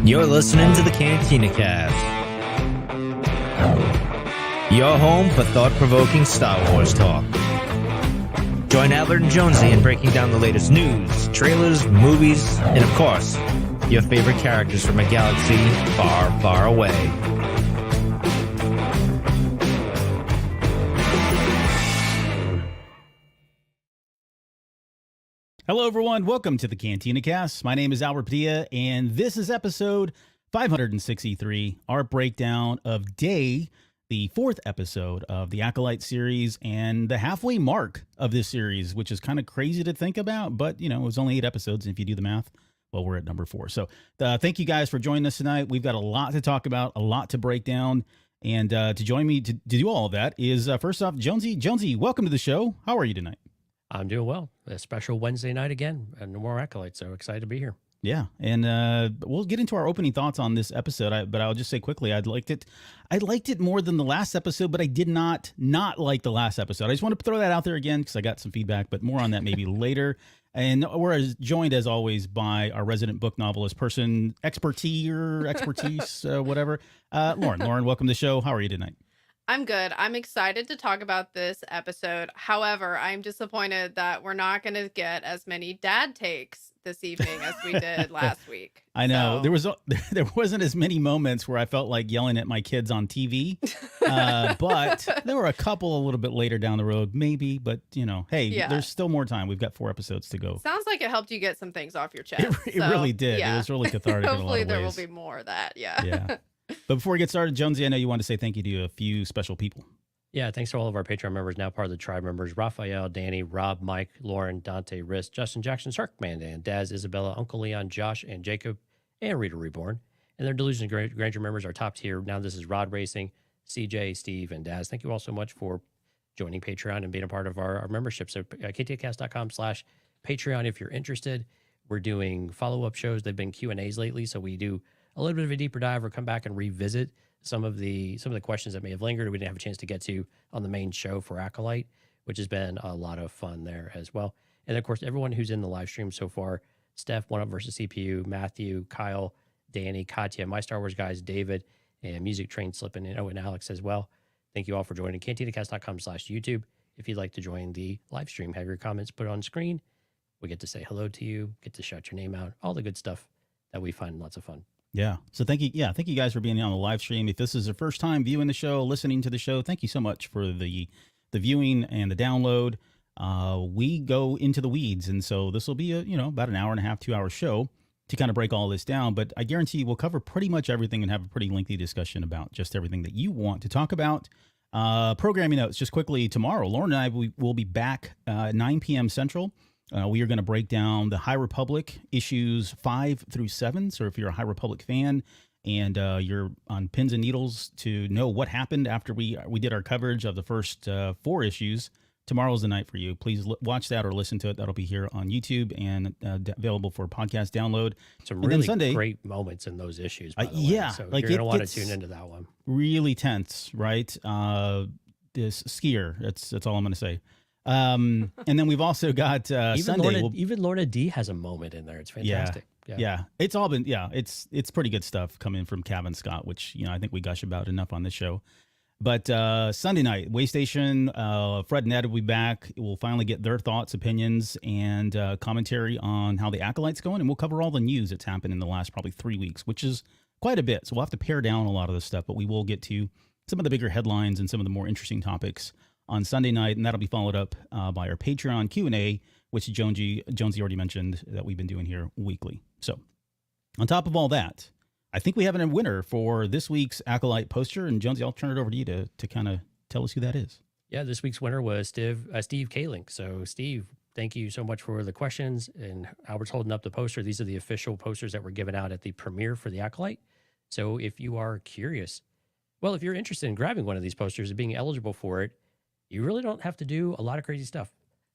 You're listening to the Cantina Cast, your home for thought-provoking Star Wars talk. Join Albert and Jonesy in breaking down the latest news, trailers, movies, and of course, your favorite characters from a galaxy far, far away. Hello, everyone. Welcome to the Cantina Cast. My name is Albert Padilla, and this is episode 563, our breakdown of Day, the fourth episode of the Acolyte series, and the halfway mark of this series, which is kind of crazy to think about, but, you know, it was only 8 episodes, and if you do the math, well, we're at number 4. So thank you guys for joining us tonight. We've got a lot to talk about, a lot to break down, and to join me to do all of that is, first off, Jonesy. Jonesy, welcome to the show. How are you tonight? I'm doing well. A special Wednesday night again, and no more Acolytes, so excited to be here. Yeah, and we'll get into our opening thoughts on this episode, but I'll just say quickly, I liked it more than the last episode, but I did not like the last episode. I just want to throw that out there again because I got some feedback, but more on that maybe later. And we're joined, as always, by our resident book novelist, expertise, whatever. Lauren. Lauren, welcome to the show. How are you tonight? I'm good. I'm excited to talk about this episode. However, I'm disappointed that we're not going to get as many dad takes this evening as we did last week. I know. So. There wasn't as many moments where I felt like yelling at my kids on TV, but there were a couple a little bit later down the road, maybe. But, you know, hey, There's still more time. We've got 4 episodes to go. Sounds like it helped you get some things off your chest. It really did. Yeah. It was really cathartic. Hopefully in a lot of there ways. will be more of that. Yeah. Yeah. But before we get started, Jonesy, I know you want to say thank you to a few special people. Yeah, thanks to all of our Patreon members, now part of the tribe members: Raphael, Danny, Rob, Mike, Lauren, Dante, Riss, Justin, Jackson, Sarkman, Daz, Isabella, Uncle Leon, Josh, and Jacob, and Rita Reborn. And their Delusion Granger members are top tier. Now this is Rod Racing, CJ, Steve, and Daz. Thank you all so much for joining Patreon and being a part of our membership. So ktcast.com/Patreon if you're interested. We're doing follow-up shows. They've been Q&As lately, so we do a little bit of a deeper dive or come back and revisit some of the questions that may have lingered or we didn't have a chance to get to on the main show for Acolyte, which has been a lot of fun there as well. And of course, everyone who's in the live stream so far: Steph, One Up versus CPU, Matthew, Kyle, Danny, Katya, My Star Wars Guys, David, and Music Train Slipping, and Alex as well. Thank you all for joining. CantinaCast.com/YouTube. If you'd like to join the live stream, have your comments put on screen. We get to say hello to you, get to shout your name out, all the good stuff that we find lots of fun. Yeah. So thank you. Yeah. Thank you guys for being on the live stream. If this is your first time viewing the show, listening to the show, thank you so much for the viewing and the download. We go into the weeds. And so this will be about an hour and a half, 2 hour show to kind of break all this down. But I guarantee we'll cover pretty much everything and have a pretty lengthy discussion about just everything that you want to talk about. Programming notes, just quickly, tomorrow, Lauren and I will be back 9 p.m. Central. We are going to break down the High Republic issues 5 through 7. So if you're a High Republic fan and you're on pins and needles to know what happened after we did our coverage of the first 4 issues, tomorrow's the night for you. Please watch that or listen to it. That'll be here on YouTube and available for podcast download. Some really great moments in those issues, by the way. Yeah. So you're going to want to tune into that one. Really tense, right? This skier, that's all I'm going to say. And then we've also got Sunday. Even Lorna D has a moment in there. It's fantastic. Yeah. It's all been it's pretty good stuff coming from Kevin Scott, which I think we gush about enough on this show. But Sunday night, Waystation, Fred and Ed will be back. We'll finally get their thoughts, opinions, and commentary on how the Acolyte's going, and we'll cover all the news that's happened in the last probably 3 weeks, which is quite a bit. So we'll have to pare down a lot of this stuff, but we will get to some of the bigger headlines and some of the more interesting topics on Sunday night, and that'll be followed up by our Patreon Q&A, which Jonesy already mentioned that we've been doing here weekly. So on top of all that, I think we have a winner for this week's Acolyte poster, and Jonesy, I'll turn it over to you to kind of tell us who that is. Yeah, this week's winner was Steve Kalink. So Steve, thank you so much for the questions, and Albert's holding up the poster. These are the official posters that were given out at the premiere for the Acolyte. So if you are curious, well, if you're interested in grabbing one of these posters and being eligible for it, you really don't have to do a lot of crazy stuff.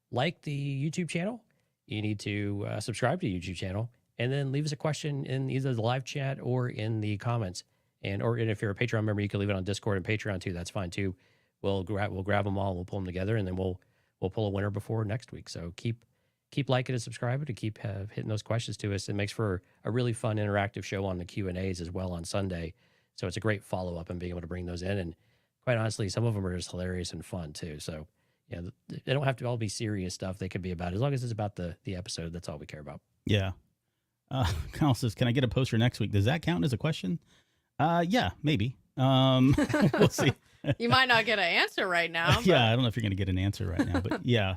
Like the YouTube channel, you need to subscribe to the YouTube channel and then leave us a question in either the live chat or in the comments. And if you're a Patreon member, you can leave it on Discord and Patreon too. That's fine too. We'll grab them all, we'll pull them together, and then we'll pull a winner before next week. So keep keep liking and subscribing to keep hitting those questions to us. It makes for a really fun interactive show on the Q&As as well on Sunday. So it's a great follow-up and being able to bring those in. And quite honestly, some of them are just hilarious and fun too. So yeah, they don't have to all be serious stuff. They could be about, as long as it's about the episode, that's all we care about. Yeah. Kyle says, can I get a poster next week? Does that count as a question? Yeah, maybe. We'll see. You might not get an answer right now. Yeah, I don't know if you're going to get an answer right now, but yeah.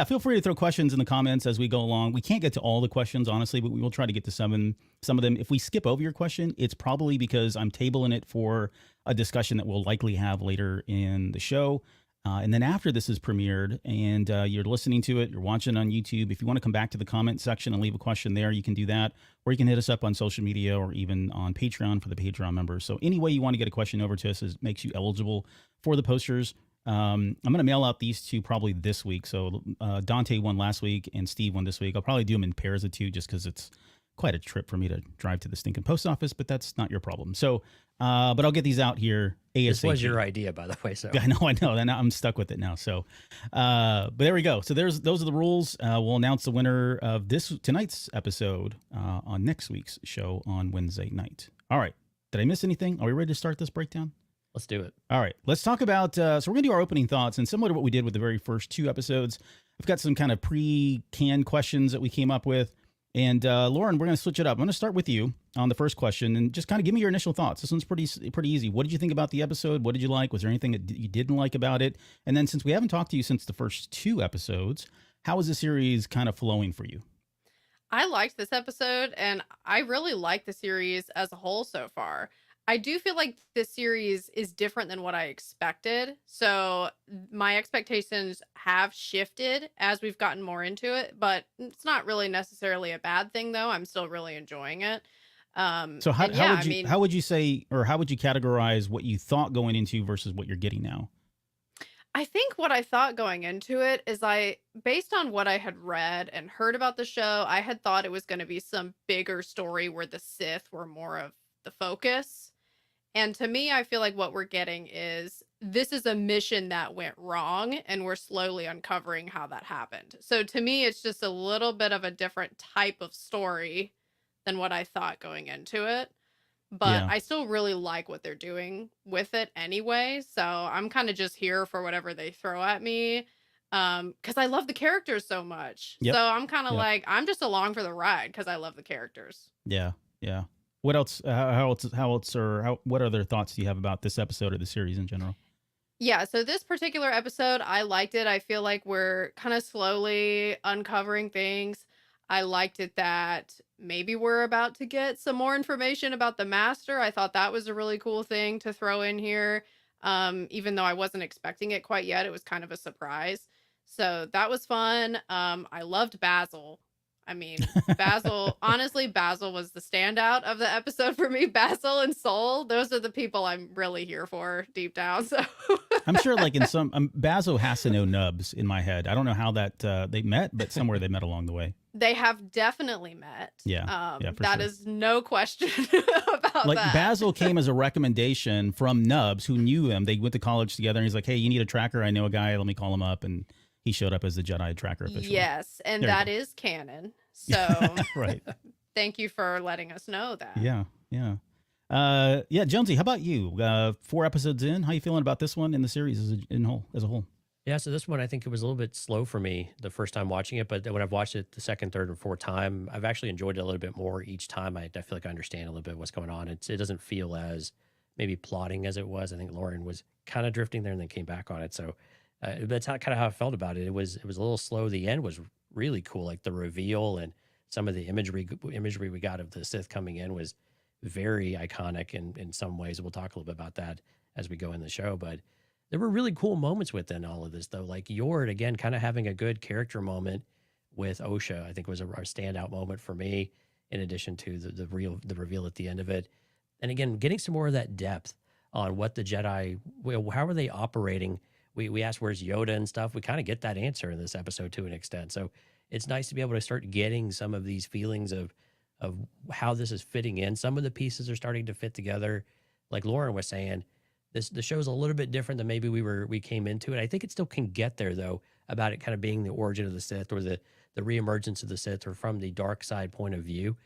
Feel free to throw questions in the comments as we go along. We can't get to all the questions, honestly, but we will try to get to some of them. If we skip over your question, it's probably because I'm tabling it for a discussion that we'll likely have later in the show. And then after this is premiered and you're listening to it, you're watching on YouTube, if you want to come back to the comment section and leave a question there, you can do that. Or you can hit us up on social media or even on Patreon for the Patreon members. So any way you want to get a question over to us makes you eligible for the posters. I'm going to mail out these two probably this week. So Dante won last week and Steve won this week. I'll probably do them in pairs of two just because it's quite a trip for me to drive to the stinking post office, but that's not your problem. So, but I'll get these out here ASAP. This was your idea, by the way. So I know. And I'm stuck with it now. So, but there we go. So those are the rules. We'll announce the winner of tonight's episode on next week's show on Wednesday night. All right. Did I miss anything? Are we ready to start this breakdown? Let's do it. All right. Let's talk about, so we're going to do our opening thoughts, and similar to what we did with the very first two episodes, we've got some kind of pre-canned questions that we came up with. And Lauren, we're going to switch it up. I'm going to start with you on the first question and just kind of give me your initial thoughts. This one's pretty easy. What did you think about the episode? What did you like? Was there anything that you didn't like about it? And then since we haven't talked to you since the first two episodes, how is the series kind of flowing for you? I liked this episode, and I really like the series as a whole so far. I do feel like this series is different than what I expected. So my expectations have shifted as we've gotten more into it, but it's not really necessarily a bad thing, though. I'm still really enjoying it. So how would you say, or how would you categorize what you thought going into versus what you're getting now? I think what I thought going into it is based on what I had read and heard about the show, I had thought it was going to be some bigger story where the Sith were more of the focus. And to me, I feel like what we're getting is this is a mission that went wrong, and we're slowly uncovering how that happened. So to me, it's just a little bit of a different type of story than what I thought going into it. But Yeah. I still really like what they're doing with it anyway. So I'm kind of just here for whatever they throw at me. Because I love the characters so much. Yep. So I'm kind of Yep. like, I'm just along for the ride because I love the characters. Yeah. What else? What other thoughts do you have about this episode or the series in general? Yeah, so this particular episode, I liked it. I feel like we're kind of slowly uncovering things. I liked it that maybe we're about to get some more information about the master. I thought that was a really cool thing to throw in here. Even though I wasn't expecting it quite yet, it was kind of a surprise. So that was fun. I loved Basil. I mean, honestly, Basil was the standout of the episode for me. Basil and Sol, those are the people I'm really here for deep down. So I'm sure like in some, Basil has to know Nubs in my head. I don't know how that they met, but somewhere they met along the way. They have definitely met. Yeah. For that sure. is no question about Like that. Basil came as a recommendation from Nubs, who knew him. They went to college together, and he's like, "Hey, you need a tracker? I know a guy. Let me call him up." And he showed up as the Jedi tracker officially. Yes, and There you that go. is canon. So Right. thank you for letting us know that. Yeah. Jonesy, how about you? 4 episodes in, how you feeling about this one in the series as a whole? Yeah, so this one, I think it was a little bit slow for me the first time watching it, but when I've watched it the second, third, and fourth time, I've actually enjoyed it a little bit more each time. I feel like I understand a little bit what's going on. It doesn't feel as maybe plotting as it was. I think Lauren was kind of drifting there and then came back on it. So that's kind of how I felt about it. It was a little slow. The end was really cool, like the reveal and some of the imagery we got of the Sith coming in was very iconic in some ways. We'll talk a little bit about that as we go in the show, but there were really cool moments within all of this, though. Like Yord, again, kind of having a good character moment with Osha, I think was a standout moment for me, in addition to the reveal at the end of it. And again, getting some more of that depth on what the Jedi, how are they operating? We asked, where's Yoda and stuff? We kind of get that answer in this episode to an extent. So it's nice to be able to start getting some of these feelings of how this is fitting in. Some of the pieces are starting to fit together. Like Lauren was saying, the show's a little bit different than maybe we came into it. I think it still can get there, though, about it kind of being the origin of the Sith or the the reemergence of the Sith or from the dark side point of view.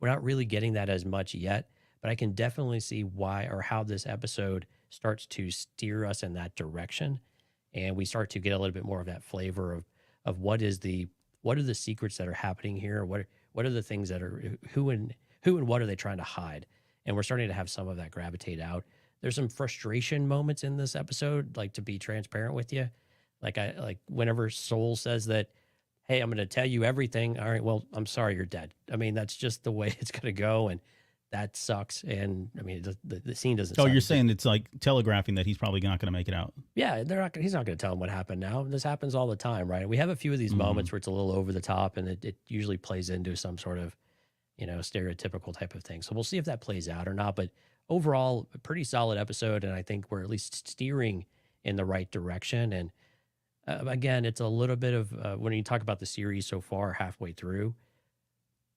We're not really getting that as much yet, but I can definitely see why or how this episode starts to steer us in that direction. And we start to get a little bit more of that flavor of what are the secrets that are happening here? What are the things that are who and what are they trying to hide? And we're starting to have some of that gravitate out. There's some frustration moments in this episode, like to be transparent with you. Like whenever Sol says that, hey, I'm going to tell you everything. All right, well, I'm sorry, you're dead. I mean, that's just the way it's going to go. And that sucks. And I mean, the scene doesn't. Oh, suck. you're saying it's like telegraphing that he's probably not going to make it out. Yeah, he's not going to tell him what happened now. This happens all the time, right? We have a few of these moments where it's a little over the top and it usually plays into some sort of, stereotypical type of thing. So we'll see if that plays out or not. But overall, a pretty solid episode. And I think we're at least steering in the right direction. And again, it's a little bit of, when you talk about the series so far, halfway through,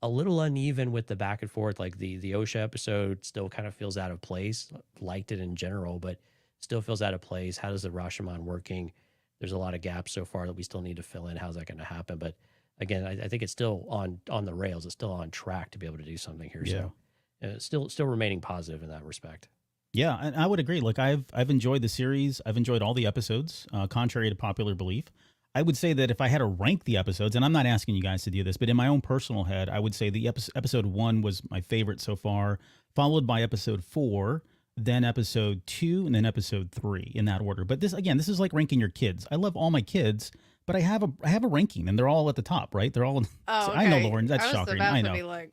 a little uneven with the back and forth. Like the Osha episode still kind of feels out of place. Liked it in general, but still feels out of place. How does the Rashomon working? There's a lot of gaps so far that we still need to fill in. How's that going to happen? But again, I think it's still on the rails. It's still on track to be able to do something here. Yeah. So still remaining positive in that respect. Yeah, and I would agree. Like I've enjoyed the series. I've enjoyed all the episodes, contrary to popular belief. I would say that if I had to rank the episodes, and I'm not asking you guys to do this, but in my own personal head, I would say the episode 1 was my favorite so far, followed by episode 4, then episode 2, and then episode 3 in that order. But this is like ranking your kids. I love all my kids, but I have a ranking, and they're all at the top, right? They're all. Oh, so okay. I know, Lauren. That's I was shocking. about I to know. be like,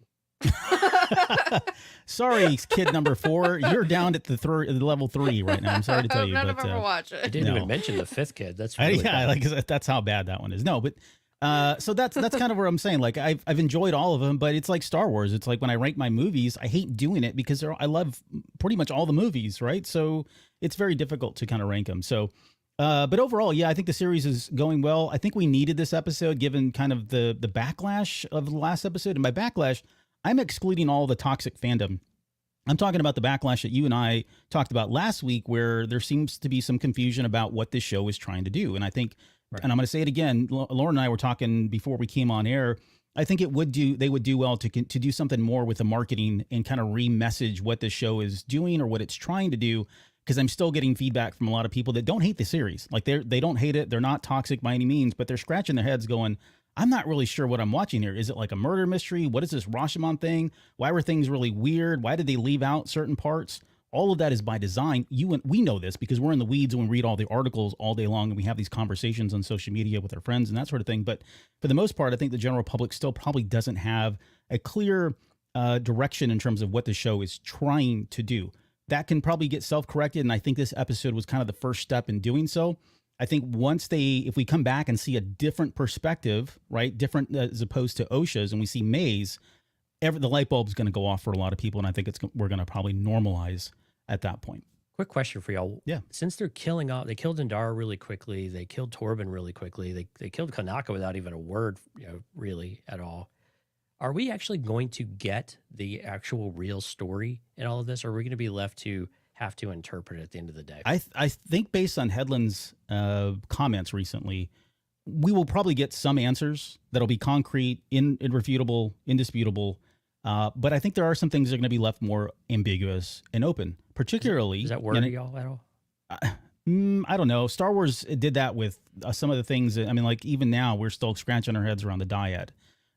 Sorry, kid number 4. You're down at the level 3 right now. I'm sorry to tell you. none but, of them ever watch I it. didn't No. even mention the 5th kid. That's really yeah, bad. like that's how bad that one is. No, but so that's kind of where I'm saying. Like I've enjoyed all of them, but it's like Star Wars. It's like when I rank my movies, I hate doing it because I love pretty much all the movies, right? So it's very difficult to kind of rank them. So, but overall, yeah, I think the series is going well. I think we needed this episode given kind of the backlash of the last episode. And by backlash, I'm excluding all the toxic fandom. I'm talking about the backlash that you and I talked about last week, where there seems to be some confusion about what this show is trying to do. And I think, Right. and I'm going to say it again, Lauren and I were talking before we came on air. I think they would do well to do something more with the marketing and kind of re-message what this show is doing or what it's trying to do. Because I'm still getting feedback from a lot of people that don't hate the series. Like they don't hate it. They're not toxic by any means, but they're scratching their heads going, I'm not really sure what I'm watching here. Is it like a murder mystery? What is this Rashomon thing? Why were things really weird? Why did they leave out certain parts? All of that is by design. We know this because we're in the weeds and we read all the articles all day long and we have these conversations on social media with our friends and that sort of thing. But for the most part, I think the general public still probably doesn't have a clear direction in terms of what the show is trying to do. That can probably get self-corrected, and I think this episode was kind of the first step in doing so. I think if we come back and see a different perspective, right, different as opposed to Osha's, and we see Mae's, the light bulb's going to go off for a lot of people, and I think we're going to probably normalize at that point. Quick question for y'all. Yeah. Since they're killing off, they killed Indara really quickly. They killed Torben really quickly. They killed Kelnacca without even a word, really at all. Are we actually going to get the actual real story in all of this, or are we going to be left to have to interpret it at the end of the day? I think based on Headland's comments recently, we will probably get some answers that'll be concrete, irrefutable, indisputable. But I think there are some things that are going to be left more ambiguous and open, particularly. Does that worry y'all at all? I don't know. Star Wars did that with some of the things. I mean, like even now, we're still scratching our heads around the dyad.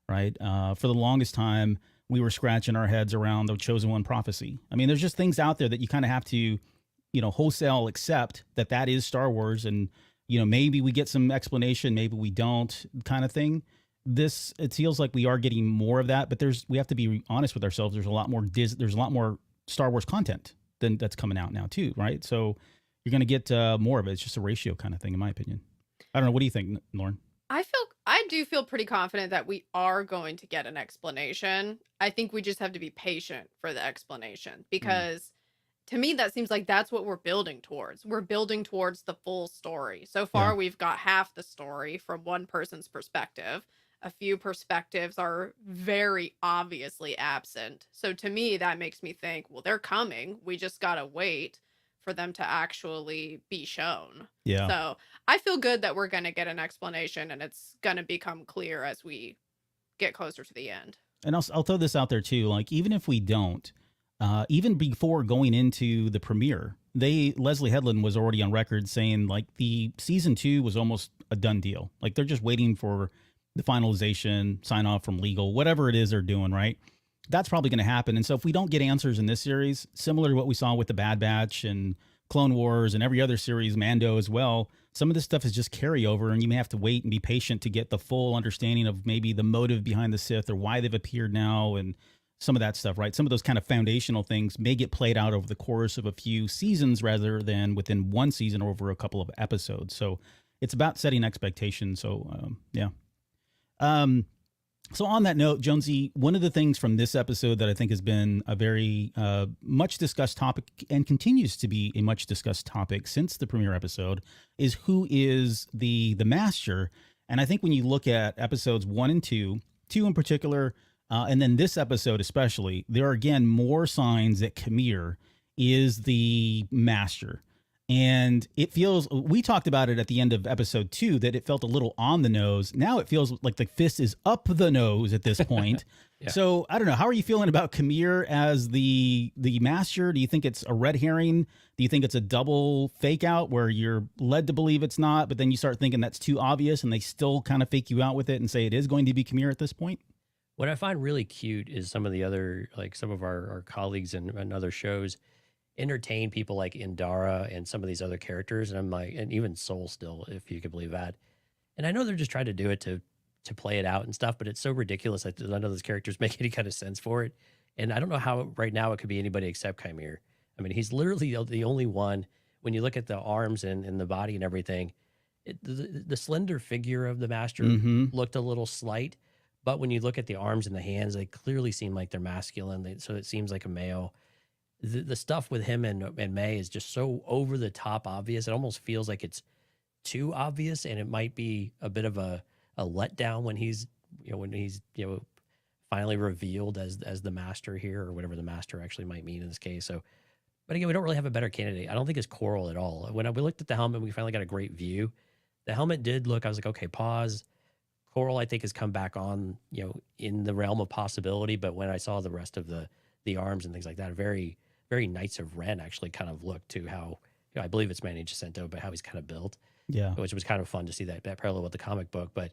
Right. For the longest time, we were scratching our heads around the Chosen One prophecy. I mean, there's just things out there that you kind of have to, wholesale accept that is Star Wars. And, maybe we get some explanation, maybe we don't kind of thing. It feels like we are getting more of that, but we have to be honest with ourselves. There's a lot more Star Wars content that's coming out now too. Right. So you're going to get more of it. It's just a ratio kind of thing, in my opinion. I don't know. What do you think, Lauren? I do feel pretty confident that we are going to get an explanation. I think we just have to be patient for the explanation because to me, that seems like that's what we're building towards. We're building towards the full story. So far, we've got half the story from one person's perspective. A few perspectives are very obviously absent. So to me, that makes me think, well, they're coming. We just got to wait for them to actually be shown. Yeah. So I feel good that we're going to get an explanation and it's going to become clear as we get closer to the end. And I'll throw this out there too. Like, even if we don't, even before going into the premiere, Leslie Headland was already on record saying like the season 2 was almost a done deal. Like, they're just waiting for the finalization, sign off from legal, whatever it is they're doing, right? That's probably going to happen. And so if we don't get answers in this series, similar to what we saw with the Bad Batch and Clone Wars and every other series, Mando as well, some of this stuff is just carryover, and you may have to wait and be patient to get the full understanding of maybe the motive behind the Sith or why they've appeared now and some of that stuff, right? Some of those kind of foundational things may get played out over the course of a few seasons rather than within one season or over a couple of episodes. So it's about setting expectations. So, yeah. So on that note, Jonesy, one of the things from this episode that I think has been a very much discussed topic and continues to be a much discussed topic since the premiere episode is who is the master. And I think when you look at episodes 1 and 2 in particular, and then this episode especially, there are again more signs that Qimir is the master. And it feels, we talked about it at the end of episode 2, that it felt a little on the nose. Now it feels like the fist is up the nose at this point. Yeah. So I don't know. How are you feeling about Qimir as the master? Do you think it's a red herring? Do you think it's a double fake out where you're led to believe it's not, but then you start thinking that's too obvious and they still kind of fake you out with it and say it is going to be Qimir at this point? What I find really cute is some of the other, like some of our colleagues and other shows entertain people like Indara and some of these other characters. And I'm like, and even Sol still, if you could believe that. And I know they're just trying to do it to play it out and stuff, but it's so ridiculous that none of those characters make any kind of sense for it. And I don't know how right now it could be anybody except Qimir. I mean, he's literally the only one. When you look at the arms and the body and everything, the slender figure of the master looked a little slight. But when you look at the arms and the hands, they clearly seem like they're masculine. So it seems like a male. The stuff with him and Mae is just so over the top obvious. It almost feels like it's too obvious, and it might be a bit of a letdown when he's finally revealed as the master here, or whatever the master actually might mean in this case. So, but again, we don't really have a better candidate. I don't think it's Coral at all. When we looked at the helmet, we finally got a great view. The helmet did look. I was like, okay, pause. Coral, I think, has come back on, in the realm of possibility. But when I saw the rest of the arms and things like that, very, very Knights of Ren actually kind of looked to how, I believe it's Manny Jacinto, but how he's kind of built. Yeah. Which was kind of fun to see that parallel with the comic book. But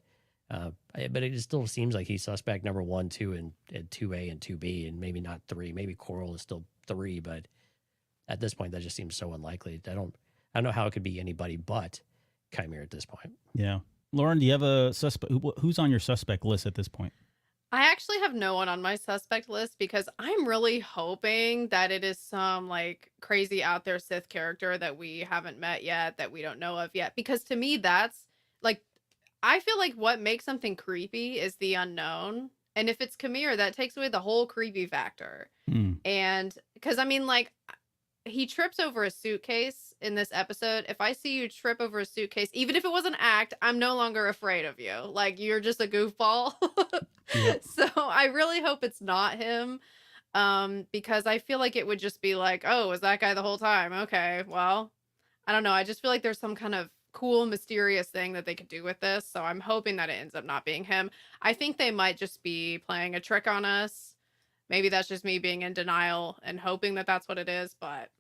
it still seems like he's suspect number 1, 2, and 2A and 2B, and maybe not 3. Maybe Coral is still 3, but at this point, that just seems so unlikely. I don't know how it could be anybody but Qimir at this point. Yeah. Lauren, do you have a suspect? Who's on your suspect list at this point? I actually have no one on my suspect list because I'm really hoping that it is some like crazy out there Sith character that we haven't met yet, that we don't know of yet. Because to me, that's like, I feel like what makes something creepy is the unknown. And if it's Qimir, that takes away the whole creepy factor. And because I mean, like, he trips over a suitcase in this episode. If I see you trip over a suitcase, even if it was an act, I'm no longer afraid of you. Like, you're just a goofball. Yep. So I really hope it's not him, because I feel like it would just be like, oh, was that guy the whole time? Okay, well, I don't know. I just feel like there's some kind of cool, mysterious thing that they could do with this. So I'm hoping that it ends up not being him. I think they might just be playing a trick on us. Maybe that's just me being in denial and hoping that that's what it is, but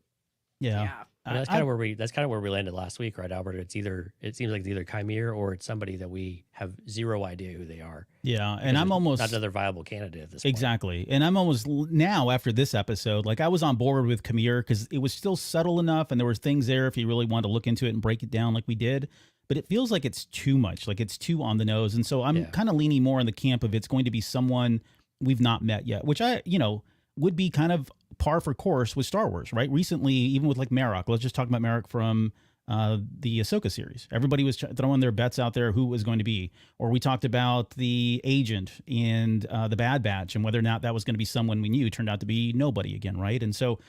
yeah. Well, that's kind of where we landed last week, right, Albert? It seems like it's either Qimir or it's somebody that we have zero idea who they are. Yeah, and I'm almost not another viable candidate at this point. Exactly. And I'm almost now, after this episode, like, I was on board with Qimir because it was still subtle enough, and there were things there if you really wanted to look into it and break it down like we did. But it feels like it's too much, like it's too on the nose. And so I'm kind of leaning more in the camp of it's going to be someone we've not met yet, which would be kind of par for course with Star Wars, right? Recently, even with like Marok, let's just talk about Marok from the Ahsoka series. Everybody was throwing their bets out there who it was going to be. Or we talked about the agent in the Bad Batch and whether or not that was going to be someone we knew. It turned out to be nobody again, right? And so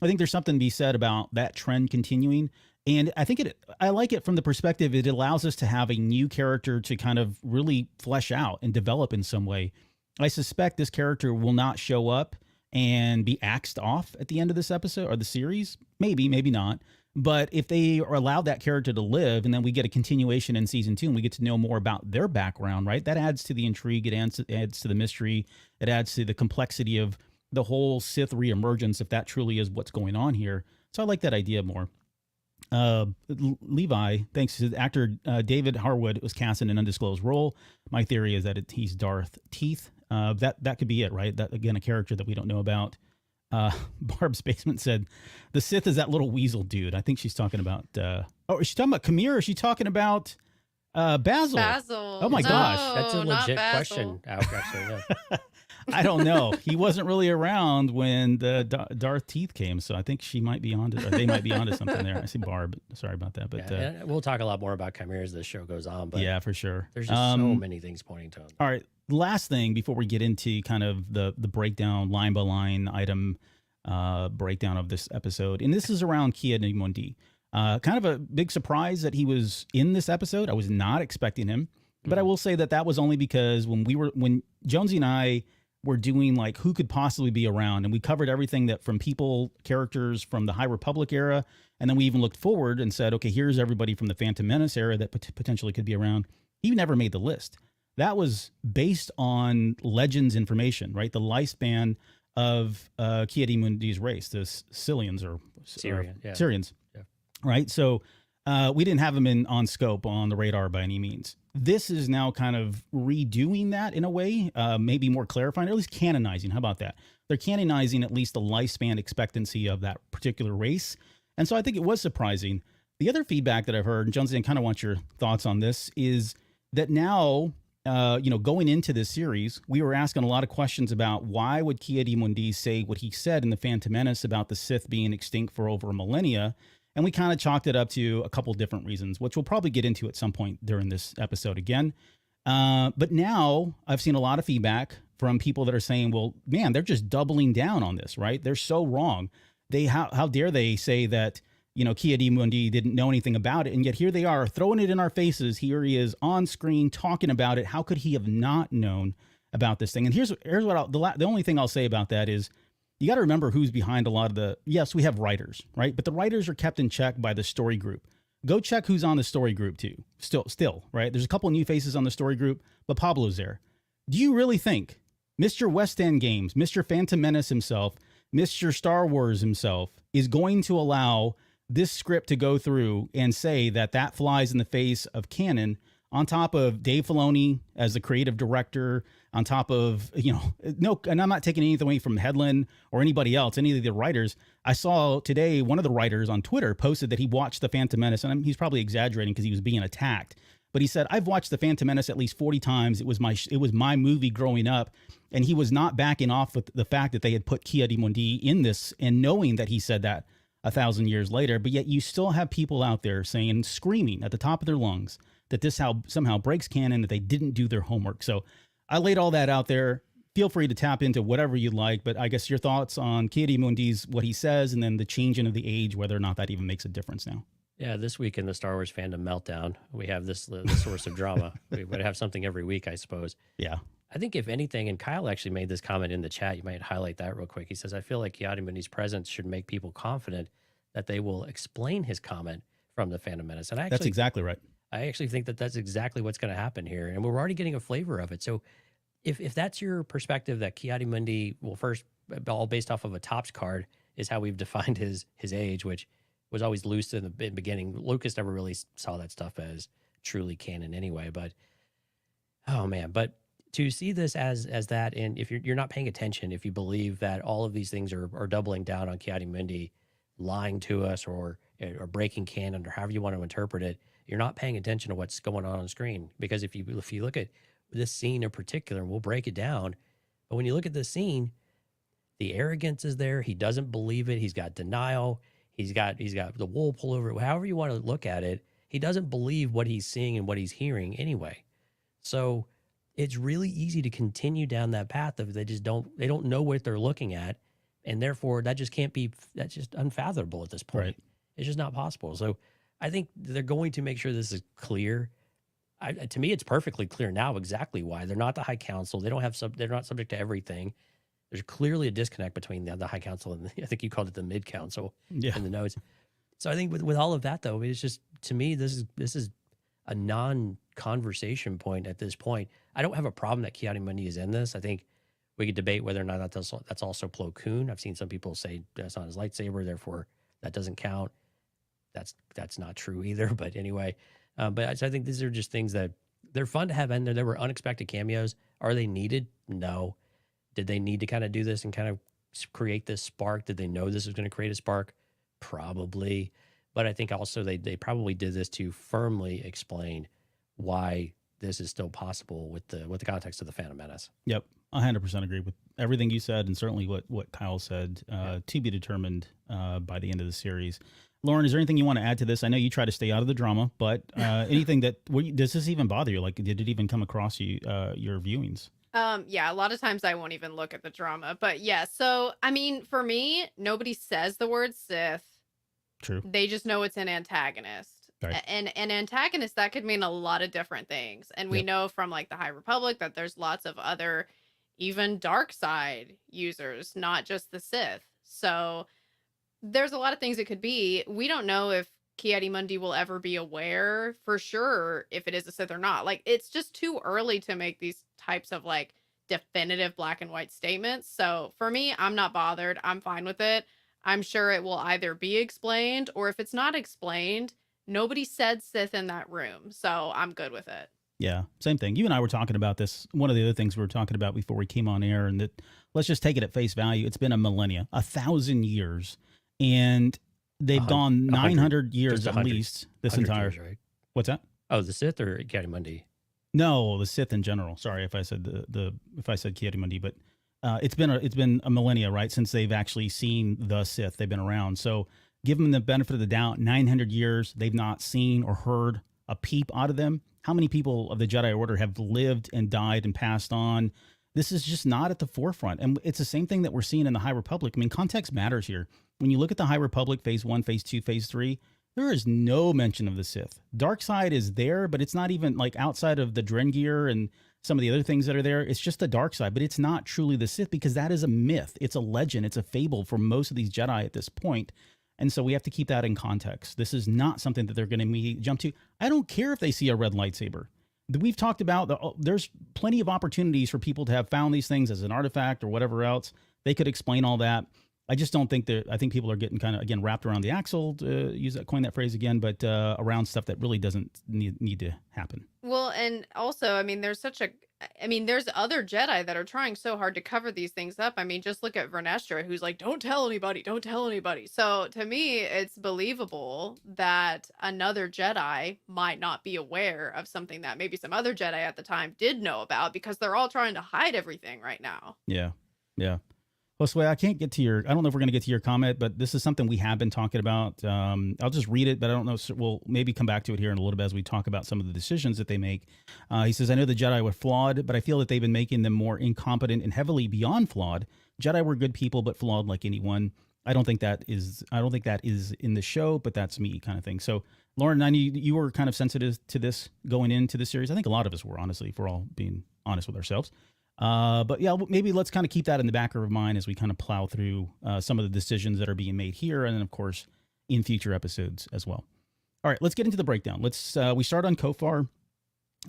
I think there's something to be said about that trend continuing. And I think I like it from the perspective it allows us to have a new character to kind of really flesh out and develop in some way. I suspect this character will not show up and be axed off at the end of this episode or the series? Maybe, maybe not. But if they are allowed that character to live, and then we get a continuation in season 2, and we get to know more about their background, right? That adds to the intrigue. It adds to the mystery. It adds to the complexity of the whole Sith reemergence, if that truly is what's going on here. So I like that idea more. Levi, thanks to actor David Harwood, was cast in an undisclosed role. My theory is that he's Darth Teeth. That could be it, right? That, again, a character that we don't know about. Barb's Basement said the Sith is that little weasel dude. I think she's talking about is she talking about Qimir, or is she talking about Basil? Basil. Oh my gosh. That's a not legit Basil. question. Actually, no. I don't know. He wasn't really around when the Darth Teeth came, so I think she might be on to, or they might be onto something there. I see Barb. Sorry about that, but Yeah, we'll talk a lot more about Qimir as the show goes on. But yeah, for sure. there's just so many things pointing to him. All right. Last thing before we get into kind of the breakdown, line by line item breakdown of this episode, and this is around Ki-Adi-Mundi. Kind of a big surprise that he was in this episode. I was not expecting him, but I will say that was only because when Jonesy and I were doing like who could possibly be around, and we covered everything that from people, characters from the High Republic era, and then we even looked forward and said, okay, here's everybody from the Phantom Menace era that potentially could be around. He never made the list. That was based on Legends information, right? The lifespan of Ki-Adi-Mundi's race, the Syrians or Syrians, Yeah. right? So we didn't have him on scope on the radar by any means. This is now kind of redoing that in a way, maybe more clarifying, or at least canonizing. How about that? They're canonizing at least the lifespan expectancy of that particular race. And so I think it was surprising. The other feedback that I've heard, and Jonesy, I kind of want your thoughts on this, is that now, going into this series, we were asking a lot of questions about why would Ki-Adi-Mundi say what he said in the Phantom Menace about the Sith being extinct for over a millennia. And we kind of chalked it up to a couple different reasons, which we'll probably get into at some point during this episode again. But now I've seen a lot of feedback from people that are saying, well, man, they're just doubling down on this, right? They're so wrong. How dare they say that, Ki-Adi-Mundi didn't know anything about it. And yet here they are throwing it in our faces. Here he is on screen talking about it. How could he have not known about this thing? And here's what the only thing I'll say about that is, you got to remember who's behind a lot of yes, we have writers, right? But the writers are kept in check by the story group. Go check who's on the story group too. Still, right? There's a couple new faces on the story group, but Pablo's there. Do you really think Mr. West End Games, Mr. Phantom Menace himself, Mr. Star Wars himself is going to allow this script to go through and say that flies in the face of canon, on top of Dave Filoni as the creative director, on top of, no, and I'm not taking anything away from Hedlund or anybody else, any of the writers. I saw today one of the writers on Twitter posted that he watched The Phantom Menace, and he's probably exaggerating because he was being attacked. But he said, I've watched The Phantom Menace at least 40 times. It was my movie growing up. And he was not backing off with the fact that they had put Ki-Adi-Mundi in this, and knowing that he said that 1,000 years later. But yet you still have people out there saying, screaming at the top of their lungs, that this somehow breaks canon, that they didn't do their homework. So I laid all that out there. Feel free to tap into whatever you'd like, but I guess your thoughts on Ki-Adi-Mundi's, what he says, and then the changing of the age, whether or not that even makes a difference now. Yeah, this week in the Star Wars fandom meltdown, we have this source of drama. We would have something every week, I suppose. Yeah. I think if anything, and Kyle actually made this comment in the chat, you might highlight that real quick. He says, I feel like Ki-Adi-Mundi's presence should make people confident that they will explain his comment from the Phantom Menace. And That's exactly right. I actually think that that's exactly what's going to happen here. And we're already getting a flavor of it. So if that's your perspective, that Ki-Adi-Mundi, well, first, all based off of a Topps card is how we've defined his age, which was always loose in the beginning. Lucas never really saw that stuff as truly canon anyway. But, oh, man. But to see this as that, and if you're not paying attention, if you believe that all of these things are doubling down on Ki-Adi-Mundi, lying to us or breaking canon, or however you want to interpret it, you're not paying attention to what's going on screen. Because if you look at this scene in particular, and we'll break it down, but when you look at this scene, the arrogance is there. He doesn't believe it. He's got denial. He's got the wool pull over it. However you want to look at it, he doesn't believe what he's seeing and what he's hearing anyway. So it's really easy to continue down that path of they don't know what they're looking at, and therefore that's just unfathomable at this point. Right. It's just not possible. So I think they're going to make sure this is clear. To me, it's perfectly clear now exactly why. They're not the High Council. They're not subject to everything. there's clearly a disconnect between the High Council and I think you called it the Mid Council in the notes. So I think with all of that though, it's just, to me, this is a non-conversation point at this point. I don't have a problem that Ki-Adi-Mundi is in this. I think we could debate whether or not that's also Plo Koon. I've seen some people say that's not his lightsaber, therefore that doesn't count. That's not true either. But anyway, but I think these are just things that they're fun to have in there. There were unexpected cameos. Are they needed? No. Did they need to kind of do this and kind of create this spark? Did they know this was going to create a spark? Probably. But I think also they probably did this to firmly explain why this is still possible with the context of the Phantom Menace. Yep. 100% agree with everything you said, and certainly what Kyle said, to be determined by the end of the series. Lauren, is there anything you want to add to this? I know you try to stay out of the drama, but anything does this even bother you? Like, did it even come across your viewings? Yeah, a lot of times I won't even look at the drama, but yeah. So, I mean, for me, nobody says the word Sith. True. They just know it's an antagonist. Right. And an antagonist, that could mean a lot of different things. And we know from like the High Republic that there's lots of other, even dark side users, not just the Sith. So there's a lot of things it could be. We don't know if Ki-Adi-Mundi will ever be aware for sure if it is a Sith or not. Like, it's just too early to make these types of like definitive black and white statements. So for me, I'm not bothered. I'm fine with it. I'm sure it will either be explained, or if it's not explained, nobody said Sith in that room. So I'm good with it. Yeah, same thing. You and I were talking about this. One of the other things we were talking about before we came on air, and that, let's just take it at face value. It's been a millennia, 1,000 years, and they've gone 900 years at least. This entire years, right? What's that? Oh, the Sith or Ki-Adi-Mundi? No, the Sith in general. Sorry if I said if I said Ki-Adi-Mundi, but it's been a millennia, right, since they've actually seen the Sith. They've been around, so give them the benefit of the doubt. 900 years, they've not seen or heard a peep out of them. How many people of the Jedi Order have lived and died and passed on? This is just not at the forefront. And it's the same thing that we're seeing in the High Republic. I mean, context matters here. When you look at the High Republic, Phase 1, Phase 2, Phase 3, there is no mention of the Sith. Dark side is there, but it's not even like outside of the Drengir and some of the other things that are there. It's just the dark side, but it's not truly the Sith, because that is a myth. It's a legend. It's a fable for most of these Jedi at this point. And so we have to keep that in context. This is not something that they're going to jump to. I don't care if they see a red lightsaber. We've talked about there's plenty of opportunities for people to have found these things as an artifact or whatever else. They could explain all that. I just don't think I think people are getting kind of, again, wrapped around the axle, to coin that phrase again, but around stuff that really doesn't need to happen. Well, and also, I mean, there's other Jedi that are trying so hard to cover these things up. I mean, just look at Vernestra, who's like, don't tell anybody, don't tell anybody. So to me, it's believable that another Jedi might not be aware of something that maybe some other Jedi at the time did know about, because they're all trying to hide everything right now. Yeah. Yeah. Well, Sway, I don't know if we're going to get to your comment, but this is something we have been talking about. I'll just read it, but I don't know. So we'll maybe come back to it here in a little bit as we talk about some of the decisions that they make. He says, I know the Jedi were flawed, but I feel that they've been making them more incompetent and heavily beyond flawed. Jedi were good people, but flawed like anyone. I don't think that is in the show, but that's me kind of thing. So, Lauren, I know you were kind of sensitive to this going into the series. I think a lot of us were, honestly, if we're all being honest with ourselves. But yeah, maybe let's kind of keep that in the back of our mind as we kind of plow through some of the decisions that are being made here, and then of course in future episodes as well. All right, let's get into the breakdown. We start on Kofar.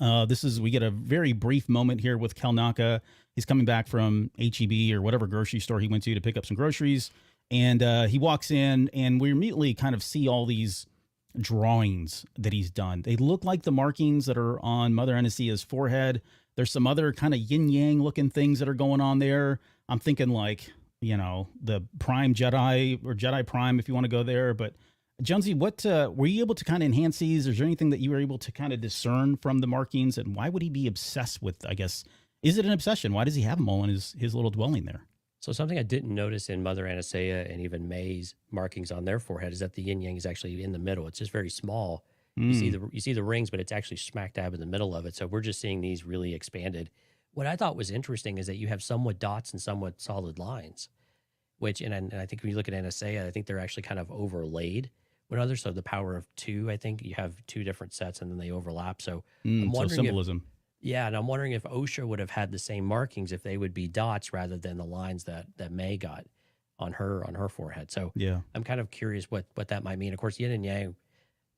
We get a very brief moment here with Kelnacca. He's coming back from HEB or whatever grocery store he went to pick up some groceries, and he walks in, and we immediately kind of see all these drawings that he's done. They look like the markings that are on Mother Anastaea's forehead. There's some other kind of yin-yang looking things that are going on there. I'm thinking like, the Prime Jedi or Jedi Prime, if you want to go there. But Jonesy, what were you able to kind of enhance these? Is there anything that you were able to kind of discern from the markings? And why would he be obsessed with, I guess, is it an obsession? Why does he have them all in his little dwelling there? So something I didn't notice in Mother Anastasia and even Mae's markings on their forehead is that the yin-yang is actually in the middle. It's just very small. You see the rings, but it's actually smack dab in the middle of it. So we're just seeing these really expanded. What I thought was interesting is that you have somewhat dots and somewhat solid lines, which, and I think when you look at Anastasia, I think they're actually kind of overlaid with others. So the power of two, I think you have two different sets and then they overlap. So I'm wondering symbolism. Yeah, and I'm wondering if Osha would have had the same markings if they would be dots rather than the lines that May got on her forehead. So Yeah. I'm kind of curious what that might mean. Of course, yin and yang,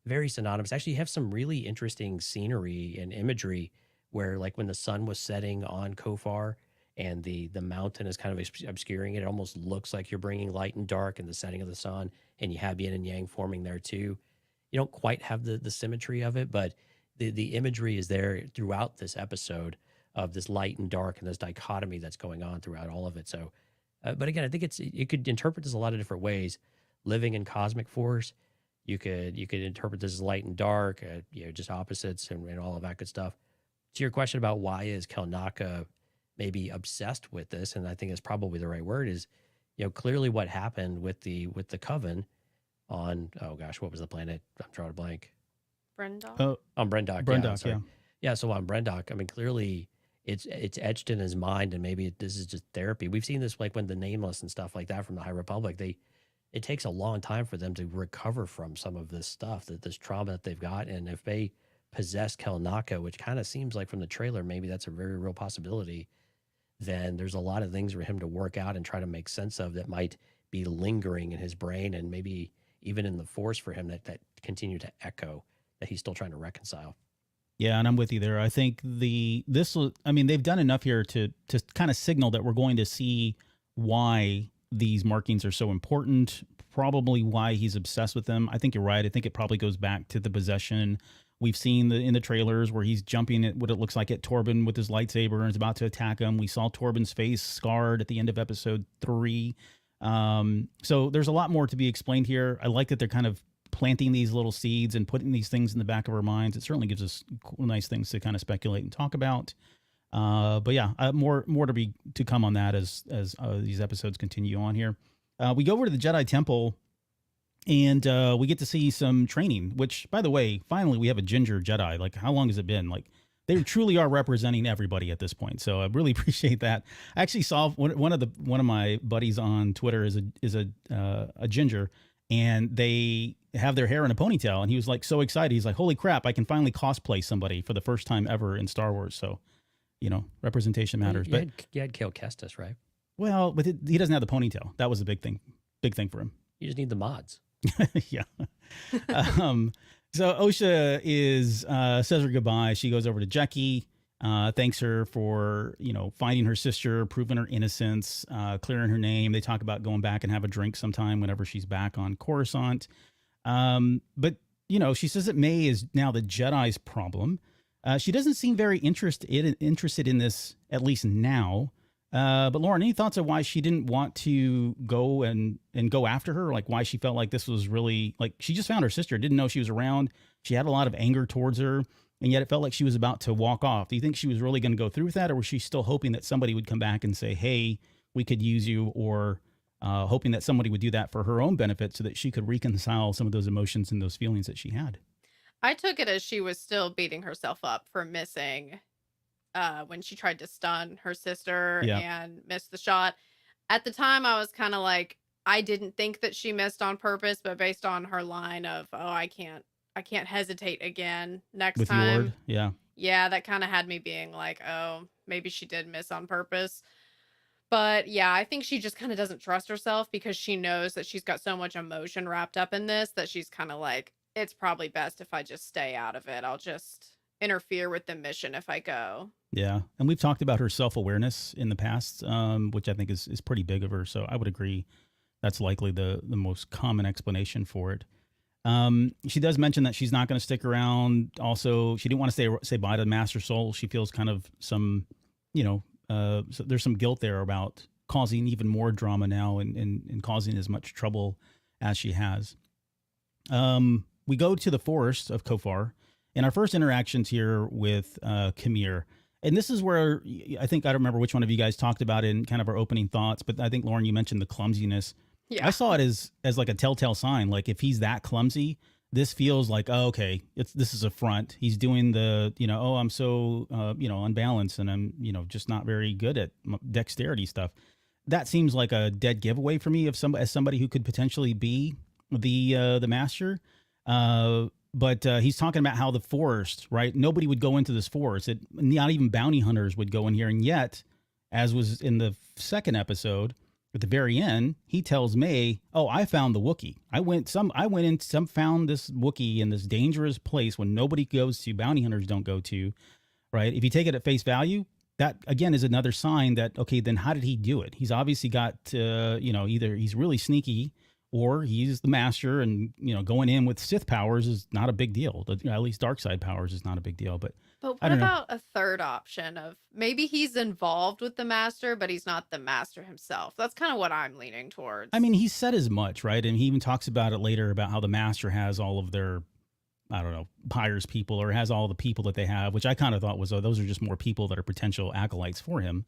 very synonymous. Actually, you have some really interesting scenery and imagery where, like, when the sun was setting on Kofar and the mountain is kind of obscuring it, it almost looks like you're bringing light and dark in the setting of the sun, and you have yin and yang forming there too. You don't quite have the symmetry of it, but the imagery is there throughout this episode of this light and dark and this dichotomy that's going on throughout all of it. So, but again, I think you could interpret this a lot of different ways. Living in cosmic force, you could interpret this as light and dark, just opposites and all of that good stuff. To your question about why is Kelnacca maybe obsessed with this, and I think it's probably the right word, is clearly what happened with the coven on, oh gosh, what was the planet? I'm drawing a blank. Brenda. On Brendock. Brendock, yeah. Yeah, so on Brendock, I mean, clearly it's etched in his mind, and maybe this is just therapy. We've seen this like when the Nameless and stuff like that from the High Republic, it takes a long time for them to recover from some of this stuff, this trauma that they've got. And if they possess Kelnacca, which kind of seems like from the trailer, maybe that's a very real possibility, then there's a lot of things for him to work out and try to make sense of that might be lingering in his brain and maybe even in the Force for him that continue to echo that he's still trying to reconcile. Yeah, and I'm with you there. I think they've done enough here to kind of signal that we're going to see why these markings are so important, probably why he's obsessed with them. I think you're right. I think it probably goes back to the possession. We've seen in the trailers where he's jumping at what it looks like at Torben with his lightsaber and is about to attack him. We saw Torben's face scarred at the end of episode 3. So there's a lot more to be explained here. I like that they're kind of planting these little seeds and putting these things in the back of our minds. It certainly gives us cool, nice things to kind of speculate and talk about. But yeah, more to come on that as these episodes continue on here. We go over to the Jedi Temple, and we get to see some training. Which, by the way, finally we have a ginger Jedi. Like, how long has it been? Like, they truly are representing everybody at this point. So I really appreciate that. I actually saw one of my buddies on Twitter is a ginger, and they have their hair in a ponytail, and he was like so excited. He's like, "Holy crap! I can finally cosplay somebody for the first time ever in Star Wars." So, representation matters. You had Cal Kestis, right? Well, but he doesn't have the ponytail. That was a big thing for him. You just need the mods. Yeah. So Osha says her goodbye. She goes over to Jackie, thanks her for, finding her sister, proving her innocence, clearing her name. They talk about going back and have a drink sometime whenever she's back on Coruscant. But, she says that Mae is now the Jedi's problem. She doesn't seem very interested in this, at least now. But Lauren, any thoughts on why she didn't want to go and go after her? Like, why she felt like this was really, like, she just found her sister, didn't know she was around. She had a lot of anger towards her, and yet it felt like she was about to walk off. Do you think she was really going to go through with that, or was she still hoping that somebody would come back and say, hey, we could use you, or hoping that somebody would do that for her own benefit so that she could reconcile some of those emotions and those feelings that she had? I took it as she was still beating herself up for missing when she tried to stun her sister and missed the shot. At the time, I was kind of like, I didn't think that she missed on purpose, but based on her line of, "Oh, I can't hesitate again next With time." Yord, Yeah, that kind of had me being like, oh, maybe she did miss on purpose. But yeah, I think she just kind of doesn't trust herself because she knows that she's got so much emotion wrapped up in this that she's kind of like, it's probably best if I just stay out of it. I'll just interfere with the mission if I go. Yeah. And we've talked about her self-awareness in the past, which I think is pretty big of her. So I would agree that's likely the most common explanation for it. She does mention that she's not going to stick around. Also, she didn't want to say bye to Master Sol. She feels kind of some, so there's some guilt there about causing even more drama now and causing as much trouble as she has. We go to the forest of Kofar, and our first interactions here with Qimir. And this is where I don't remember which one of you guys talked about it in kind of our opening thoughts, but I think, Lauren, you mentioned the clumsiness. Yeah. I saw it as like a telltale sign. Like, if he's that clumsy, this feels like, oh, okay, this is a front. He's doing the, oh, I'm so, unbalanced, and I'm, just not very good at dexterity stuff. That seems like a dead giveaway for me as somebody who could potentially be the master. But he's talking about how the forest, right? Nobody would go into this forest. Not even bounty hunters would go in here. And yet, as was in the second episode, at the very end, he tells Mae, "Oh, I found the Wookiee. I went in, found this Wookiee in this dangerous place when nobody goes to, bounty hunters don't go to, right?" If you take it at face value, that again is another sign that, okay, then how did he do it? He's obviously got, either he's really sneaky or he's the master, and going in with Sith powers is not a big deal. At least dark side powers is not a big deal. But But I what don't know. about a third option of maybe he's involved with the master, but he's not the master himself? That's kind of what I'm leaning towards. I mean, he said as much, right? And he even talks about it later about how the master has all of their, I don't know, hires people, or has all the people that they have, which I kind of thought was, oh, those are just more people that are potential acolytes for him.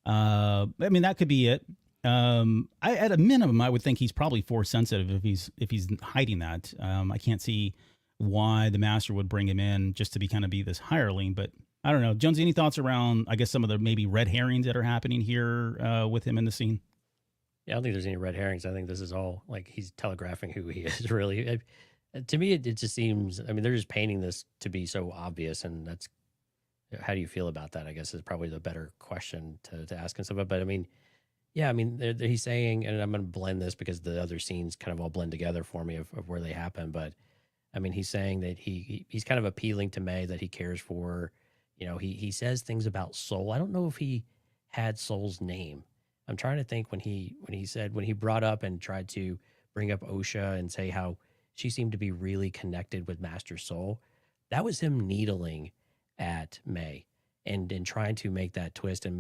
I mean, that could be it. At a minimum, I would think he's probably force sensitive if he's hiding that. I can't see why the master would bring him in just to be this hireling, but I don't know. Jonesy, any thoughts around, I guess, some of the maybe red herrings that are happening here with him in the scene? Yeah, I don't think there's any red herrings. I think this is all like he's telegraphing who he is. Really, to me, it just seems. I mean, they're just painting this to be so obvious, and that's. How do you feel about that? I guess is probably the better question to ask and stuff. But I mean, yeah, I mean, he's saying, and I'm going to blend this because the other scenes kind of all blend together for me of where they happen. But I mean, he's saying that he's kind of appealing to Mae, that he cares for her. He says things about Sol. I don't know if he had Sol's name. I'm trying to think when he brought up and tried to bring up Osha and say how she seemed to be really connected with Master Sol. That was him needling at Mae and trying to make that twist and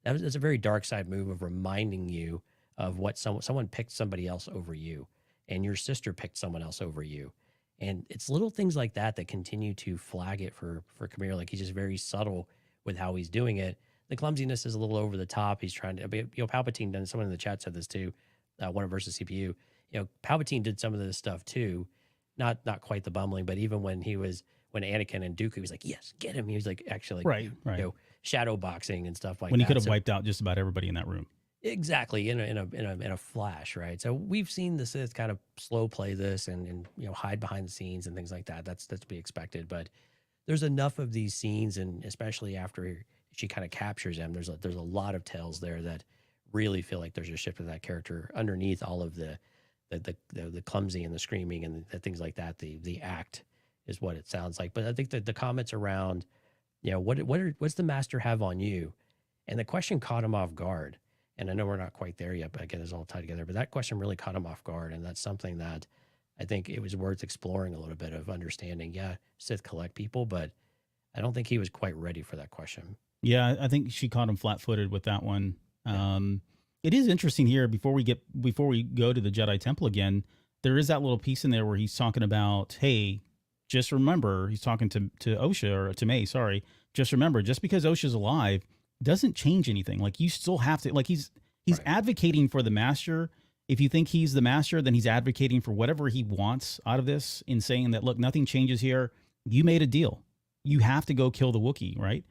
that's a very dark side move of reminding you of what someone picked somebody else over you, and your sister picked someone else over you. And it's little things like that that continue to flag it for Qimir. Like, he's just very subtle with how he's doing it. The clumsiness is a little over the top. He's trying to, Palpatine done. Someone in the chat said this too. One versus CPU. Palpatine did some of this stuff too. Not quite the bumbling, but even when Anakin and Dooku, he was like, "Yes, get him." He was like, actually, Right. shadow boxing and stuff like that. When he could have wiped out just about everybody in that room. Exactly, in a flash, right? So we've seen the Sith kind of slow play this and hide behind the scenes and things like that. That's to be expected. But there's enough of these scenes, and especially after she kind of captures him, there's a lot of tells there that really feel like there's a shift of that character underneath all of the clumsy and the screaming and the things like that. The act is what it sounds like. But I think that the comments around, what's the master have on you? And the question caught him off guard. And I know we're not quite there yet, but again, it's all tied together. But that question really caught him off guard. And that's something that I think it was worth exploring a little bit of understanding. Yeah, Sith collect people, but I don't think he was quite ready for that question. Yeah, I think she caught him flat-footed with that one. Yeah. It is interesting here, before we go to the Jedi Temple again, there is that little piece in there where he's talking about, hey, just remember, he's talking to Osha, or to Mae, sorry. Just remember, just because Osha's alive doesn't change anything. Like, you still have to, like, he's right. Advocating for the master. If you think he's the master, then he's advocating for whatever he wants out of this, in saying that, look, nothing changes here. You made a deal. You have to go kill the Wookiee, right?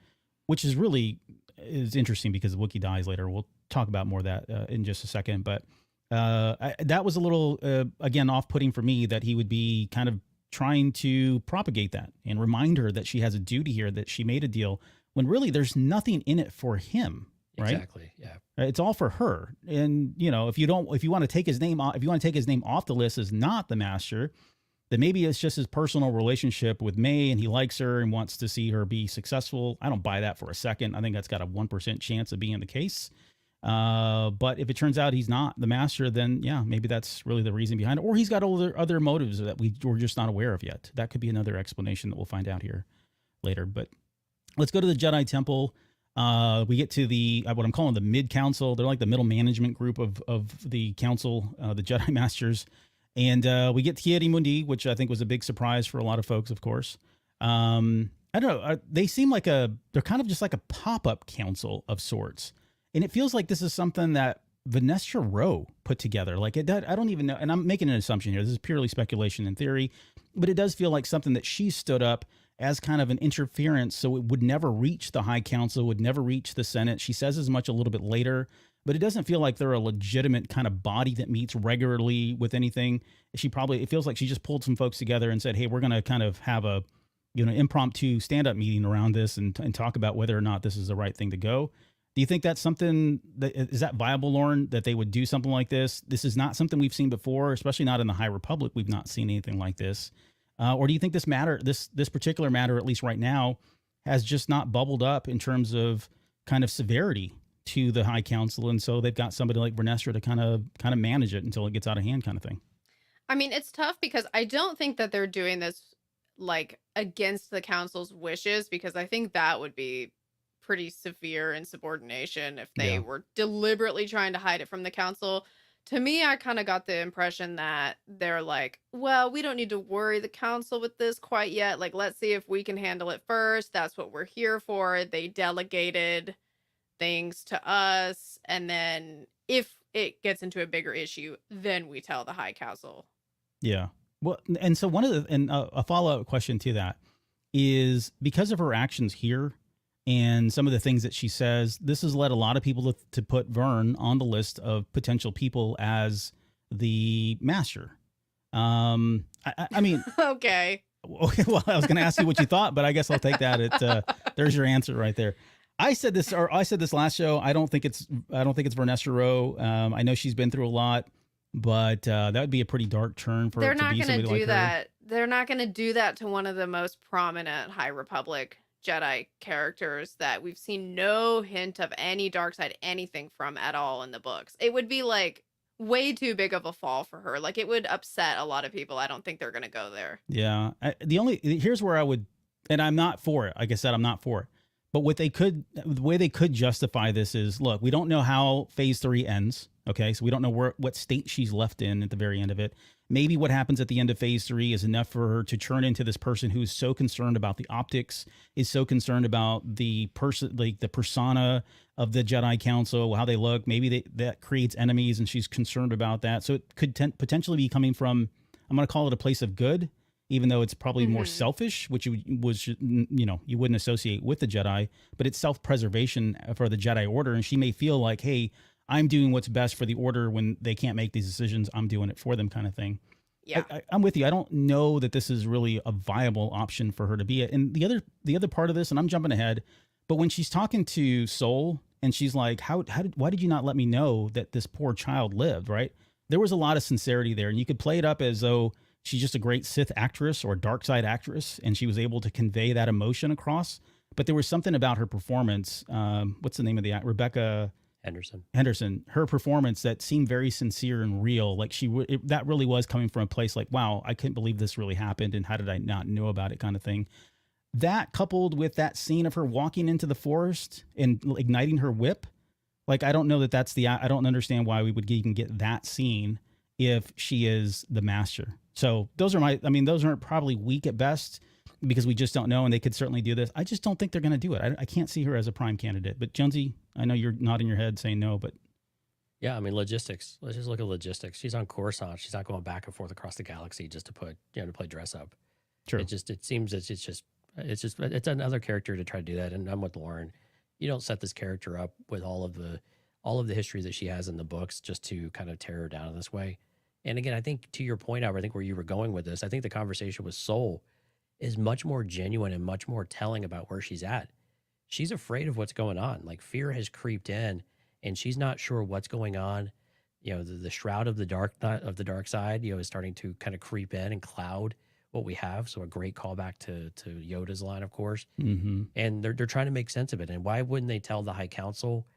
Which is interesting because the Wookiee dies later. We'll talk about more of that in just a second. But that was a little, again, off-putting for me, that he would be kind of trying to propagate that and remind her that she has a duty here, that she made a deal, when really there's nothing in it for him, right? Exactly. Yeah. It's all for her. And, if you want to take his name off the list as not the master, then maybe it's just his personal relationship with Mae, and he likes her and wants to see her be successful. I don't buy that for a second. I think that's got a 1% chance of being the case. But if it turns out he's not the master, then yeah, maybe that's really the reason behind it. Or he's got other motives that we're just not aware of yet. That could be another explanation that we'll find out here later. But let's go to the Jedi Temple. We get to the what I'm calling the mid-council. They're like the middle management group of the council, the Jedi Masters. And we get Ki-Adi-Mundi, which I think was a big surprise for a lot of folks, of course. I don't know. They seem like they're kind of just like a pop-up council of sorts. And it feels like this is something that Vernestra Rowe put together. Like, I don't even know. And I'm making an assumption here. This is purely speculation and theory. But it does feel like something that she stood up as kind of an interference, so it would never reach the High Council, would never reach the Senate. She says as much a little bit later, but it doesn't feel like they're a legitimate kind of body that meets regularly with anything. It feels like she just pulled some folks together and said, hey, we're going to kind of have a, impromptu stand-up meeting around this and talk about whether or not this is the right thing to go. Do you think that's something is that viable, Lauren, that they would do something like this? This is not something we've seen before, especially not in the High Republic. We've not seen anything like this. Or do you think this particular matter, at least right now, has just not bubbled up in terms of kind of severity to the High Council, and so they've got somebody like Vernestra to kind of manage it until it gets out of hand, kind of thing? I mean, it's tough because I don't think that they're doing this like against the council's wishes, because I think that would be pretty severe insubordination if they Yeah. were deliberately trying to hide it from the council. To me, I kind of got the impression that they're like, well, we don't need to worry the council with this quite yet. Like, let's see if we can handle it first. That's what we're here for. They delegated things to us. And then if it gets into a bigger issue, then we tell the High Council. Yeah. Well, and so a follow-up question to that is, because of her actions here and some of the things that she says, this has led a lot of people to put Vern on the list of potential people as the master. I mean, Okay. okay, well, I was going to ask you what you thought, but I guess I'll take that. There's your answer right there. I said this last show. I don't think it's Vernestra Rowe. I know she's been through a lot, but that would be a pretty dark turn for They're it to not be going to somebody do like her. that. They're not going to do that to one of the most prominent High Republic Jedi characters that we've seen no hint of any dark side anything from at all in the books. It would be like way too big of a fall for her. Like, it would upset a lot of people. I don't think they're going to go there. Yeah. Here's where I would, and I'm not for it. Like I said, I'm not for it. But the way they could justify this is, look, we don't know how phase 3 ends. Okay. So we don't know what state she's left in at the very end of it. Maybe what happens at the end of phase 3 is enough for her to turn into this person who's so concerned about the optics, is so concerned about the person, like the persona of the Jedi Council, how they look. Maybe that creates enemies, and she's concerned about that. So it could potentially be coming from, I'm going to call it a place of good, even though it's probably more selfish, which you wouldn't associate with the Jedi, but it's self-preservation for the Jedi Order. And she may feel like, hey, I'm doing what's best for the Order when they can't make these decisions. I'm doing it for them, kind of thing. Yeah. I'm with you. I don't know that this is really a viable option for her to be at. And the other part of this, and I'm jumping ahead, but when she's talking to Sol and she's like, why did you not let me know that this poor child lived, right? There was a lot of sincerity there, and you could play it up as though she's just a great Sith actress or dark side actress, and she was able to convey that emotion across. But there was something about her performance. What's the name of the actor? Rebecca Henderson. Her performance that seemed very sincere and real. Like that really was coming from a place like, wow, I couldn't believe this really happened, and how did I not know about it, kind of thing. That coupled with that scene of her walking into the forest and igniting her whip, like, I don't know I don't understand why we would even get that scene if she is the master. So those aren't probably weak at best, because we just don't know, and they could certainly do this. I just don't think they're going to do it. I can't see her as a prime candidate. But Jonesy, I know you're nodding your head saying no, but yeah, I mean, logistics. Let's just look at logistics. She's on Coruscant. She's not going back and forth across the galaxy just to play dress up. True. It seems it's another character to try to do that. And I'm with Lauren. You don't set this character up with all of the history that she has in the books just to kind of tear her down in this way. And again, I think to your point, Albert, I think where you were going with this, I think the conversation with Sol is much more genuine and much more telling about where she's at. She's afraid of what's going on. Like, fear has creeped in, and she's not sure what's going on. The shroud of the dark side, is starting to kind of creep in and cloud what we have. So a great callback to Yoda's line, of course. Mm-hmm. And they're trying to make sense of it. And why wouldn't they tell the High Council?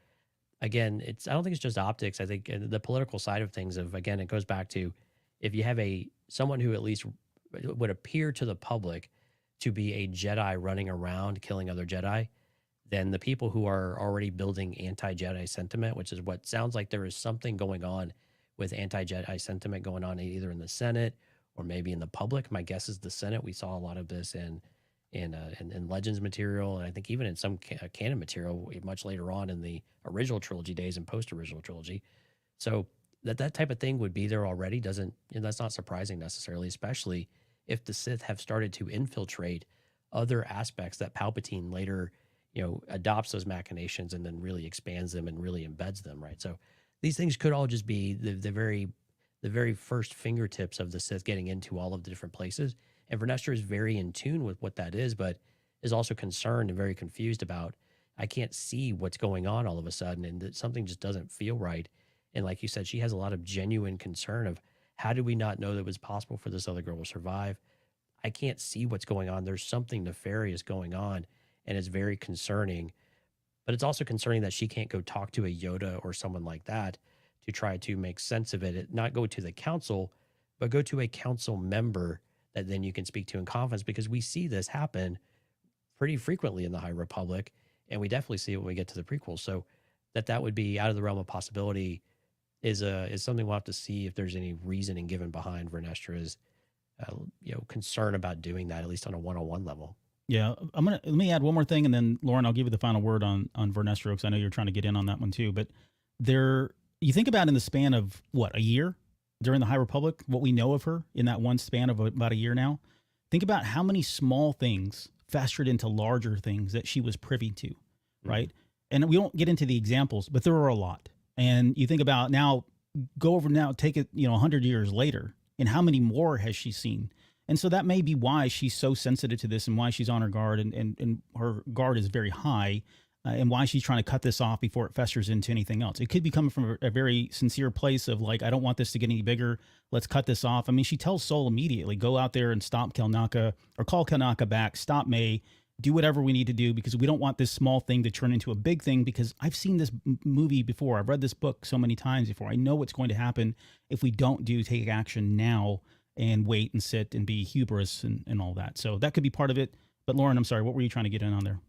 Again, I don't think it's just optics. I think the political side of things it goes back to, if you have someone who at least would appear to the public to be a Jedi running around killing other Jedi, then the people who are already building anti-Jedi sentiment, which is what sounds like there is something going on with anti-Jedi sentiment going on either in the Senate or maybe in the public. My guess is the Senate. We saw a lot of this in Legends material, and I think even in some canon material much later on in the original trilogy days and post-original trilogy. So that type of thing would be there already. That's not surprising necessarily, especially if the Sith have started to infiltrate other aspects that Palpatine later, adopts those machinations and then really expands them and really embeds them, right? So these things could all just be the very first fingertips of the Sith getting into all of the different places. And Vernestra is very in tune with what that is, but is also concerned and very confused about, I can't see what's going on all of a sudden, and that something just doesn't feel right. And like you said, she has a lot of genuine concern of, how did we not know that it was possible for this other girl to survive? I can't see what's going on. There's something nefarious going on, and it's very concerning. But it's also concerning that she can't go talk to a Yoda or someone like that to try to make sense of it. Not go to the council, but go to a council member that then you can speak to in confidence, because we see this happen pretty frequently in the High Republic, and we definitely see it when we get to the prequels. So that would be out of the realm of possibility is something we'll have to see if there's any reasoning given behind Vernestra's concern about doing that, at least on a one-on-one level. Yeah, let me add one more thing, and then Lauren, I'll give you the final word on Vernestra, because I know you're trying to get in on that one too. But you think about in the span of a year during the High Republic, what we know of her in that one span of about a year now. Think about how many small things festered into larger things that she was privy to, right? And we won't get into the examples, but there are a lot. And you think about now, go over now, take it 100 years later, and how many more has she seen? And so that may be why she's so sensitive to this, and why she's on her guard, and her guard is very high, and why she's trying to cut this off before it festers into anything else. It could be coming from a very sincere place of I don't want this to get any bigger. Let's cut this off. I mean, she tells Sol immediately, go out there and stop Kelnacca, or call Kelnacca back, stop Mae, do whatever we need to do, because we don't want this small thing to turn into a big thing, because I've seen this movie before. I've read this book so many times before. I know what's going to happen if we don't take action now and wait and sit and be hubris and all that. So that could be part of it. But Lauren, I'm sorry, what were you trying to get in on there?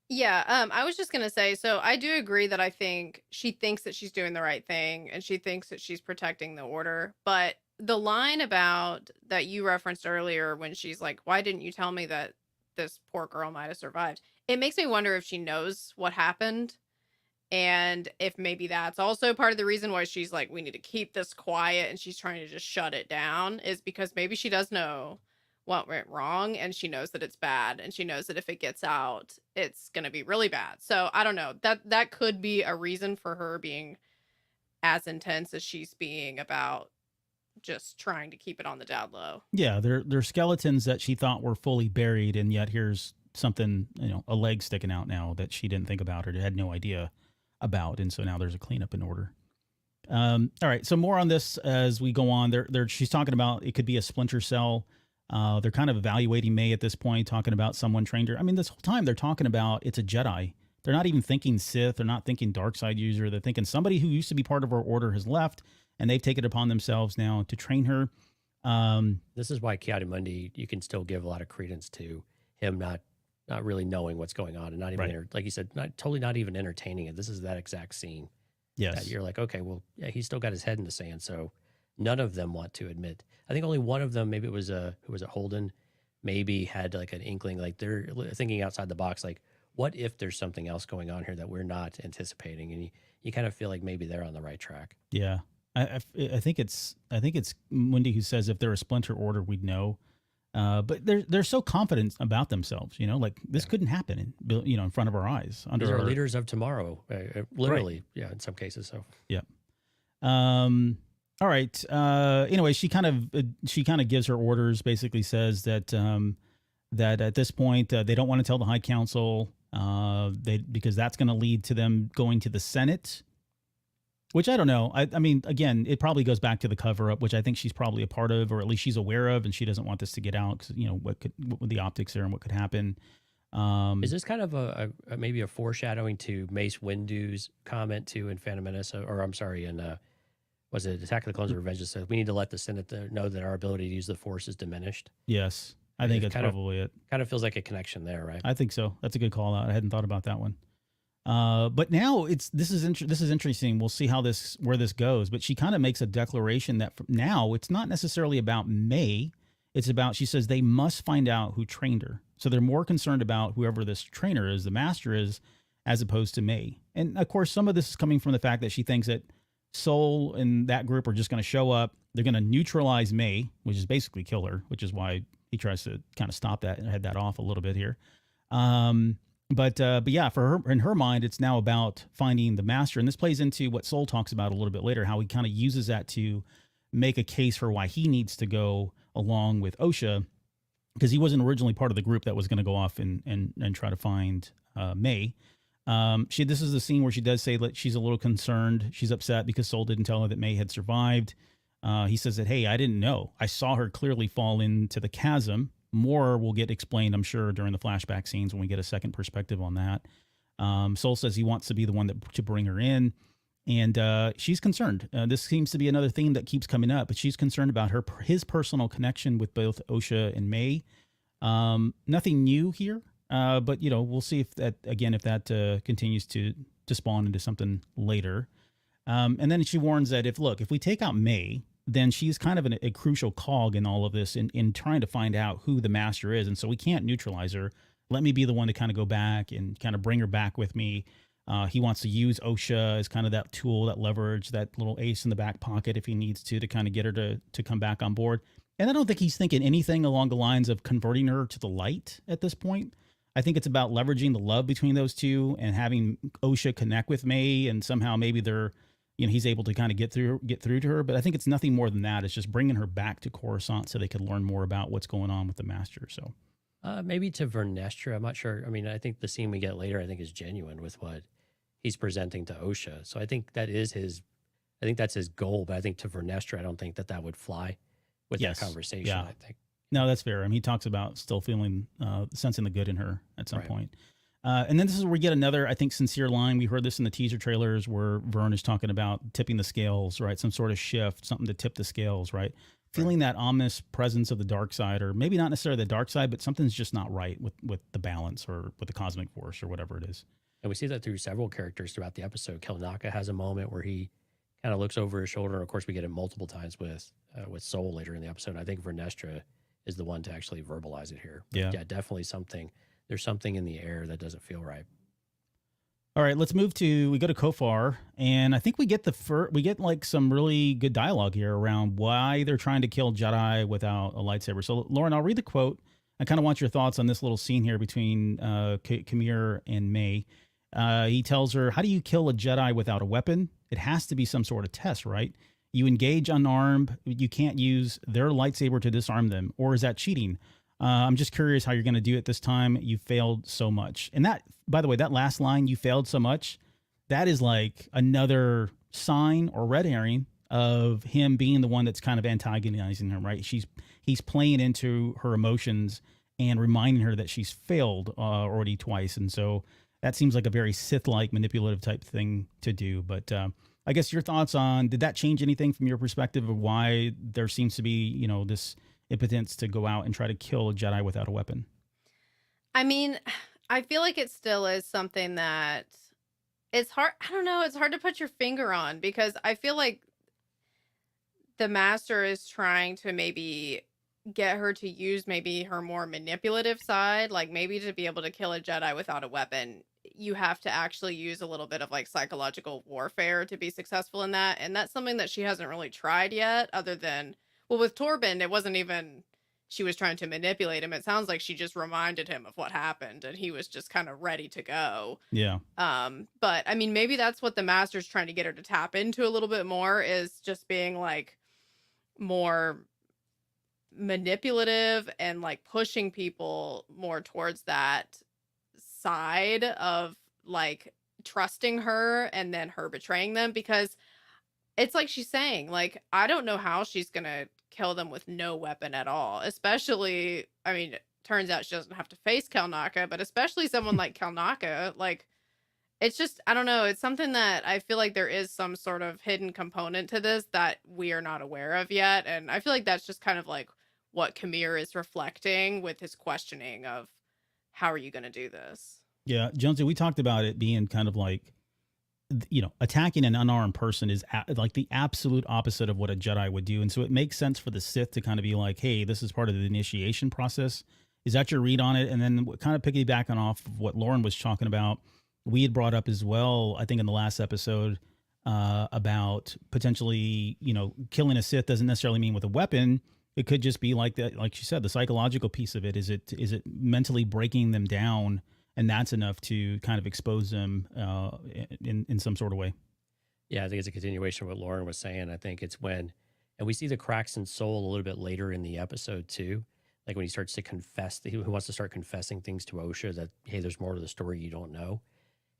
Yeah, I was just gonna say, so I do agree that I think she thinks that she's doing the right thing, and she thinks that she's protecting the order. But the line about that you referenced earlier, when she's like, "Why didn't you tell me that this poor girl might have survived?" It makes me wonder if she knows what happened, and if maybe that's also part of the reason why she's like, "We need to keep this quiet," and she's trying to just shut it down, is because maybe she does know what went wrong, and she knows that it's bad, and she knows that if it gets out, it's going to be really bad. So I don't know, that could be a reason for her being as intense as she's being about just trying to keep it on the down low. Yeah, they're skeletons that she thought were fully buried, and yet here's something, a leg sticking out now that she didn't think about or had no idea about, and so now there's a cleanup in order. All right, so more on this as we go on. She's talking about it could be a splinter cell. They're kind of evaluating Mae at this point, talking about someone trained her. I mean, this whole time they're talking about it's a Jedi. They're not even thinking Sith. They're not thinking dark side user. They're thinking somebody who used to be part of our order has left, and they've taken it upon themselves now to train her. This is why Ki-Adi-Mundi, you can still give a lot of credence to him not really knowing what's going on, and not even, like you said, not even entertaining it. This is that exact scene. Yes. That you're like, okay, well, yeah, he's still got his head in the sand, so none of them want to admit. I think only one of them, maybe it was who was it, Holden, maybe had like an inkling, like they're thinking outside the box, like, what if there's something else going on here that we're not anticipating? And you kind of feel like maybe they're on the right track. Yeah. I think it's Mundi who says if they're a splinter order, we'd know. But they're so confident about themselves, like this couldn't happen, in front of our eyes. These are leaders of tomorrow, literally. Right. Yeah, in some cases. So yeah. All right. Anyway, she kind of gives her orders. Basically, says that that at this point they don't want to tell the High Council because that's going to lead to them going to the Senate. Which I don't know. I mean, again, it probably goes back to the cover up, which I think she's probably a part of, or at least she's aware of, and she doesn't want this to get out because what the optics are and what could happen. Is this kind of a maybe a foreshadowing to Mace Windu's comment to in Phantom Menace, or I'm sorry, in was it Attack of the Clones or Revenge? That said, we need to let the Senate know that our ability to use the Force is diminished. Yes, I think that's probably it. Kind of feels like a connection there, right? I think so. That's a good call out. I hadn't thought about that one. But now this is interesting. We'll see where this goes. But she kind of makes a declaration that now it's not necessarily about Mae. It's about, she says they must find out who trained her. So they're more concerned about whoever this trainer is, the master is, as opposed to Mae. And of course, some of this is coming from the fact that she thinks that Sol and that group are just going to show up. They're going to neutralize Mae, which is basically kill her, which is why he tries to kind of stop that and head that off a little bit here. But yeah, for her, in her mind, it's now about finding the master, and this plays into what Sol talks about a little bit later, how he kind of uses that to make a case for why he needs to go along with Osha, because he wasn't originally part of the group that was going to go off and try to find Mae. This is the scene where she does say that she's a little concerned. She's upset because Sol didn't tell her that Mae had survived. He says that, hey, I didn't know. I saw her clearly fall into the chasm. More will get explained, I'm sure, during the flashback scenes when we get a second perspective on that. Sol says he wants to be the one to bring her in. And she's concerned. This seems to be another theme that keeps coming up, but she's concerned about his personal connection with both Osha and Mae. Nothing new here, but we'll see if that continues to spawn into something later. And then she warns that if we take out Mae, then she's kind of a crucial cog in all of this in trying to find out who the master is, and so we can't neutralize her. Let me be the one to kind of go back and kind of bring her back with me. He wants to use Osha as kind of that tool, that leverage, that little ace in the back pocket if he needs to kind of get her to come back on board. And I don't think he's thinking anything along the lines of converting her to the light at this point. I think it's about leveraging the love between those two and having Osha connect with Mae, and somehow maybe he's able to kind of get through to her. But I think it's nothing more than that. It's just bringing her back to Coruscant so they could learn more about what's going on with the master. So maybe to Vernestra. I'm not sure. I mean, I think the scene we get later, I think, is genuine with what he's presenting to Osha. So I think that's his goal. But I think to Vernestra, I don't think that would fly with that conversation. Yeah. I think. No, that's fair. I mean, he talks about still feeling, sensing the good in her at some point. And then this is where we get another, I think, sincere line. We heard this in the teaser trailers where Vern is talking about tipping the scales, right? Some sort of shift, something to tip the scales, right? Feeling that ominous presence of the dark side, or maybe not necessarily the dark side, but something's just not right with the balance or with the cosmic force or whatever it is. And we see that through several characters throughout the episode. Kelnacca has a moment where he kind of looks over his shoulder. And of course, we get it multiple times with Sol later in the episode. And I think Vernestra is the one to actually verbalize it here. But yeah, definitely something. There's something in the air that doesn't feel right. All right, we go to Kofar, and I think we get like some really good dialogue here around why they're trying to kill Jedi without a lightsaber. So, Lauren, I'll read the quote. I kind of want your thoughts on this little scene here between Qimir and Mae. He tells her, how do you kill a Jedi without a weapon? It has to be some sort of test, right? You engage unarmed. You can't use their lightsaber to disarm them. Or is that cheating? I'm just curious how you're going to do it this time. You failed so much. And that, by the way, that last line, you failed so much, that is like another sign or red herring of him being the one that's kind of antagonizing him, right? He's playing into her emotions and reminding her that she's failed already twice. And so that seems like a very Sith-like manipulative type thing to do. But I guess your thoughts on, did that change anything from your perspective of why there seems to be, this impotence to go out and try to kill a Jedi without a weapon? I mean, I feel like it still is something that it's hard. I don't know. It's hard to put your finger on, because I feel like the master is trying to maybe get her to use maybe her more manipulative side, like maybe to be able to kill a Jedi without a weapon. You have to actually use a little bit of like psychological warfare to be successful in that. And that's something that she hasn't really tried yet, other than, well, with Torben, it wasn't even she was trying to manipulate him. It sounds like she just reminded him of what happened and he was just kind of ready to go. Yeah. But I mean, maybe that's what the master's trying to get her to tap into a little bit more, is just being like more manipulative and like pushing people more towards that side of like trusting her and then her betraying them. Because it's like she's saying, like, I don't know how she's gonna kill them with no weapon at all. Especially, I mean, it turns out she doesn't have to face Kelnacca, but especially someone like Kelnacca, like, it's just, I don't know. It's something that I feel like there is some sort of hidden component to this that we are not aware of yet. And I feel like that's just kind of like what Qimir is reflecting with his questioning of, how are you going to do this? Yeah, Jonesy, we talked about it being kind of like, attacking an unarmed person is like the absolute opposite of what a Jedi would do. And so it makes sense for the Sith to kind of be like, hey, this is part of the initiation process. Is that your read on it? And then kind of piggybacking off of what Lauren was talking about, we had brought up as well, I think in the last episode, about potentially, killing a Sith doesn't necessarily mean with a weapon. It could just be like that, like you said, the psychological piece of it. Is it mentally breaking them down and that's enough to kind of expose them in some sort of way. Yeah, I think it's a continuation of what Lauren was saying. I think it's when, and we see the cracks in Soul a little bit later in the episode too. Like when he starts to confess, he wants to start confessing things to Osha that, hey, there's more to the story you don't know.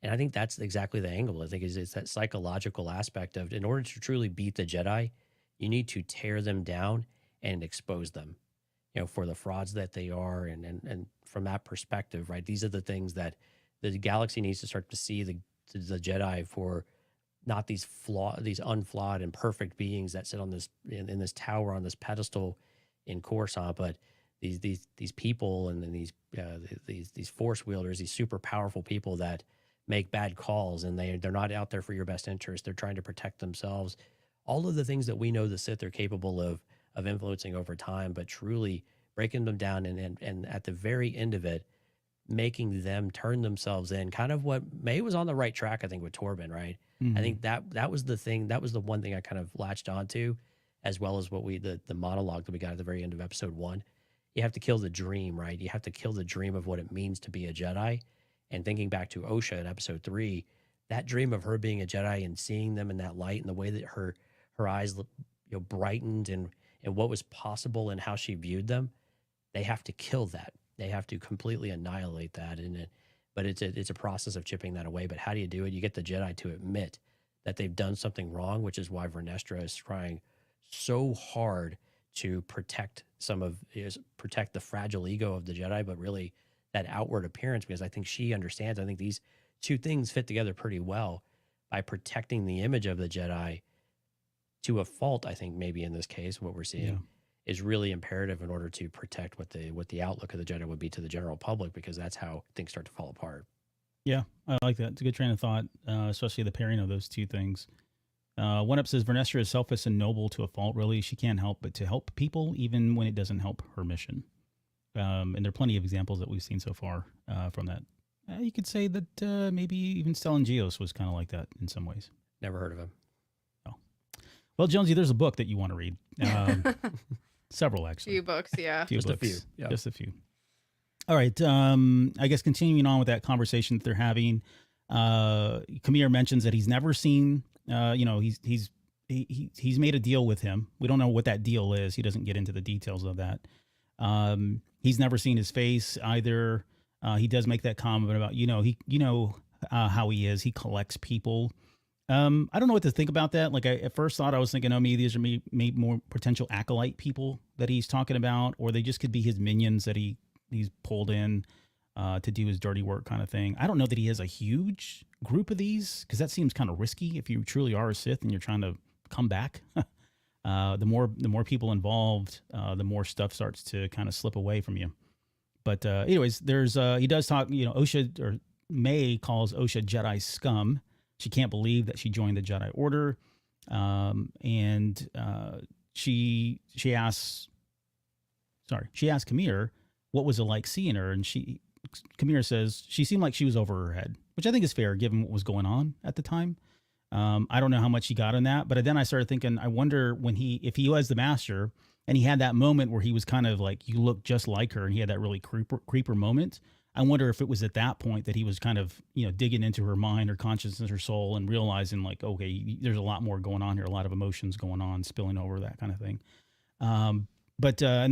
And I think that's exactly the angle. I think it's that psychological aspect of, in order to truly beat the Jedi, you need to tear them down and expose them, for the frauds that they are. And from that perspective, right, these are the things that the galaxy needs to start to see the Jedi for, not these unflawed and perfect beings that sit on this in this tower on this pedestal in Coruscant, but these people and then these force wielders, these super powerful people that make bad calls, and they're not out there for your best interest. They're trying to protect themselves. All of the things that we know the Sith are capable of influencing over time, but truly breaking them down and at the very end of it, making them turn themselves in. Kind of what Mae was on the right track, I think, with Torben, right? Mm-hmm. I think that was the thing. That was the one thing I kind of latched onto, as well as what the monologue that we got at the very end of episode 1. You have to kill the dream, right? You have to kill the dream of what it means to be a Jedi. And thinking back to Osha in episode 3, that dream of her being a Jedi and seeing them in that light and the way that her eyes brightened and what was possible and how she viewed them, they have to kill that. They have to completely annihilate that. But it's a process of chipping that away. But how do you do it? You get the Jedi to admit that they've done something wrong, which is why Vernestra is trying so hard to protect the fragile ego of the Jedi, but really that outward appearance, because I think she understands. I think these two things fit together pretty well by protecting the image of the Jedi to a fault. I think maybe in this case, what we're seeing is really imperative in order to protect what the outlook of the Jedi would be to the general public, because that's how things start to fall apart. Yeah, I like that. It's a good train of thought, especially the pairing of those two things. One up says Vernestra is selfless and noble to a fault. Really, she can't help but to help people, even when it doesn't help her mission. And there are plenty of examples that we've seen so far from that. You could say that maybe even Stellan Gios was kind of like that in some ways. Never heard of him. Oh, well, Jonesy, there's a book that you want to read. Several, actually. Few books, yeah. Just a few. Yep. Just a few. All right. I guess continuing on with that conversation that they're having, Qimir mentions that he's never seen. He's made a deal with him. We don't know what that deal is. He doesn't get into the details of that. He's never seen his face either. He does make that comment about how he is. He collects people. I don't know what to think about that. Like, I at first thought, I was thinking, maybe these are maybe more potential acolyte people that he's talking about, or they just could be his minions that he's pulled in to do his dirty work kind of thing. I don't know that he has a huge group of these, because that seems kind of risky if you truly are a Sith and you're trying to come back. The more people involved, the more stuff starts to kind of slip away from you. But anyways, there's he does talk. Osha, or Mae, calls Osha Jedi scum. She can't believe that she joined the Jedi Order, and she asks Qimir what was it like seeing her, and Qimir says she seemed like she was over her head, which I think is fair given what was going on at the time. I don't know how much he got on that, but then I started thinking, I wonder if he was the master and he had that moment where he was kind of like, you look just like her, and he had that really creeper moment. I wonder if it was at that point that he was kind of, digging into her mind, her consciousness, her soul, and realizing like, okay, there's a lot more going on here, a lot of emotions going on, spilling over, that kind of thing. And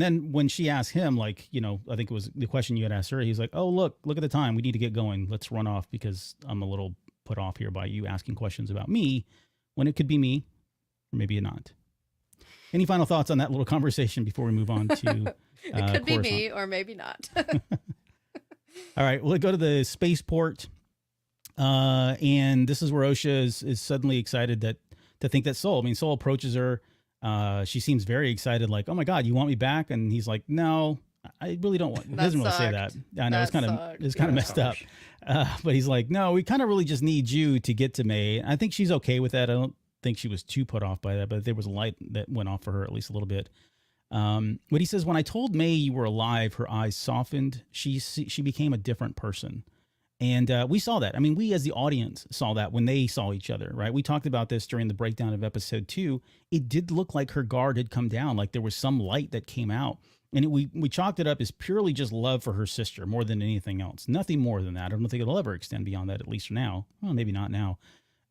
then when she asked him, like, I think it was the question you had asked her, he's like, oh, look at the time. We need to get going. Let's run off because I'm a little put off here by you asking questions about me when it could be me, or maybe not. Any final thoughts on that little conversation before we move on to it could be Coruscant? me or maybe not. All right, we'll go to the spaceport. And this is where Osha is suddenly excited to think that Sol. I mean, Sol approaches her. She seems very excited, like, oh my God, you want me back? And he's like, no, I really don't want. He doesn't really say that. I know it's kind of messed up. But he's like, no, we kind of really just need you to get to Mae. I think she's okay with that. I don't think she was too put off by that, but there was a light that went off for her at least a little bit. But he says, when I told Mae you were alive, her eyes softened. She became a different person. And we saw that. I mean, we as the audience saw that when they saw each other, right? We talked about this during the breakdown of episode 2. It did look like her guard had come down, like there was some light that came out. And we chalked it up as purely just love for her sister more than anything else. Nothing more than that. I don't think it'll ever extend beyond that, at least for now. Well, maybe not now.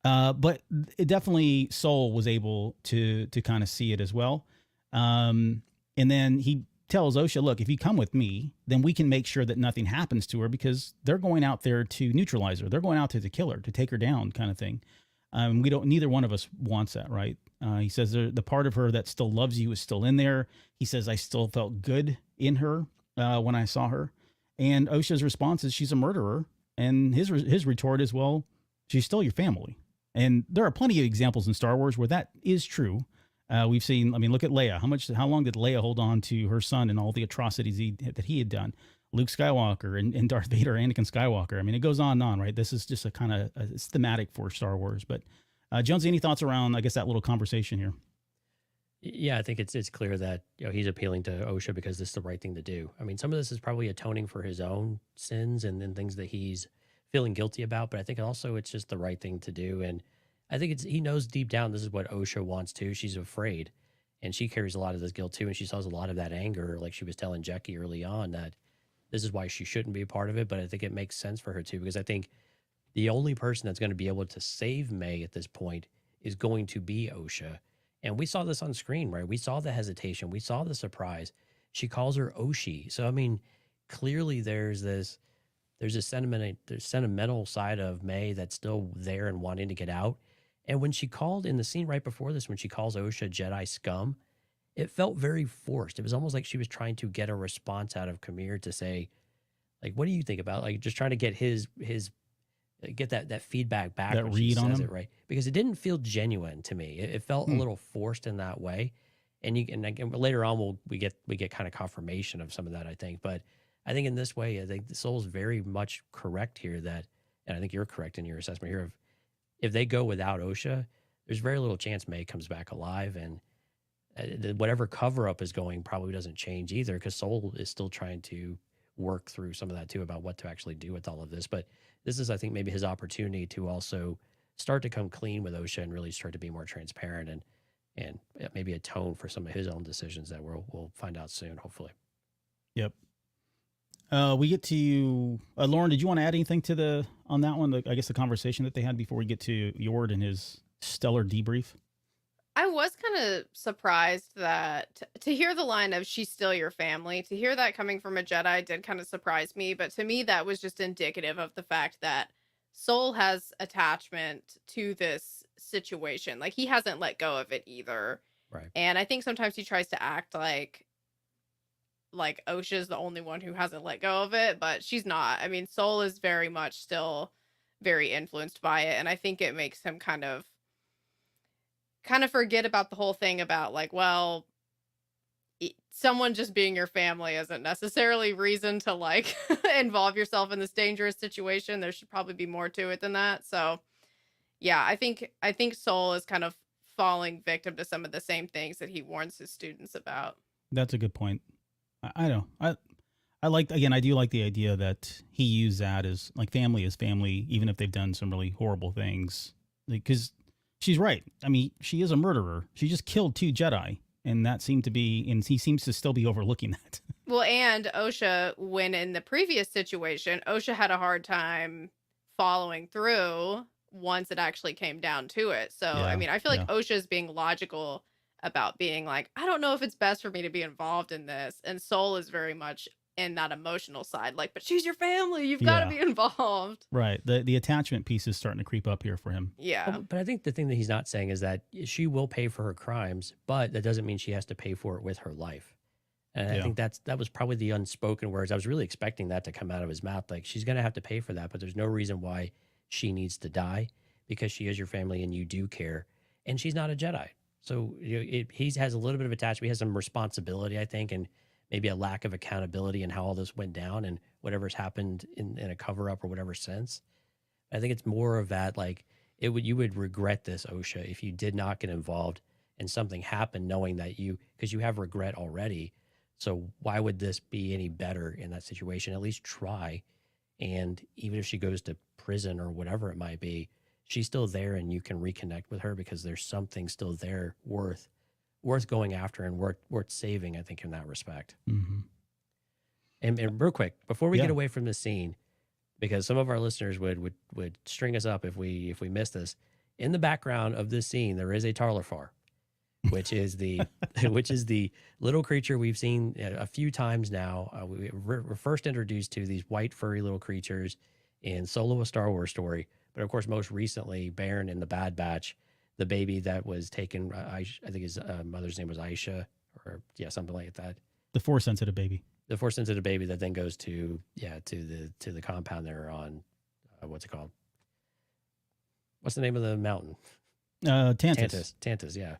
But it definitely, Sol was able to kind of see it as well. And then he tells Osha, look, if you come with me, then we can make sure that nothing happens to her, because they're going out there to neutralize her. They're going out there to kill her, to take her down, kind of thing. Neither one of us wants that, right? He says the part of her that still loves you is still in there. He says, I still felt good in her when I saw her. And Osha's response is she's a murderer. And his retort is, well, she's still your family. And there are plenty of examples in Star Wars where that is true. We've seen, I mean, look at Leia. How long did Leia hold on to her son and all the atrocities that he had done? Luke Skywalker and Darth Vader, Anakin Skywalker. I mean, it goes on and on, right? This is just a kind of it's thematic for Star Wars. But Jonesy, any thoughts around, I guess, that little conversation here? Yeah, I think it's clear that he's appealing to Osha because this is the right thing to do. I mean, some of this is probably atoning for his own sins and then things that he's feeling guilty about, but I think also it's just the right thing to do. And I think he knows deep down this is what Osha wants too. She's afraid, and she carries a lot of this guilt too, and she has a lot of that anger, like she was telling Jackie early on, that this is why she shouldn't be a part of it. But I think it makes sense for her too, because I think the only person that's going to be able to save Mae at this point is going to be Osha. And we saw this on screen, right? We saw the hesitation. We saw the surprise. She calls her Oshi. So, I mean, clearly there's a sentimental side of Mae that's still there and wanting to get out. And when she called in the scene right before this, when she calls Osha Jedi scum, it felt very forced. It was almost like she was trying to get a response out of Qimir to say, like, what do you think about, like, just trying to get get that feedback back. That when read she on says him? it, right? Because it didn't feel genuine to me. It felt a little forced in that way. And later on we get kind of confirmation of some of that, I think. But I think in this way, I think the Sol's very much correct here, that, and I think you're correct in your assessment here, of if they go without Osha, there's very little chance Mae comes back alive, and whatever cover up is going probably doesn't change either, because Sol is still trying to work through some of that too about what to actually do with all of this. But this is, I think, maybe his opportunity to also start to come clean with Osha and really start to be more transparent and maybe atone for some of his own decisions that we'll find out soon, hopefully. Yep. We get to Lauren. Did you want to add anything to on that one? I guess the conversation that they had before we get to Yord and his stellar debrief. I was kind of surprised that to hear the line of "she's still your family," to hear that coming from a Jedi did kind of surprise me. But to me, that was just indicative of the fact that Sol has attachment to this situation. Like, he hasn't let go of it either. Right. And I think sometimes he tries to act like Osha's the only one who hasn't let go of it, but she's not. I mean, Sol is very much still very influenced by it, and I think it makes him kind of forget about the whole thing about, like, well, someone just being your family isn't necessarily reason to, like, involve yourself in this dangerous situation. There should probably be more to it than that. So yeah, I think Sol is kind of falling victim to some of the same things that he warns his students about. That's a good point. I know. I like, again, I do like the idea that he used that as, like, family is family, even if they've done some really horrible things. Because she's right. I mean, she is a murderer. She just killed 2 Jedi, and that seemed to be, and he seems to still be overlooking that. Well, and Osha, when in the previous situation, Osha had a hard time following through once it actually came down to it. So, Yeah, I mean, I feel like yeah. Osha is being logical about being like, I don't know if it's best for me to be involved in this. And Sol is very much in that emotional side, like, but she's your family. You've got to Yeah. be involved. Right. The attachment piece is starting to creep up here for him. Yeah. Well, but I think the thing that he's not saying is that she will pay for her crimes, but that doesn't mean she has to pay for it with her life. And I Yeah. think that was probably the unspoken words. I was really expecting that to come out of his mouth. Like, she's going to have to pay for that, but there's no reason why she needs to die, because she is your family and you do care. And she's not a Jedi. So he has a little bit of attachment. He has some responsibility, I think, and maybe a lack of accountability in how all this went down and whatever's happened in a cover up or whatever sense. I think it's more of that, like, you would regret this, Osha, if you did not get involved and something happened, knowing that because you have regret already. So why would this be any better in that situation? At least try. And even if she goes to prison or whatever it might be, she's still there, and you can reconnect with her because there's something still there worth going after and worth saving, I think, in that respect. Mm-hmm. And real quick, before we Yeah. get away from this scene, because some of our listeners would string us up if we miss this. In the background of this scene, there is a Tarlafar, which is the little creature we've seen a few times now. We're first introduced to these white furry little creatures in Solo: A Star Wars Story, but of course, most recently, Baron in the Bad Batch, the baby that was taken. I think his mother's name was Aisha, or something like that. The Force sensitive baby. The Force sensitive baby that then goes to the compound there on what's it called? What's the name of the mountain? Tantus, yeah.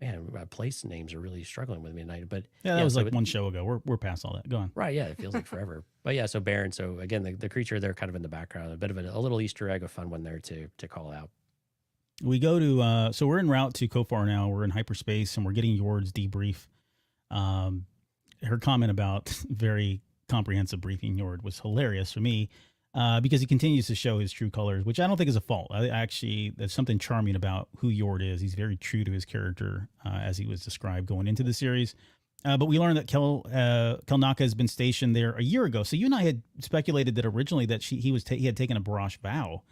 Man, my place names are really struggling with me tonight. But that was like one show ago. We're past all that. Go on. Right, yeah, it feels like forever. But yeah, so Baron. So again, the creature there kind of in the background, a bit of a little Easter egg, a fun one there to call out. We go to so we're en route to Kofar now. We're in hyperspace and we're getting Yord's debrief. Her comment about very comprehensive briefing Yord was hilarious for me because he continues to show his true colors, which I don't think is a fault. There's something charming about who Yord is. He's very true to his character as he was described going into the series. But we learned that Kelnacca has been stationed there a year ago. So you and I had speculated that originally that he had taken a Barash vow.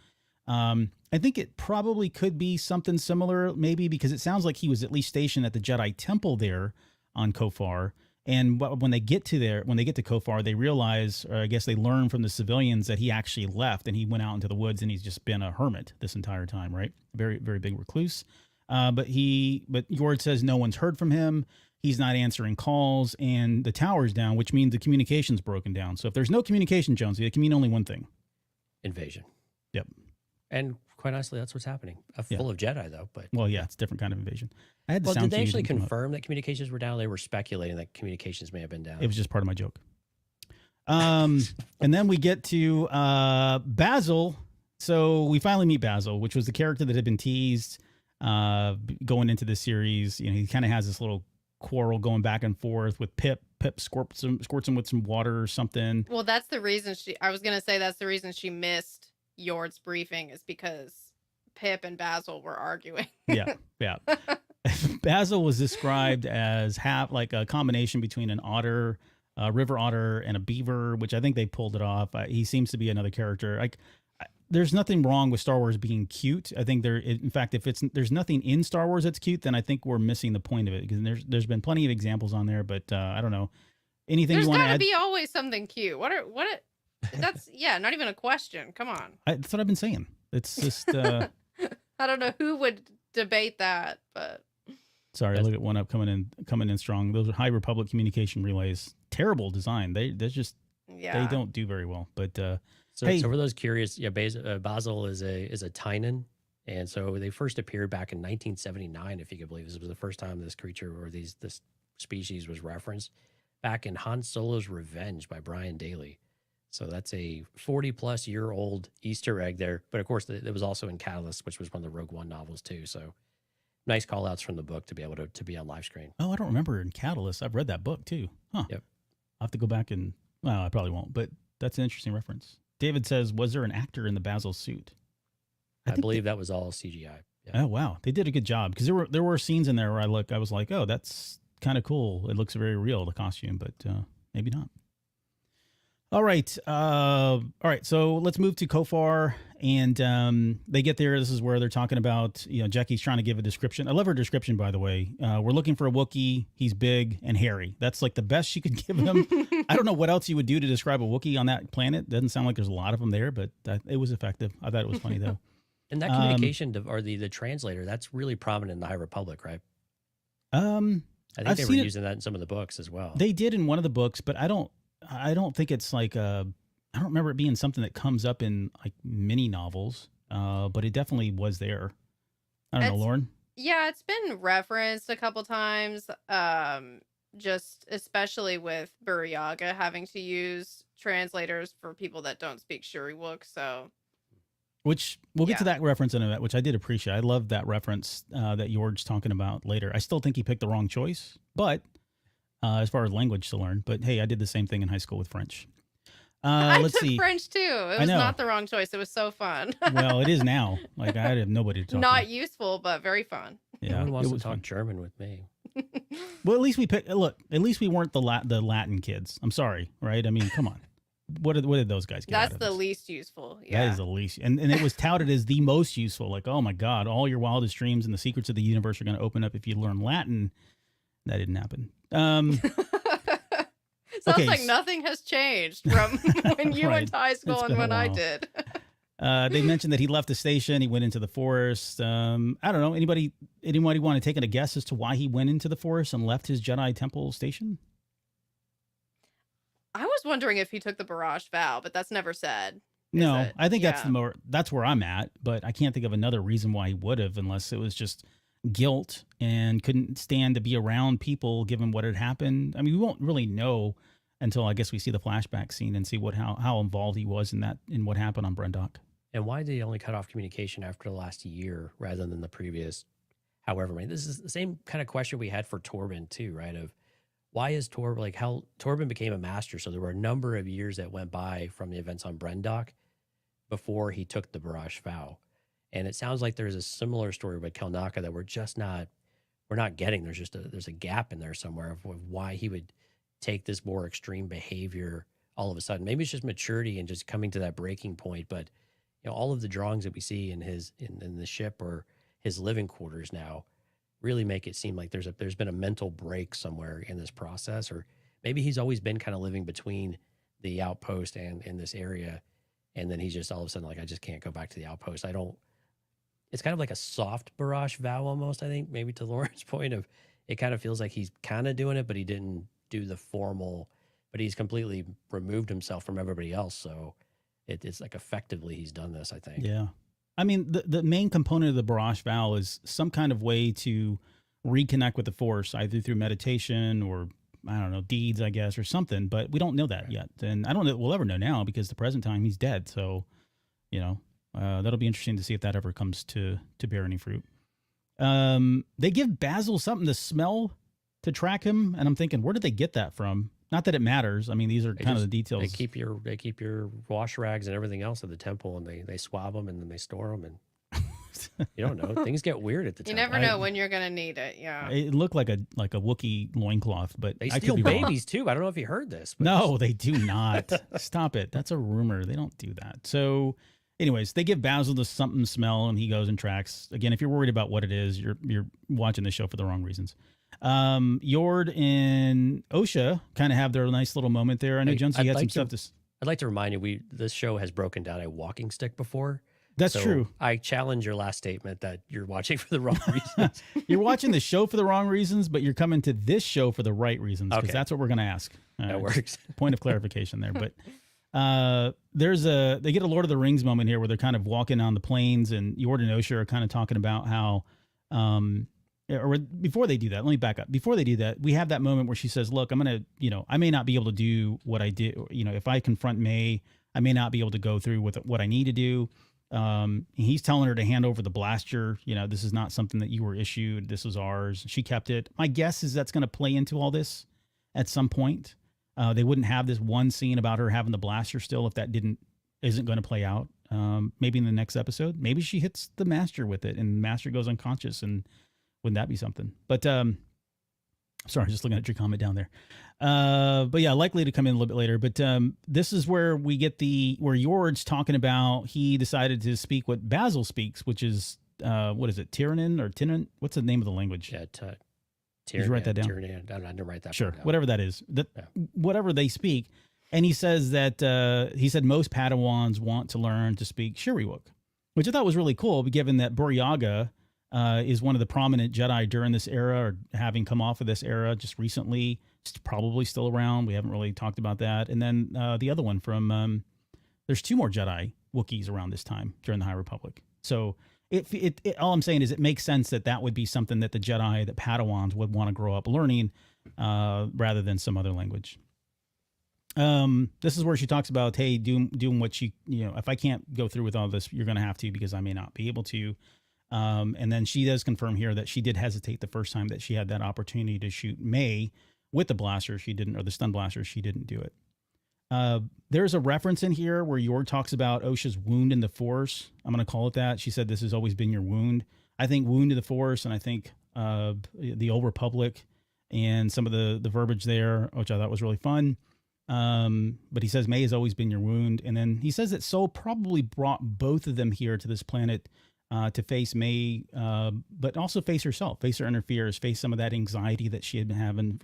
I think it probably could be something similar, maybe because it sounds like he was at least stationed at the Jedi Temple there on Kofar. And when they get to Kofar, they realize, or I guess they learn from the civilians that he actually left and he went out into the woods and he's just been a hermit this entire time, right? Very, very big recluse. But Yord says no one's heard from him. He's not answering calls and the tower's down, which means the communication's broken down. So if there's no communication, Jonesy, it can mean only one thing. Invasion. Yep. And quite honestly, that's what's happening. Full of Jedi, though. But well, yeah, it's a different kind of invasion. I had the did sound they cue actually didn't come up. confirm that communications were down? They were speculating that communications may have been down. It was just part of my joke. And then we get to Basil. So we finally meet Basil, which was the character that had been teased going into the series. You know, he kind of has this little quarrel going back and forth with Pip. Pip squirts him with some water or something. Well, that's the reason I was going to say that's the reason she missed Yord's briefing is because Pip and Basil were arguing. Yeah. Basil was described as like a combination between an otter, a river otter, and a beaver, which I think they pulled it off. He seems to be another character. There's nothing wrong with Star Wars being cute. I think in fact, if there's nothing in Star Wars that's cute, then I think we're missing the point of it because there's been plenty of examples on there, but I don't know. Anything you want to add? There's got to be always something cute. That's not even a question. Come on. That's what I've been saying. It's just I don't know who would debate that, but sorry, I look at one up coming in strong. Those are High Republic communication relays. Terrible design. They don't do very well. But so for those curious, Basil is a Tynan, and so they first appeared back in 1979, if you could believe. This was the first time this creature or this species was referenced back in Han Solo's Revenge by Brian Daley. So that's a 40+ year old Easter egg there. But of course, it was also in Catalyst, which was one of the Rogue One novels too. So nice call outs from the book to be able to be on live screen. Oh, I don't remember in Catalyst. I've read that book too. Huh. Yep. I'll have to go back and, well, I probably won't, but that's an interesting reference. David says, was there an actor in the Basil suit? I believe that was all CGI. Yeah. Oh, wow. They did a good job because there were scenes in there where I was like, oh, that's kind of cool. It looks very real, the costume, but maybe not. All right. So let's move to Kofar, and they get there. This is where they're talking about, Jackie's trying to give a description. I love her description, by the way. We're looking for a Wookiee. He's big and hairy. That's like the best she could give him. I don't know what else you would do to describe a Wookiee on that planet. Doesn't sound like there's a lot of them there, but it was effective. I thought it was funny, though. And that communication or the translator, that's really prominent in the High Republic, right? I think they were using that in some of the books as well. They did in one of the books, but I don't think it's like I don't remember it being something that comes up in like mini novels, but it definitely was there. I don't know, Lauren. Yeah, it's been referenced a couple times, just especially with Buryaga having to use translators for people that don't speak Shuri-Wook. So, which we'll get to that reference in a minute, which I did appreciate. I love that reference that Yord's talking about later. I still think he picked the wrong choice, but as far as language to learn. But hey, I did the same thing in high school with French. I Let's took see. French too. It I was know. not the wrong choice. It was so fun. Well, it is now. Like, I have nobody to talk Not to. useful, but very fun. No Yeah, one wants it to was talk fun. German with me. Well, at least we picked. Look, at least we weren't the Latin kids. I'm sorry, right? I mean, come on. What did those guys get? That's out of the this? least useful. Yeah. That is the least, and it was touted as the most useful. Like, oh my God, all your wildest dreams and the secrets of the universe are going to open up if you learn Latin. That didn't happen. Sounds okay, like nothing has changed from when you Right. went to high school It's and been a when I while. did. They mentioned that he left the station. He went into the forest. I don't know. Anybody want to take a guess as to why he went into the forest and left his Jedi Temple station? I was wondering if he took the barrage vow, but that's never said. No, it? I think Yeah. that's where I'm at, but I can't think of another reason why he would have, unless it was just guilt and couldn't stand to be around people given what had happened. I mean, we won't really know until I guess we see the flashback scene and see how involved he was in what happened on Brendok. And why did he only cut off communication after the last year rather than the previous however many? This is the same kind of question we had for Torben too, right? Of why is Torben, like how Torben became a master. So there were a number of years that went by from the events on Brendok before he took the Barrage vow. And it sounds like there's a similar story with Kelnacca that we're not getting. There's a gap in there somewhere of why he would take this more extreme behavior all of a sudden. Maybe it's just maturity and just coming to that breaking point. But all of the drawings that we see in the ship or his living quarters now really make it seem like there's been a mental break somewhere in this process, or maybe he's always been kind of living between the outpost and in this area, and then he's just all of a sudden like, I just can't go back to the outpost. It's kind of like a soft barrage vow almost, I think, maybe to Lauren's point of it kind of feels like he's kind of doing it, but he didn't do the formal, but he's completely removed himself from everybody else. So it's like effectively he's done this, I think. Yeah. I mean, the main component of the Barrage vow is some kind of way to reconnect with the Force, either through meditation or, I don't know, deeds, I guess, or something. But we don't know that yet. And I don't know that we'll ever know now because the present time he's dead. So, that'll be interesting to see if that ever comes to bear any fruit. They give Basil something to smell to track him. And I'm thinking, where did they get that from? Not that it matters. I mean, these are kind of the details. They keep your wash rags and everything else at the temple, and they swab them and then they store them, and you don't know. Things get weird at the You temple. never know when you're gonna need it. Yeah. It looked like a Wookiee loincloth, but They I steal could be wrong. babies too. I don't know if you heard this. But No, they do not. Stop it. That's a rumor. They don't do that. So, anyways, they give Basil the something to smell, and he goes and tracks. Again, if you're worried about what it is, you're watching the show for the wrong reasons. Yord and Osha kind of have their nice little moment there. I know Hey, Jonesy I'd had like some to- stuff to. I'd like to remind you, this show has broken down a walking stick before. That's So true. I challenge your last statement that you're watching for the wrong reasons. You're watching the show for the wrong reasons, but you're coming to this show for the right reasons because Okay. that's what we're going to ask. That works. Point of clarification there, but they get a Lord of the Rings moment here where they're kind of walking on the plains, and Yord and Osha are kind of talking about how or before they do that, let me back up. Before they do that, we have that moment where she says, look, I'm going to, I may not be able to do what I did. If I confront Mae, I may not be able to go through with what I need to do. He's telling her to hand over the blaster. This is not something that you were issued. This was ours. She kept it. My guess is that's going to play into all this at some point. They wouldn't have this one scene about her having the blaster still if that isn't going to play out. Maybe in the next episode, maybe she hits the master with it and the master goes unconscious, and wouldn't that be something? But sorry, just looking at your comment down there. But yeah, likely to come in a little bit later. But this is where we get where Yord's talking about he decided to speak what Basil speaks, which is what is it, Tyrannin or Tinan? What's the name of the language? Yeah, Did you write that down? I didn't write that. Sure, down. whatever that is, whatever they speak. And he says that he said most Padawans want to learn to speak Shiriwook, which I thought was really cool, given that Buryaga is one of the prominent Jedi during this era, or having come off of this era just recently. It's probably still around. We haven't really talked about that. And then the other one from there's two more Jedi Wookiees around this time during the High Republic. So all I'm saying is it makes sense that would be something that the Jedi, that Padawans would want to grow up learning rather than some other language. This is where she talks about, hey, doing what she, if I can't go through with all this, you're going to have to, because I may not be able to. And then she does confirm here that she did hesitate the first time that she had that opportunity to shoot Mae with the blaster. She didn't, or the stun blaster. She didn't do it. There's a reference in here where Yord talks about Osha's wound in the Force. I'm going to call it that. She said this has always been your wound. I think wound in the Force, and I think the Old Republic and some of the verbiage there, which I thought was really fun. But he says Mae has always been your wound. And then he says that Sol probably brought both of them here to this planet to face Mae, but also face herself, face her inner fears, face some of that anxiety that she had been having,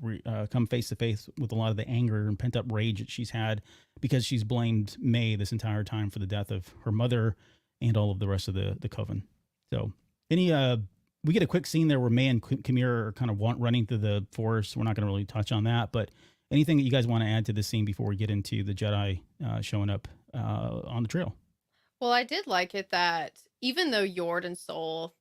come face to face with a lot of the anger and pent up rage that she's had because she's blamed Mae this entire time for the death of her mother and all of the rest of the coven. So we get a quick scene there where Mae and Qimir are kind of running through the forest. We're not going to really touch on that, but anything that you guys want to add to this scene before we get into the Jedi showing up on the trail? Well, I did like it that even though Yord and Sol,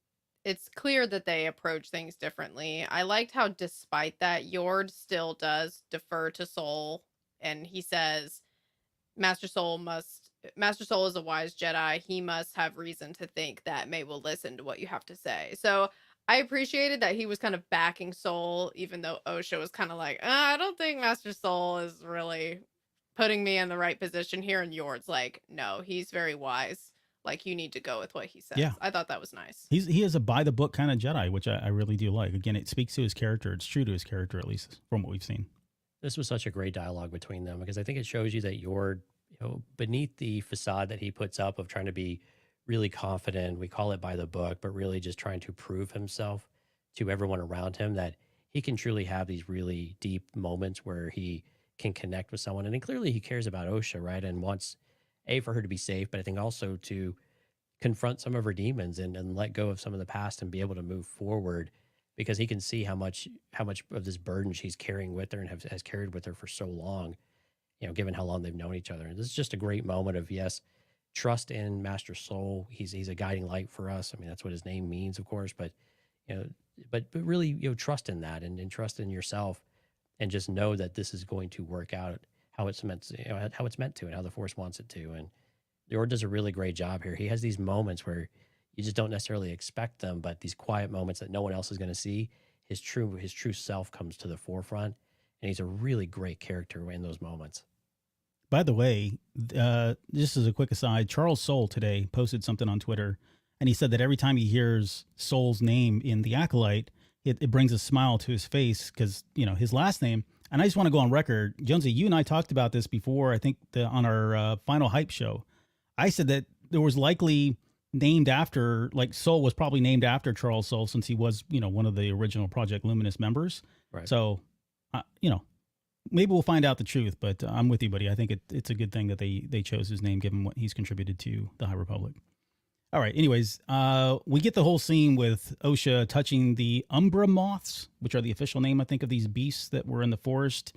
it's clear that they approach things differently. I liked how, despite that, Yord still does defer to Sol, and he says, Master Sol is a wise Jedi. He must have reason to think that Mae will listen to what you have to say. So I appreciated that he was kind of backing Sol, even though Osha was kind of like, I don't think Master Sol is really putting me in the right position here. And Yord's like, no, he's very wise. Like, you need to go with what he says. Yeah. I thought that was nice. He is a by the book kind of Jedi, which I really do like. Again, it speaks to his character. It's true to his character, at least from what we've seen. This was such a great dialogue between them because I think it shows you that Yord, beneath the facade that he puts up of trying to be really confident, we call it by the book, but really just trying to prove himself to everyone around him, that he can truly have these really deep moments where he can connect with someone. And then clearly he cares about Osha, right? And wants for her to be safe, but I think also to confront some of her demons and let go of some of the past and be able to move forward, because he can see how much of this burden she's carrying with her and has carried with her for so long, given how long they've known each other. And this is just a great moment of, yes, trust in Master Sol. He's a guiding light for us. I mean, that's what his name means, of course, but but really, trust in that and trust in yourself, and just know that this is going to work out how it's meant to, how it's meant to, and how the Force wants it to. And Lord does a really great job here. He has these moments where you just don't necessarily expect them, but these quiet moments that no one else is going to see, his true self comes to the forefront, and he's a really great character in those moments. By the way, just as a quick aside, Charles Soule today posted something on Twitter, and he said that every time he hears Sol's name in The Acolyte, it brings a smile to his face because, his last name. And I just want to go on record, Jonesy, you and I talked about this before, I think on our final hype show. I said that there was likely named after, like Sol was probably named after Charles Soule since he was, one of the original Project Luminous members. Right. So, maybe we'll find out the truth, but I'm with you, buddy. I think it's a good thing that they chose his name given what he's contributed to the High Republic. All right. Anyways, we get the whole scene with Osha touching the Umbra moths, which are the official name, I think, of these beasts that were in the forest.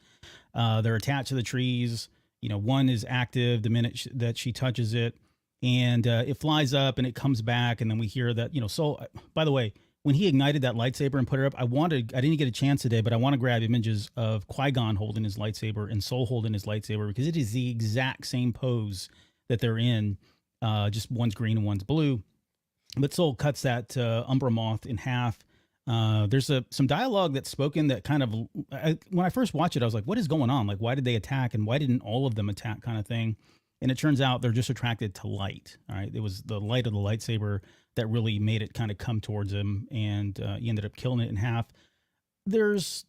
They're attached to the trees. One is active the minute that she touches it, and it flies up and it comes back. And then we hear that, Sol, by the way, when he ignited that lightsaber and put it up, I didn't get a chance today, but I want to grab images of Qui-Gon holding his lightsaber and Sol holding his lightsaber, because it is the exact same pose that they're in. Just one's green and one's blue. But Sol cuts that Umbra moth in half. There's some dialogue that's spoken that kind of, when I first watched it, I was like, what is going on? Like, why did they attack, and why didn't all of them attack, kind of thing? And it turns out they're just attracted to light. All right. It was the light of the lightsaber that really made it kind of come towards him, and he ended up killing it in half. There's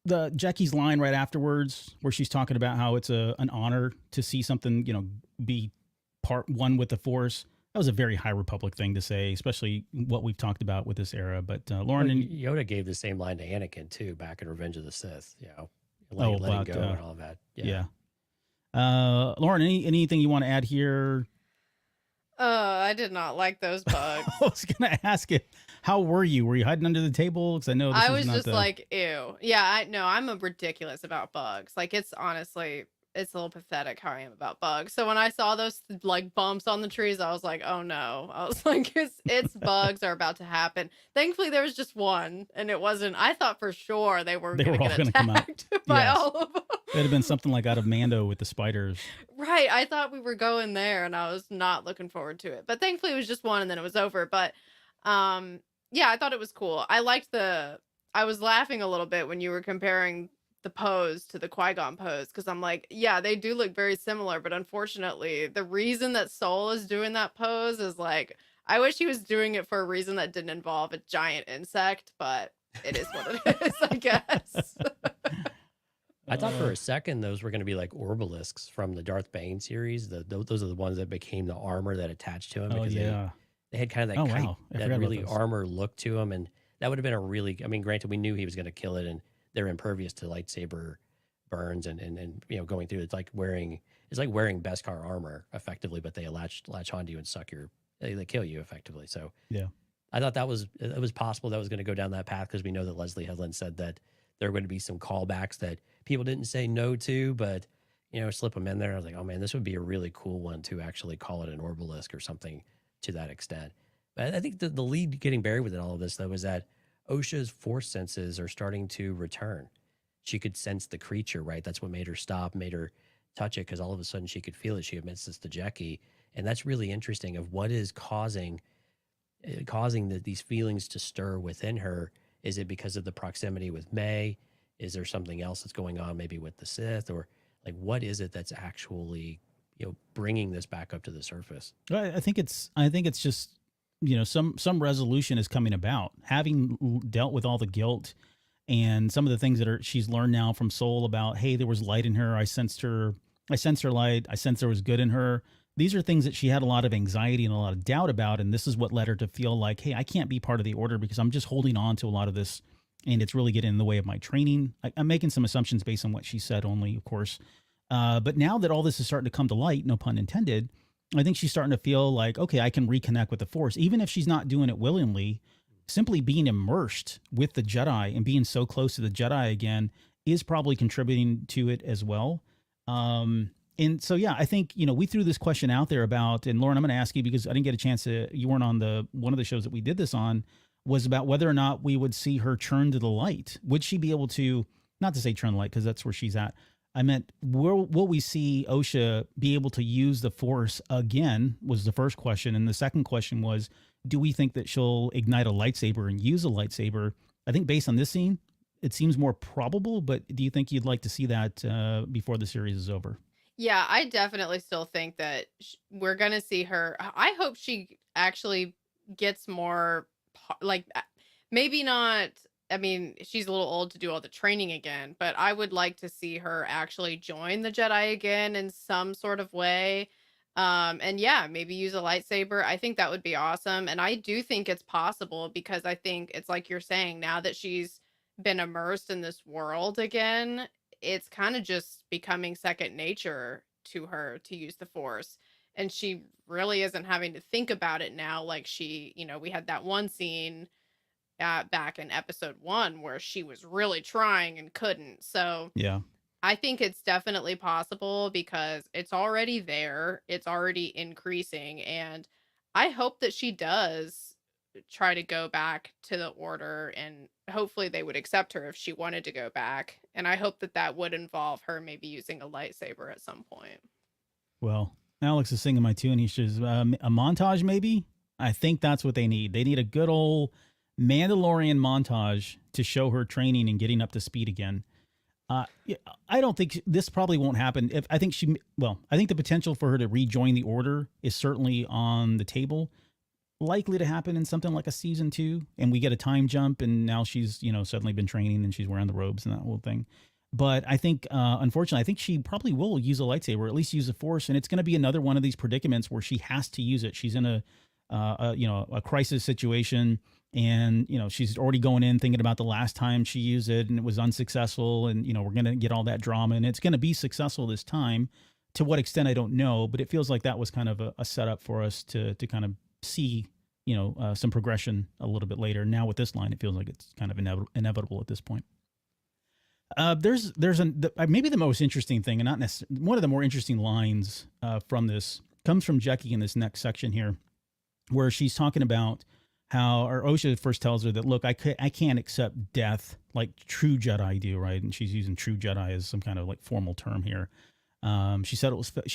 the Jackie's line right afterwards where she's talking about how it's an honor to see something, be part one with the Force. That was a very High Republic thing to say, especially what we've talked about with this era. But Lauren, and Yoda gave the same line to Anakin too back in Revenge of the Sith. Letting go and all that. Yeah. Lauren, anything you want to add here? I did not like those bugs. I was gonna ask it. How were you? Were you hiding under the table? Because I know I was just like, ew. Yeah, I'm ridiculous about bugs. Like, it's honestly, it's a little pathetic how I am about bugs. So when I saw those like bumps on the trees, I was like, oh no. I was like, it's bugs are about to happen. Thankfully, there was just one, and it wasn't. I thought for sure they were going to get attacked by all of them. It'd have been something like out of Mando with the spiders. Right. I thought we were going there, and I was not looking forward to it. But thankfully, it was just one, and then it was over. But yeah, I thought it was cool. I liked I was laughing a little bit when you were comparing the pose to the Qui-Gon pose, because I'm like, yeah, they do look very similar, but unfortunately, the reason that Sol is doing that pose is like, I wish he was doing it for a reason that didn't involve a giant insect, but it is what it is, I guess. I thought for a second those were going to be like obelisks from the Darth Bane series. Those are the ones that became the armor that attached to him. Oh because yeah. they had kind of that, Wow. that really armor look to him. And that would have been a really, I mean, granted, we knew he was going to kill it, and they're impervious to lightsaber burns and going through. It's like wearing Beskar armor effectively, but they latch onto you and they kill you effectively. So yeah, I thought it was possible that was going to go down that path, because we know that Leslie Headland said that there were going to be some callbacks that people didn't say no to, but slip them in there. I was like, oh man, this would be a really cool one to actually call it an orbalisk or something to that extent. But I think the lead getting buried within all of this, though, is that Osha's force senses are starting to return. She could sense the creature, right? That's what made her stop, made her touch it, because all of a sudden she could feel it. She admits this to Jackie. And that's really interesting, of what is causing these feelings to stir within her. Is it because of the proximity with Mae? Is there something else that's going on maybe with the Sith? Or like, what is it that's actually, bringing this back up to the surface? I think it's just, some resolution is coming about, having dealt with all the guilt and some of the things that she's learned now from Sol about, hey, there was light in her. I sensed her light. I sensed there was good in her. These are things that she had a lot of anxiety and a lot of doubt about. And this is what led her to feel like, hey, I can't be part of the order because I'm just holding on to a lot of this, and it's really getting in the way of my training. I'm making some assumptions based on what she said only, of course. But now that all this is starting to come to light, no pun intended, I think she's starting to feel like, okay, I can reconnect with the Force. Even if she's not doing it willingly, simply being immersed with the Jedi and being so close to the Jedi again is probably contributing to it as well. And so, yeah, I think, we threw this question out there about, and Lauren, I'm going to ask you because I didn't get a chance you weren't on one of the shows that we did this on, was about whether or not we would see her turn to the light. Would she be able to, not to say turn the light, because that's where she's at. I meant, will we see Osha be able to use the Force again, was the first question. And the second question was, do we think that she'll ignite a lightsaber and use a lightsaber? I think based on this scene, it seems more probable, but do you think you'd like to see that before the series is over? Yeah, I definitely still think that we're going to see her. I hope she actually gets more, maybe not. I mean, she's a little old to do all the training again, but I would like to see her actually join the Jedi again in some sort of way. And yeah, maybe use a lightsaber. I think that would be awesome. And I do think it's possible, because I think it's like you're saying, now that she's been immersed in this world again, it's kind of just becoming second nature to her to use the Force. And she really isn't having to think about it now. Like we had that one scene back in episode 1 where she was really trying and couldn't. So yeah, I think it's definitely possible, because it's already there. It's already increasing. And I hope that she does try to go back to the order, and hopefully they would accept her if she wanted to go back. And I hope that would involve her maybe using a lightsaber at some point. Well, Alex is singing my tune. He says a montage, maybe. I think that's what they need. They need a good old Mandalorian montage to show her training and getting up to speed again. I don't think this probably won't happen. I think the potential for her to rejoin the order is certainly on the table. Likely to happen in something like a season 2, and we get a time jump, and now she's suddenly been training and she's wearing the robes and that whole thing. But I think unfortunately, I think she probably will use a lightsaber, or at least use the Force, and it's going to be another one of these predicaments where she has to use it. She's in a crisis situation, and she's already going in thinking about the last time she used it and it was unsuccessful, and we're going to get all that drama, and it's going to be successful this time. To what extent, I don't know, but it feels like that was kind of a setup for us to kind of see some progression a little bit later. Now with this line, it feels like it's kind of inevitable at this point. There's maybe the most interesting thing, and not necessarily one of the more interesting lines from this, comes from Jackie in this next section here, where she's talking about how, or Osha first tells her that, look, I can't accept death like true Jedi do, right? And she's using true Jedi as some kind of like formal term here. She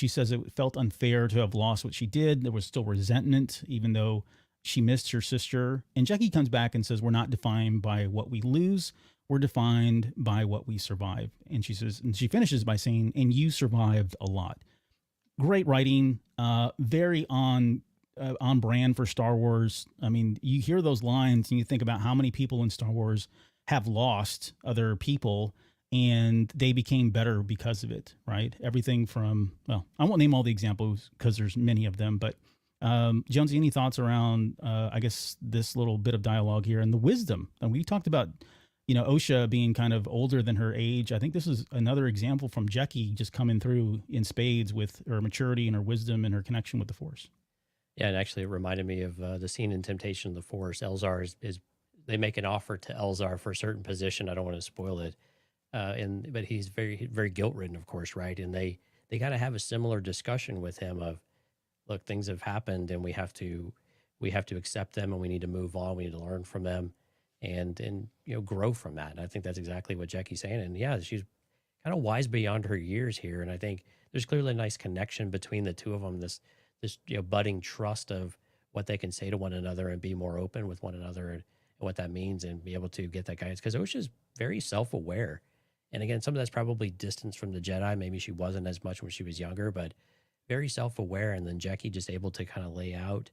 says it felt unfair to have lost what she did. There was still resentment, even though she missed her sister. And Jackie comes back and says, we're not defined by what we lose. we're defined by what we survive. And she says, and she finishes by saying, and you survived a lot. Great writing, very on brand for Star Wars. I mean, you hear those lines and you think about how many people in Star Wars have lost other people and they became better because of it, right? Everything from, well, I won't name all the examples because there's many of them, but Jonesy, any thoughts around, I guess, this little bit of dialogue here and the wisdom? And we talked about, Osha being kind of older than her age. I think this is another example from Jecki just coming through in spades with her maturity and her wisdom and her connection with the Force. Yeah, and actually it reminded me of the scene in Temptation of the Force. Elzar is they make an offer to Elzar for a certain position. I don't want to spoil it. But he's very, very guilt-ridden, of course, right? And they got to have a similar discussion with him of, look, things have happened and we have to accept them and we need to move on. We need to learn from them and grow from that. And I think that's exactly what Jecki's saying. And yeah, she's kind of wise beyond her years here. And I think there's clearly a nice connection between the two of them, this budding trust of what they can say to one another and be more open with one another and what that means and be able to get that guidance. Because Osha's very self-aware. And again, some of that's probably distance from the Jedi. Maybe she wasn't as much when she was younger, but very self-aware. And then Jecki just able to kind of lay out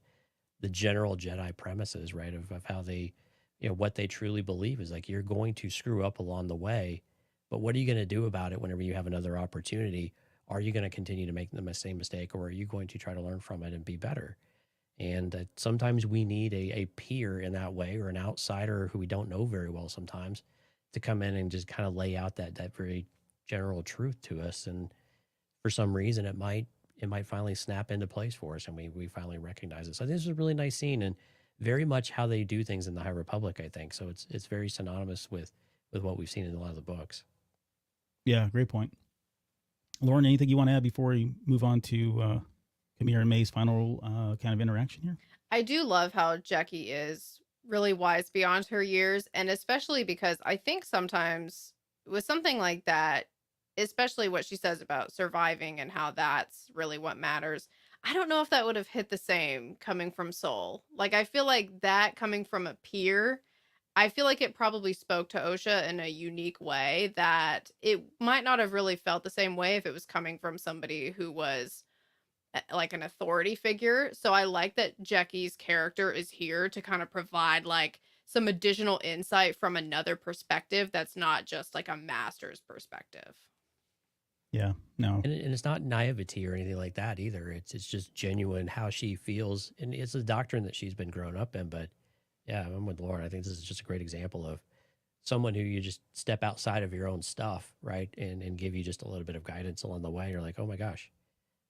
the general Jedi premises, right? Of how they, what they truly believe is like, you're going to screw up along the way, but what are you going to do about it whenever you have another opportunity? Are you going to continue to make the same mistake, or are you going to try to learn from it and be better? And sometimes we need a peer in that way, or an outsider who we don't know very well sometimes, to come in and just kind of lay out that very general truth to us. And for some reason, it might finally snap into place for us, and we finally recognize it. So this is a really nice scene, and very much how they do things in the High Republic, I think. So it's very synonymous with what we've seen in a lot of the books. Yeah, great point. Lauren, anything you want to add before we move on to Qimir and Mae's final kind of interaction here? I do love how Jecki is really wise beyond her years, and especially because I think sometimes with something like that, especially what she says about surviving and how that's really what matters, I don't know if that would have hit the same coming from Sol. Like, I feel like that coming from a peer, I feel like it probably spoke to Osha in a unique way that it might not have really felt the same way if it was coming from somebody who was like an authority figure. So I like that Jecki's character is here to kind of provide like some additional insight from another perspective that's not just like a master's perspective. Yeah, no. And it's not naivety or anything like that either. It's just genuine how she feels. And it's a doctrine that she's been grown up in. But yeah, I'm with Lauren. I think this is just a great example of someone who you just step outside of your own stuff, right? And give you just a little bit of guidance along the way. You're like, oh my gosh.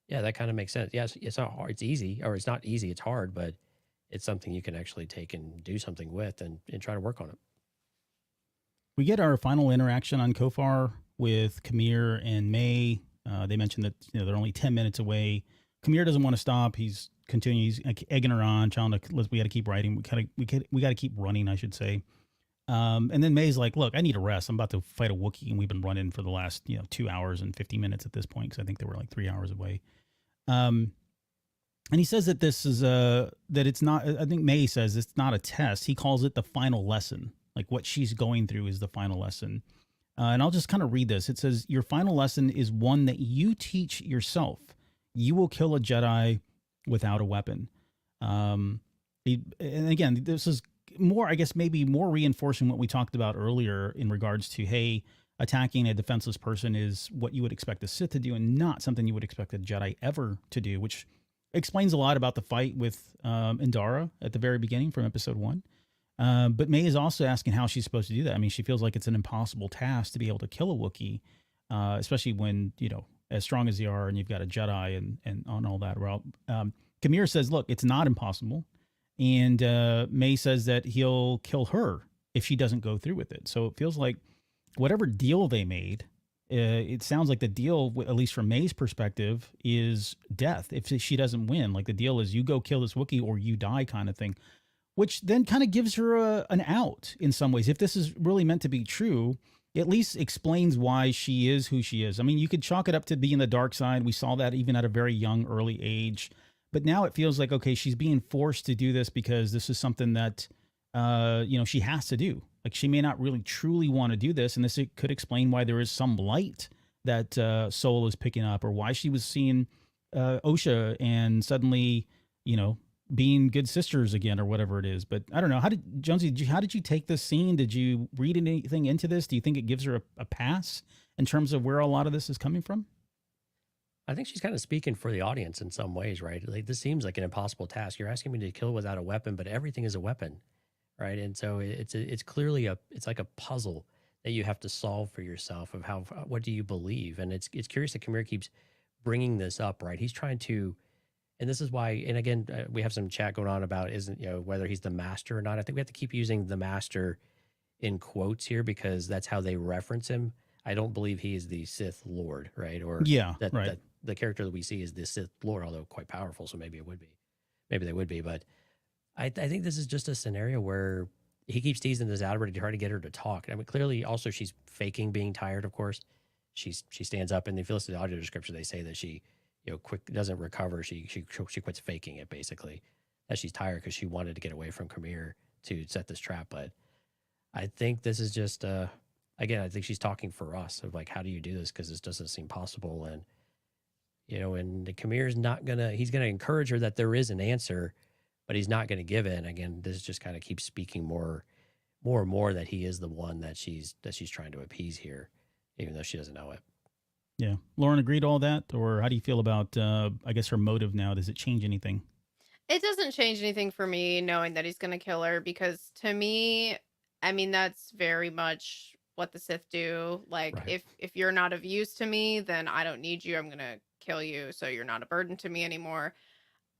Yeah, that kind of makes sense. Yes, it's not hard. It's easy, or it's not easy. It's hard, but it's something you can actually take and do something with and try to work on it. We get our final interaction on Kofar with Qimir and Mae. They mentioned that they're only 10 minutes away. Qimir doesn't want to stop. He's continues egging her on, telling her, we got to keep writing. We got to keep running, I should say. And then Mae's like, look, I need a rest. I'm about to fight a Wookiee, and we've been running for the last 2 hours and 50 minutes at this point, because I think they were like 3 hours away. And he says that this is that it's not. I think Mae says it's not a test. He calls it the final lesson. Like, what she's going through is the final lesson. And I'll just kind of read this. It says, your final lesson is one that you teach yourself. You will kill a Jedi without a weapon. And again, this is more, I guess, maybe more reinforcing what we talked about earlier in regards to, hey, attacking a defenseless person is what you would expect a Sith to do and not something you would expect a Jedi ever to do, which explains a lot about the fight with Indara at the very beginning from episode 1. But Mae is also asking how she's supposed to do that. I mean, she feels like it's an impossible task to be able to kill a Wookiee, especially when, as strong as they are and you've got a Jedi and on all that route. Qimir says, look, it's not impossible. And Mae says that he'll kill her if she doesn't go through with it. So it feels like whatever deal they made, it sounds like the deal, at least from Mae's perspective, is death if she doesn't win. Like, the deal is you go kill this Wookiee or you die kind of thing, which then kind of gives her an out in some ways. If this is really meant to be true, it at least explains why she is who she is. I mean, you could chalk it up to being the dark side. We saw that even at a very young, early age. But now it feels like, okay, she's being forced to do this because this is something that, she has to do. Like she may not really truly want to do this, and this could explain why there is some light that Sol is picking up, or why she was seeing Osha and suddenly, being good sisters again, or whatever it is. But I don't know. Jonesy, how did you take this scene? Did you read anything into this? Do you think it gives her a pass in terms of where a lot of this is coming from? I think she's kind of speaking for the audience in some ways, right? Like this seems like an impossible task. You're asking me to kill without a weapon, but everything is a weapon, right? And so it's clearly it's like a puzzle that you have to solve for yourself of what do you believe? And it's curious that Qimir keeps bringing this up, right? He's trying to, and this is why, and again, we have some chat going on about whether he's the master or not. I think we have to keep using the master in quotes here because that's how they reference him. I don't believe he is the Sith Lord, right? Or that the character that we see is the Sith Lord, although quite powerful. So maybe it would be, maybe they would be. But I think this is just a scenario where he keeps teasing this out of her to try to get her to talk. I mean, clearly, also she's faking being tired. Of course, she stands up, and if you listen to the audio description, they say that she, quick doesn't recover. She quits faking it basically, that she's tired because she wanted to get away from Qimir to set this trap. But I think this is just again, I think she's talking for us of like, how do you do this? Because this doesn't seem possible. And and Qamir's he's gonna encourage her that there is an answer, but he's not gonna give it. And again, this just kind of keeps speaking more and more that he is the one that she's trying to appease here, even though she doesn't know it. Yeah. Lauren, agreed to all that? Or how do you feel about, I guess, her motive now? Does it change anything? It doesn't change anything for me knowing that he's going to kill her, because to me, I mean, that's very much what the Sith do. Like, Right. if you're not of use to me, then I don't need you. I'm going to kill you so you're not a burden to me anymore.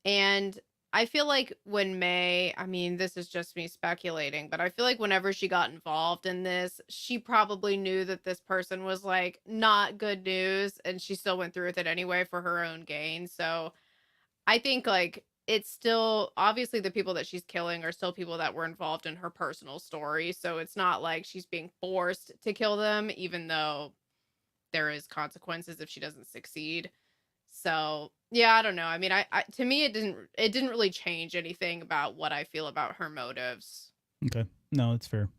And I feel like when Mae, I mean, this is just me speculating, but I feel like whenever she got involved in this, she probably knew that this person was like not good news, and she still went through with it anyway for her own gain. So I think like it's still obviously the people that she's killing are still people that were involved in her personal story. So it's not like she's being forced to kill them, even though there is consequences if she doesn't succeed. So yeah, I don't know. I mean, I to me it didn't really change anything about what I feel about her motives. Okay. No, it's fair.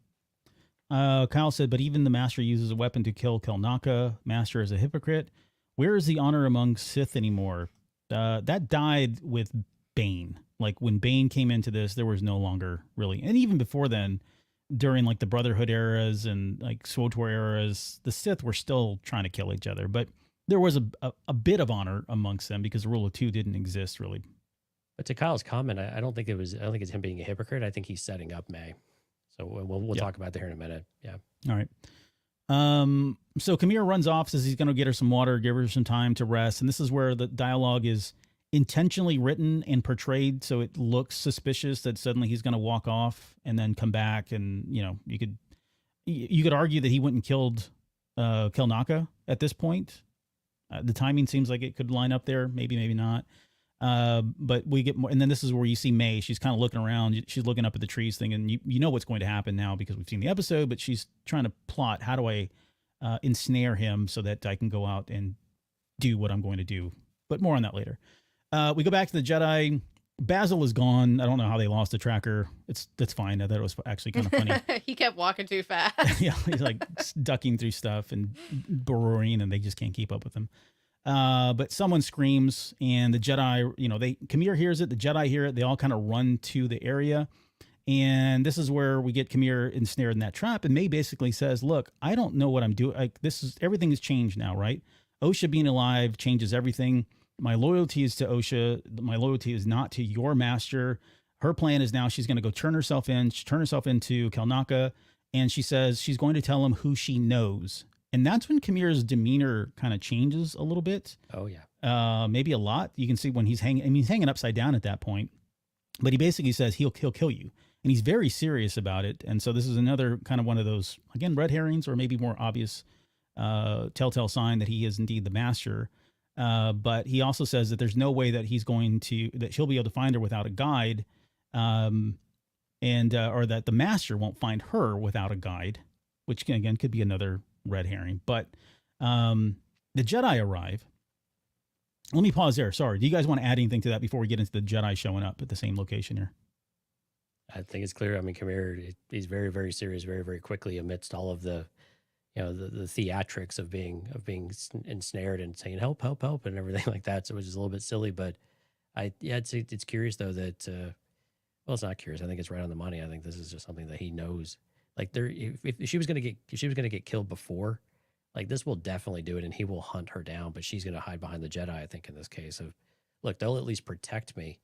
Kyle said, but even the master uses a weapon to kill Kelnacca. Master is a hypocrite. Where is the honor among Sith anymore? That died with Bane. Like when Bane came into this, there was no longer really, and even before then, during like the Brotherhood eras and like SWTOR eras, the Sith were still trying to kill each other. But there was a bit of honor amongst them because the rule of two didn't exist really. But to Kyle's comment, I don't think it's him being a hypocrite. I think he's setting up Mae. So we'll talk about that here in a minute. Yeah. All right. So Qimir runs off, says he's going to get her some water, give her some time to rest. And this is where the dialogue is intentionally written and portrayed so it looks suspicious that suddenly he's going to walk off and then come back. And, you could argue that he went and killed Kelnacca at this point. The timing seems like it could line up there. Maybe not. But we get more. And then this is where you see Mae. She's kind of looking around. She's looking up at the trees thing. And you know what's going to happen now because we've seen the episode. But she's trying to plot, how do I ensnare him so that I can go out and do what I'm going to do. But more on that later. We go back to the Jedi. Basil is gone. I don't know how they lost the tracker. That's fine. I thought it was actually kind of funny. He kept walking too fast. Yeah, he's like ducking through stuff and burrowing, and they just can't keep up with him. But someone screams, and the Jedi, Qimir hears it. The Jedi hear it. They all kind of run to the area, and this is where we get Qimir ensnared in that trap. And Mae basically says, "Look, I don't know what I'm doing. Like everything has changed now, right? Osha being alive changes everything. My loyalty is to Osha. My loyalty is not to your master. Her plan is now she's going to go turn herself into Kelnacca, and she says she's going to tell him who she knows." And that's when Qamir's demeanor kind of changes a little bit. Oh yeah. Maybe a lot. You can see when he's hanging upside down at that point. But he basically says he'll kill you, and he's very serious about it. And so this is another kind of one of those, again, red herrings, or maybe more obvious telltale sign that he is indeed the master. But he also says that there's no way that she'll be able to find her without a guide, or that the master won't find her without a guide, which again could be another red herring. But the Jedi arrive. Let me pause there. Sorry. Do you guys want to add anything to that before we get into the Jedi showing up at the same location here? I think it's clear. I mean, Qimir, he's very, very serious, very, very quickly amidst all of the, the theatrics of being ensnared and saying help, help, help, and everything like that. So it was just a little bit silly, but it's curious though that well, it's not curious. I think it's right on the money. I think this is just something that he knows. Like if she was gonna get killed before, like this will definitely do it, and he will hunt her down. But she's gonna hide behind the Jedi. I think in this case of, look, they'll at least protect me,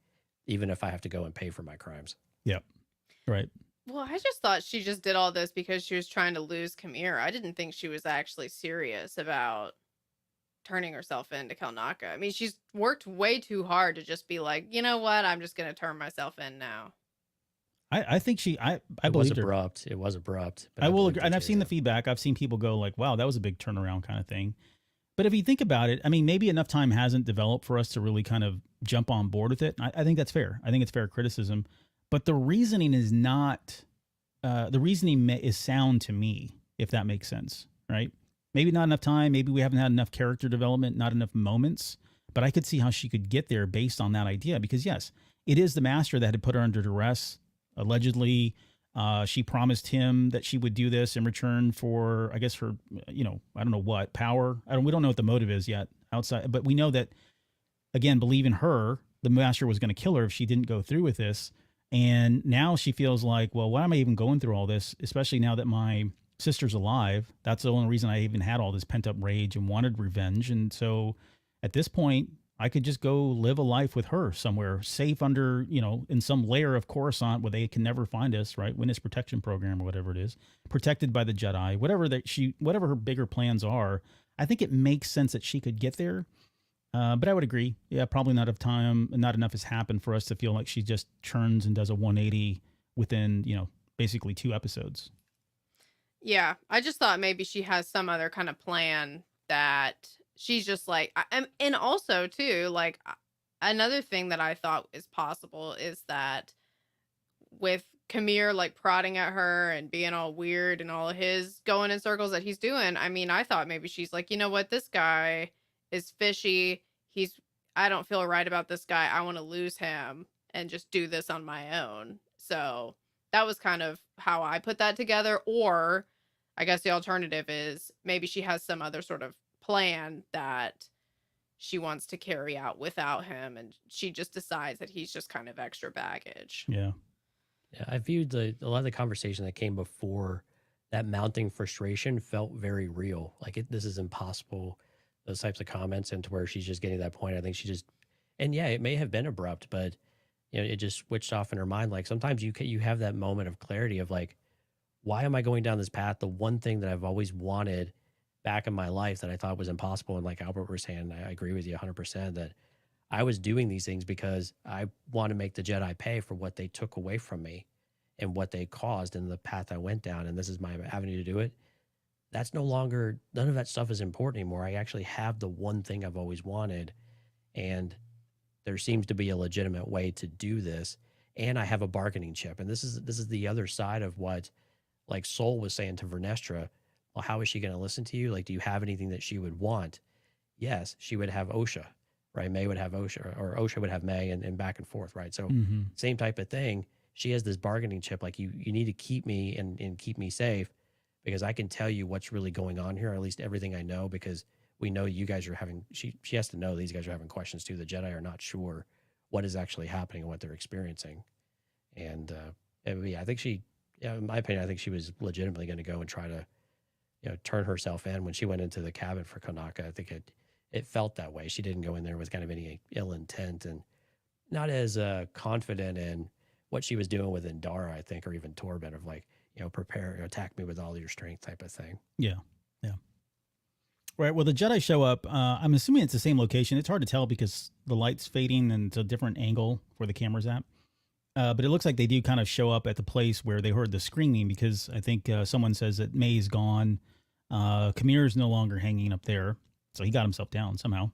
even if I have to go and pay for my crimes. Yep. Right. Well, I just thought she just did all this because she was trying to lose Qimir. I didn't think she was actually serious about turning herself into Kelnacca. I mean, she's worked way too hard to just be like, you know what, I'm just gonna turn myself in now. I think I It was believed her. abrupt. It was abrupt. But I will believed agree, it and I've too, seen the yeah. feedback. I've seen people go like, "Wow, that was a big turnaround," kind of thing. But if you think about it, I mean, maybe enough time hasn't developed for us to really kind of jump on board with it. I think that's fair. I think it's fair criticism. But the reasoning is not. The reasoning is sound to me, if that makes sense, right? Maybe not enough time. Maybe we haven't had enough character development, not enough moments. But I could see how she could get there based on that idea. Because yes, it is the master that had put her under duress. Allegedly, she promised him that she would do this in return for, I guess, for, I don't know what, power. We don't know what the motive is yet outside. But we know that, again, believing her, the master was going to kill her if she didn't go through with this. And now she feels like, well, why am I even going through all this? Especially now that my sister's alive. That's the only reason I even had all this pent up rage and wanted revenge. And so at this point, I could just go live a life with her somewhere safe under, in some layer of Coruscant where they can never find us, right? Witness protection program or whatever it is, protected by the Jedi, whatever her bigger plans are. I think it makes sense that she could get there. But I would agree. Yeah, probably not enough has happened for us to feel like she just churns and does a 180 within, basically 2 episodes. Yeah, I just thought maybe she has some other kind of plan that she's just like, and also too, like another thing that I thought is possible is that with Qimir like prodding at her and being all weird and all his going in circles that he's doing, I mean, I thought maybe she's like, you know what, this guy is fishy. I don't feel right about this guy. I want to lose him and just do this on my own. So that was kind of how I put that together. Or I guess the alternative is maybe she has some other sort of plan that she wants to carry out without him, and she just decides that he's just kind of extra baggage. Yeah. Yeah, I viewed a lot of the conversation that came before that mounting frustration felt very real. Like this is impossible. Those types of comments, and to where she's just getting to that point. I think she just, and yeah, it may have been abrupt, but it just switched off in her mind. Like sometimes you have that moment of clarity of like, why am I going down this path? The one thing that I've always wanted back in my life that I thought was impossible. And like Albert was saying, I agree with you 100% that I was doing these things because I want to make the Jedi pay for what they took away from me and what they caused in the path I went down. And this is my avenue to do it. That's no longer, none of that stuff is important anymore. I actually have the one thing I've always wanted, and there seems to be a legitimate way to do this. And I have a bargaining chip. And this is the other side of what like Sol was saying to Vernestra. Well, how is she going to listen to you? Like, do you have anything that she would want? Yes, she would have Osha, right? Mae would have Osha, or Osha would have Mae, and back and forth, right? So same type of thing. She has this bargaining chip. Like you need to keep me and keep me safe, because I can tell you what's really going on here, or at least everything I know, because we know you guys are having, she has to know these guys are having questions too. The Jedi are not sure what is actually happening and what they're experiencing. And yeah, I think in my opinion, I think she was legitimately going to go and try to, turn herself in when she went into the cabin for Kelnacca. I think it felt that way. She didn't go in there with kind of any ill intent, and not as confident in what she was doing with Indara, I think, or even Torben, of like, prepare, attack me with all your strength type of thing. Yeah. Right. Well, the Jedi show up. I'm assuming it's the same location. It's hard to tell because the light's fading and it's a different angle where the camera's at. But it looks like they do kind of show up at the place where they heard the screaming, because I think someone says that Mae's gone. Qimir is no longer hanging up there. So he got himself down somehow.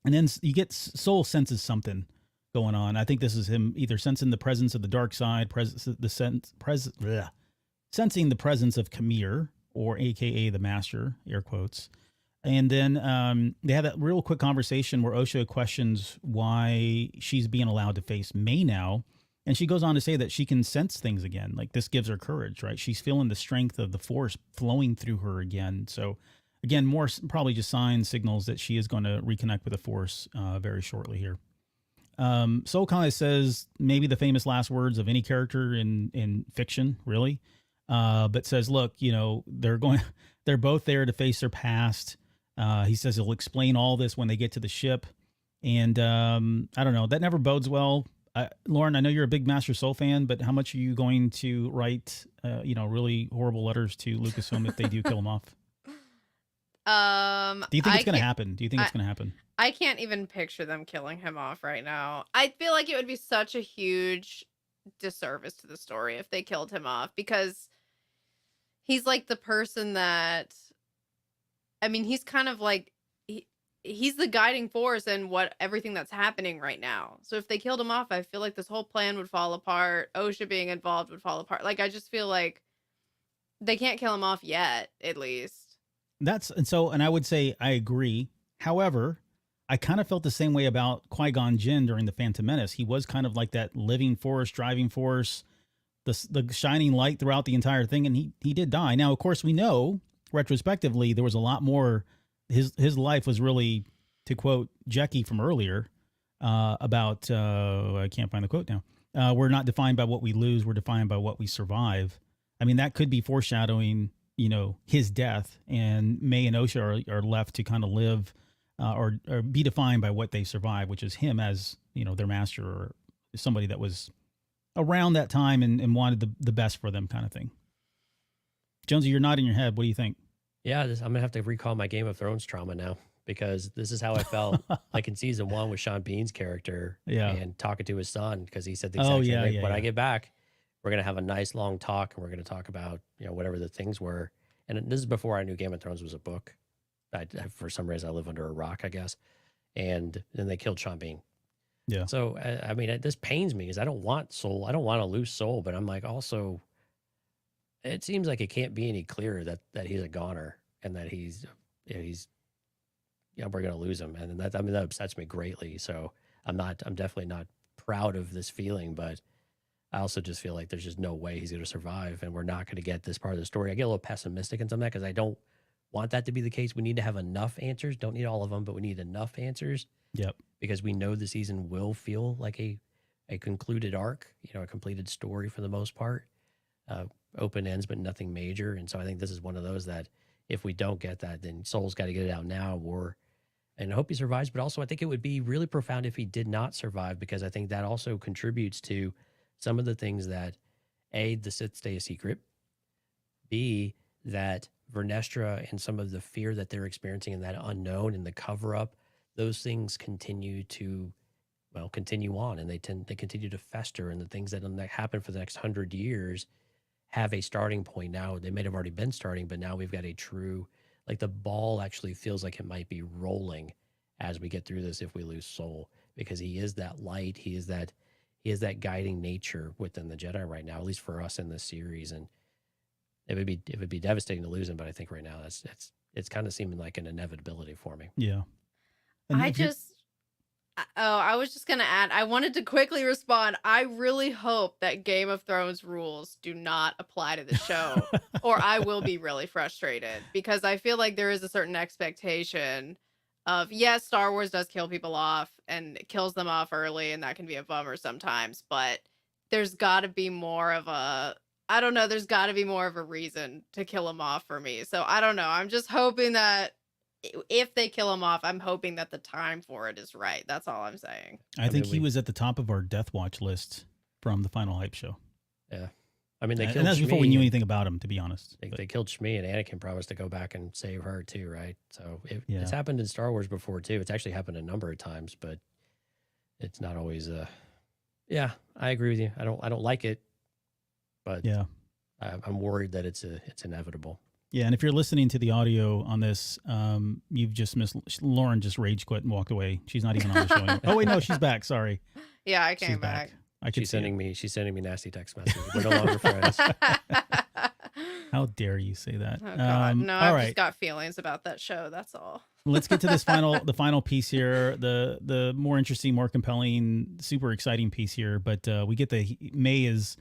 And then you get Sol senses something going on. I think this is him either sensing the presence of the dark side, sensing the presence of Qimir, or AKA the master, air quotes. And then they have that real quick conversation where Osha questions why she's being allowed to face Mae now. And she goes on to say that she can sense things again. Like this gives her courage, right? She's feeling the strength of the Force flowing through her again. So again, more probably just signs, signals that she is going to reconnect with the Force very shortly here. Sol kind of says maybe the famous last words of any character in fiction, really. But says, look, they're both there to face their past. He says he'll explain all this when they get to the ship. And I don't know, that never bodes well. Lauren, I know you're a big Master Sol fan, but how much are you going to write, really horrible letters to Lucasfilm if they do kill him off? Do you think it's going to happen? Do you think it's going to happen? I can't even picture them killing him off right now. I feel like it would be such a huge disservice to the story if they killed him off, because he's like the person that, I mean, he's kind of like, he's the guiding force in everything that's happening right now. So if they killed him off, I feel like this whole plan would fall apart. Osha being involved would fall apart. Like, I just feel like they can't kill him off yet, at least. And I would say I agree. However, I kind of felt the same way about Qui-Gon Jinn during the Phantom Menace. He was kind of like that living force, driving force, the shining light throughout the entire thing, and he did die. Now, of course, we know retrospectively there was a lot more. His life was really, to quote Jackie from earlier, about I can't find the quote now. We're not defined by what we lose; we're defined by what we survive. I mean, that could be foreshadowing, his death, and Mae and Osha are left to kind of live or be defined by what they survive, which is him as their master or somebody that was around that time and wanted the best for them, kind of thing. Jonesy, you're nodding your head. What do you think? Yeah, I'm going to have to recall my Game of Thrones trauma now, because this is how I felt like in season 1 with Sean Bean's character and talking to his son, because he said the exact same thing. When I get back, we're going to have a nice long talk, and we're going to talk about, whatever the things were. And this is before I knew Game of Thrones was a book. For some reason, I live under a rock, I guess. And then they killed Sean Bean. Yeah. So, I mean, this pains me because I don't want Sol. I don't want to lose Sol, but I'm like, also, it seems like it can't be any clearer that he's a goner and that he's we're going to lose him. And that upsets me greatly. So I'm definitely not proud of this feeling, but I also just feel like there's just no way he's going to survive, and we're not going to get this part of the story. I get a little pessimistic in some of that because I don't want that to be the case. We need to have enough answers. Don't need all of them, but we need enough answers. Yep. Because we know the season will feel like a concluded arc, a completed story for the most part. Open ends, but nothing major. And so I think this is one of those that if we don't get that, then Sol's got to get it out now, and I hope he survives. But also I think it would be really profound if he did not survive, because I think that also contributes to some of the things that, A, the Sith stay a secret, B, that Vernestra and some of the fear that they're experiencing in that unknown and the cover-up, those things continue on, and they continue to fester, and the things that happen for the next 100 years have a starting point now. They may have already been starting, but now we've got a true, like the ball actually feels like it might be rolling as we get through this if we lose Sol, because he is that light. He is that guiding nature within the Jedi right now, at least for us in this series. And it would be devastating to lose him, but I think right now it's kind of seeming like an inevitability for me. Yeah. I was just going to add, I wanted to quickly respond. I really hope that Game of Thrones rules do not apply to the show, or I will be really frustrated, because I feel like there is a certain expectation of, yes, Star Wars does kill people off and it kills them off early, and that can be a bummer sometimes, but there's got to be more of a, I don't know, there's got to be more of a reason to kill them off for me. So I don't know. I'm just hoping that if they kill him off, I'm hoping that the time for it is right. That's all I'm saying. I think he was at the top of our death watch list from the final hype show. Yeah. I mean, and that's before we knew anything about him, to be honest. They killed Shmi, and Anakin promised to go back and save her too, right? So it's happened in Star Wars before too. It's actually happened a number of times, but it's not always. Yeah, I agree with you. I don't like it, but yeah, I'm worried that it's inevitable. Yeah, and if you're listening to the audio on this, you've just missed. Lauren just rage quit and walked away. She's not even on the show anymore. Oh wait, no, she's back. Sorry. Yeah, I came back. She's sending me nasty text messages. We're no longer friends. How dare you say that? Oh God, no! All I've right. just got feelings about that show. That's all. Let's get to this the final piece here, the more interesting, more compelling, super exciting piece here. But we get Mae is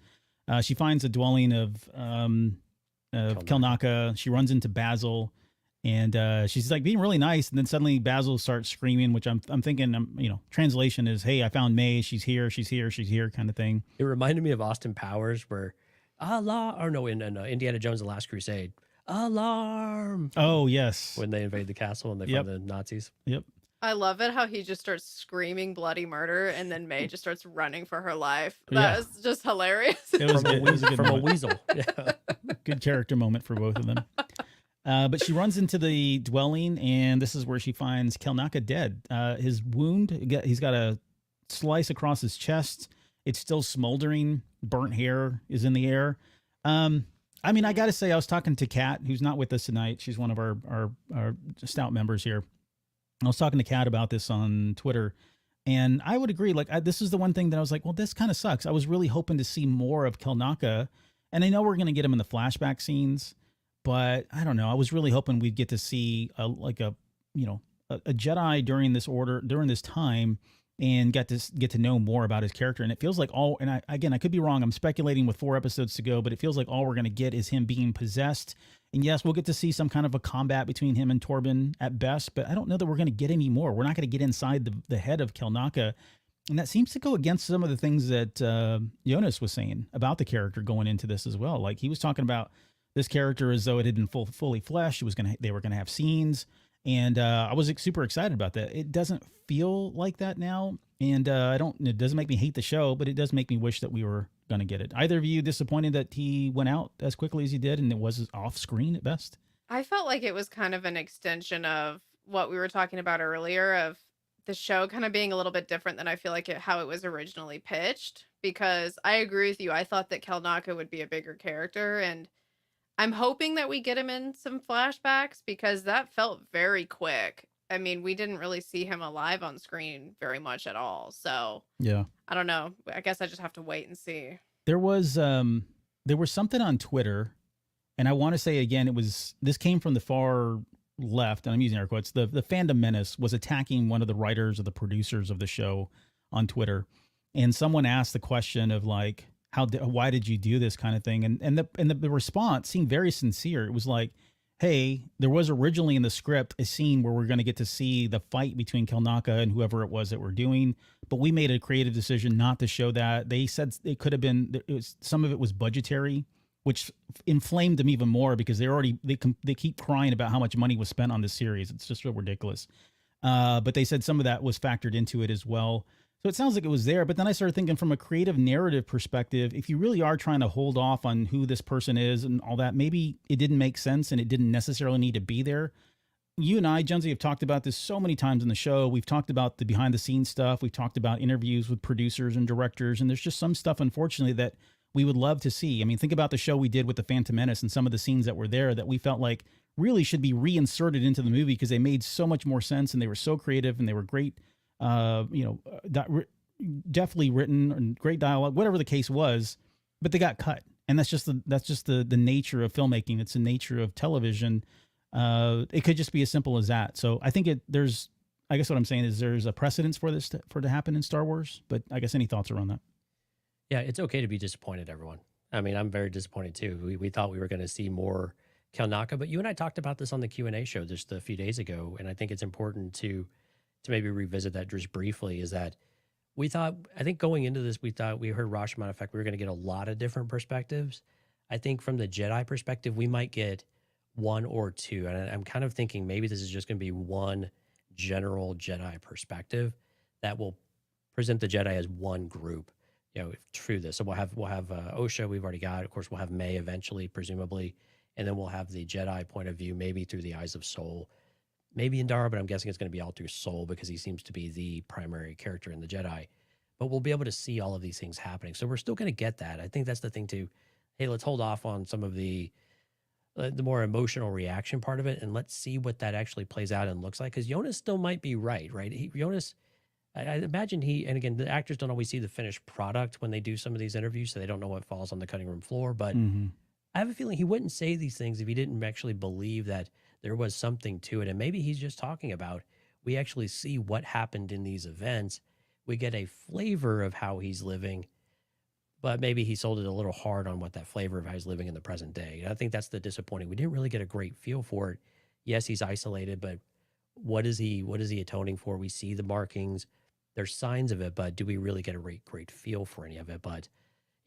she finds a dwelling of Kelnacca. She runs into Basil, and she's like being really nice, and then suddenly Basil starts screaming, which I'm thinking, translation is, "Hey, I found Mae. She's here. She's here. She's here," kind of thing. It reminded me of Austin Powers, where in Indiana Jones: The Last Crusade. Alarm! Oh yes, when they invade the castle and they find the Nazis. Yep. I love it how he just starts screaming bloody murder, and then Mae just starts running for her life. That is just hilarious. It was good from a weasel. Yeah. Good character moment for both of them. But she runs into the dwelling, and this is where she finds Kelnacca dead. His wound, he's got a slice across his chest. It's still smoldering. Burnt hair is in the air. I mean, I got to say, I was talking to Kat, who's not with us tonight. She's one of our stout members here. I was talking to Kat about this on Twitter, and I would agree. Like, this is the one thing that I was like, well, this kind of sucks. I was really hoping to see more of Kelnacca, and I know we're going to get him in the flashback scenes, but I don't know. I was really hoping we'd get to see a Jedi during this time, and get to know more about his character. And it feels like I could be wrong. I'm speculating with 4 episodes to go, but it feels like all we're going to get is him being possessed. And yes, we'll get to see some kind of a combat between him and Torben at best, but I don't know that we're going to get any more. We're not going to get inside the head of Kelnacca. And that seems to go against some of the things that Jonas was saying about the character going into this as well. Like, he was talking about this character as though it had been fully fleshed. They were going to have scenes. And I was super excited about that. It doesn't feel like that now. And it doesn't make me hate the show, but it does make me wish that we were going to get it. Either of you disappointed that he went out as quickly as he did and it was off screen at best? I felt like it was kind of an extension of what we were talking about earlier, of the show kind of being a little bit different than I feel like how it was originally pitched. Because I agree with you. I thought that Kelnacca would be a bigger character, and I'm hoping that we get him in some flashbacks, because that felt very quick. I mean, we didn't really see him alive on screen very much at all. So yeah, I don't know. I guess I just have to wait and see. There was something on Twitter, and I want to say again, this came from the far left, and I'm using air quotes. The fandom menace was attacking one of the writers or the producers of the show on Twitter, and someone asked the question of like, why did you do this kind of thing? And the response seemed very sincere. It was like, hey, there was originally in the script a scene where we're going to get to see the fight between Kelnacca and whoever it was that we're doing, but we made a creative decision not to show that. They said it could have been, some of it was budgetary, which inflamed them even more, because they keep crying about how much money was spent on this series. It's just so ridiculous. But they said some of that was factored into it as well. So it sounds like it was there, but then I started thinking from a creative narrative perspective, if you really are trying to hold off on who this person is and all that, maybe it didn't make sense and it didn't necessarily need to be there. You and I, Jonesy, have talked about this so many times in the show. We've talked about the behind the scenes stuff. We've talked about interviews with producers and directors, and there's just some stuff, unfortunately, that we would love to see. I mean, think about the show we did with the Phantom Menace and some of the scenes that were there that we felt like really should be reinserted into the movie, because they made so much more sense and they were so creative and they were great. Definitely written and great dialogue, whatever the case was, but they got cut. And that's just the nature of filmmaking. It's the nature of television. It could just be as simple as that. So I think I guess what I'm saying is there's a precedence for this to happen in Star Wars, but I guess any thoughts around that? Yeah, it's okay to be disappointed, everyone. I mean, I'm very disappointed too. We thought we were going to see more Kelnacca, but you and I talked about this on the Q&A show just a few days ago, and I think it's important to maybe revisit that just briefly, is that I think going into this, we heard Rashomon Effect, we were going to get a lot of different perspectives. I think from the Jedi perspective, we might get one or two. And I'm kind of thinking maybe this is just going to be one general Jedi perspective that will present the Jedi as one group, through this. So we'll have Osha, we've already got, of course, we'll have Mae eventually, presumably, and then we'll have the Jedi point of view, maybe through the eyes of Sol. Maybe Indara, but I'm guessing it's going to be all through Sol, because he seems to be the primary character in the Jedi. But we'll be able to see all of these things happening. So we're still going to get that. I think that's the thing too. Hey, let's hold off on some of the more emotional reaction part of it, and let's see what that actually plays out and looks like. Because Jonas still might be right? Jonas, I imagine and again, the actors don't always see the finished product when they do some of these interviews, so they don't know what falls on the cutting room floor. But I have a feeling he wouldn't say these things if he didn't actually believe that there was something to it. And maybe he's just talking about, we actually see what happened in these events. We get a flavor of how he's living, but maybe he sold it a little hard on what that flavor of how he's living in the present day. And I think that's the disappointing. We didn't really get a great feel for it. Yes, he's isolated, but what is he atoning for? We see the markings. There's signs of it, but do we really get a great feel for any of it? But,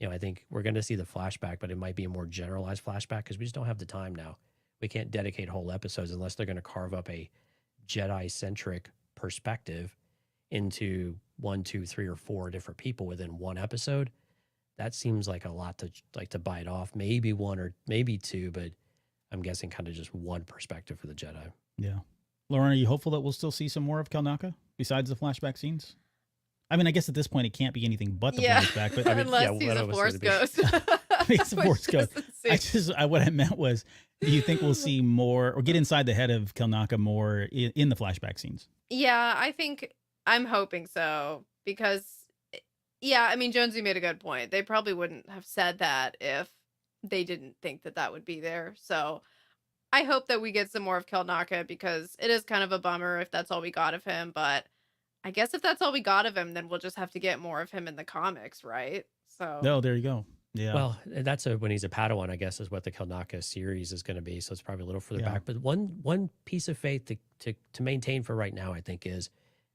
I think we're going to see the flashback, but it might be a more generalized flashback because we just don't have the time now. We can't dedicate whole episodes unless they're going to carve up a Jedi-centric perspective into 1, 2, 3, or 4 different people within one episode. That seems like a lot to bite off. Maybe 1 or maybe 2, but I'm guessing kind of just one perspective for the Jedi. Yeah. Lauren, are you hopeful that we'll still see some more of Kelnacca besides the flashback scenes? I mean, I guess at this point it can't be anything but the flashback. But unless he's a Force ghost. He's a Force ghost. What I meant was, do you think we'll see more or get inside the head of Kelnacca more in the flashback scenes? Yeah, I'm hoping so because, I mean, Jonesy made a good point. They probably wouldn't have said that if they didn't think that would be there. So I hope that we get some more of Kelnacca because it is kind of a bummer if that's all we got of him. But I guess if that's all we got of him, then we'll just have to get more of him in the comics, right? So no, there you go. Yeah. Well, that's when he's a Padawan, I guess, is what the Kelnacca series is going to be. So it's probably a little further back. But one piece of faith to maintain for right now, I think, is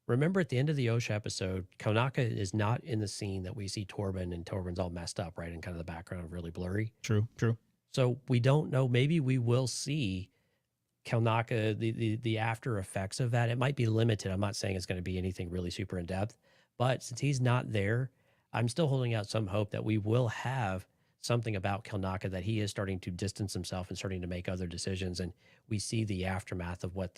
remember at the end of the Osha episode, Kelnacca is not in the scene that we see Torben, and Torben's all messed up, right? And kind of the background really blurry. True. So we don't know. Maybe we will see Kelnacca, the after effects of that. It might be limited. I'm not saying it's going to be anything really super in depth, but since he's not there, I'm still holding out some hope that we will have something about Kelnacca, that he is starting to distance himself and starting to make other decisions, and we see the aftermath of what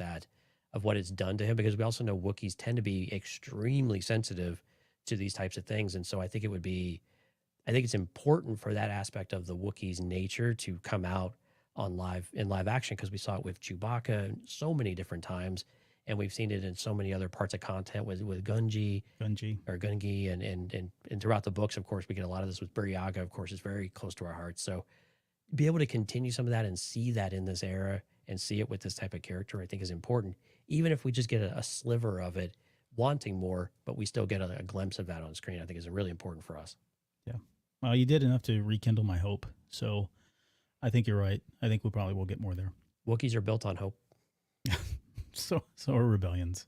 it's done to him, because we also know Wookiees tend to be extremely sensitive to these types of things. And so I think it's important for that aspect of the Wookiees' nature to come out in live action, because we saw it with Chewbacca so many different times, and we've seen it in so many other parts of content with Gungi, and throughout the books. Of course, we get a lot of this with Buryaga. Of course, it's very close to our hearts. So be able to continue some of that and see that in this era and see it with this type of character, I think is important. Even if we just get a sliver of it, wanting more, but we still get a glimpse of that on screen, I think is really important for us. Yeah. Well, you did enough to rekindle my hope. So I think you're right. I think we probably will get more there. Wookiees are built on hope. So are rebellions.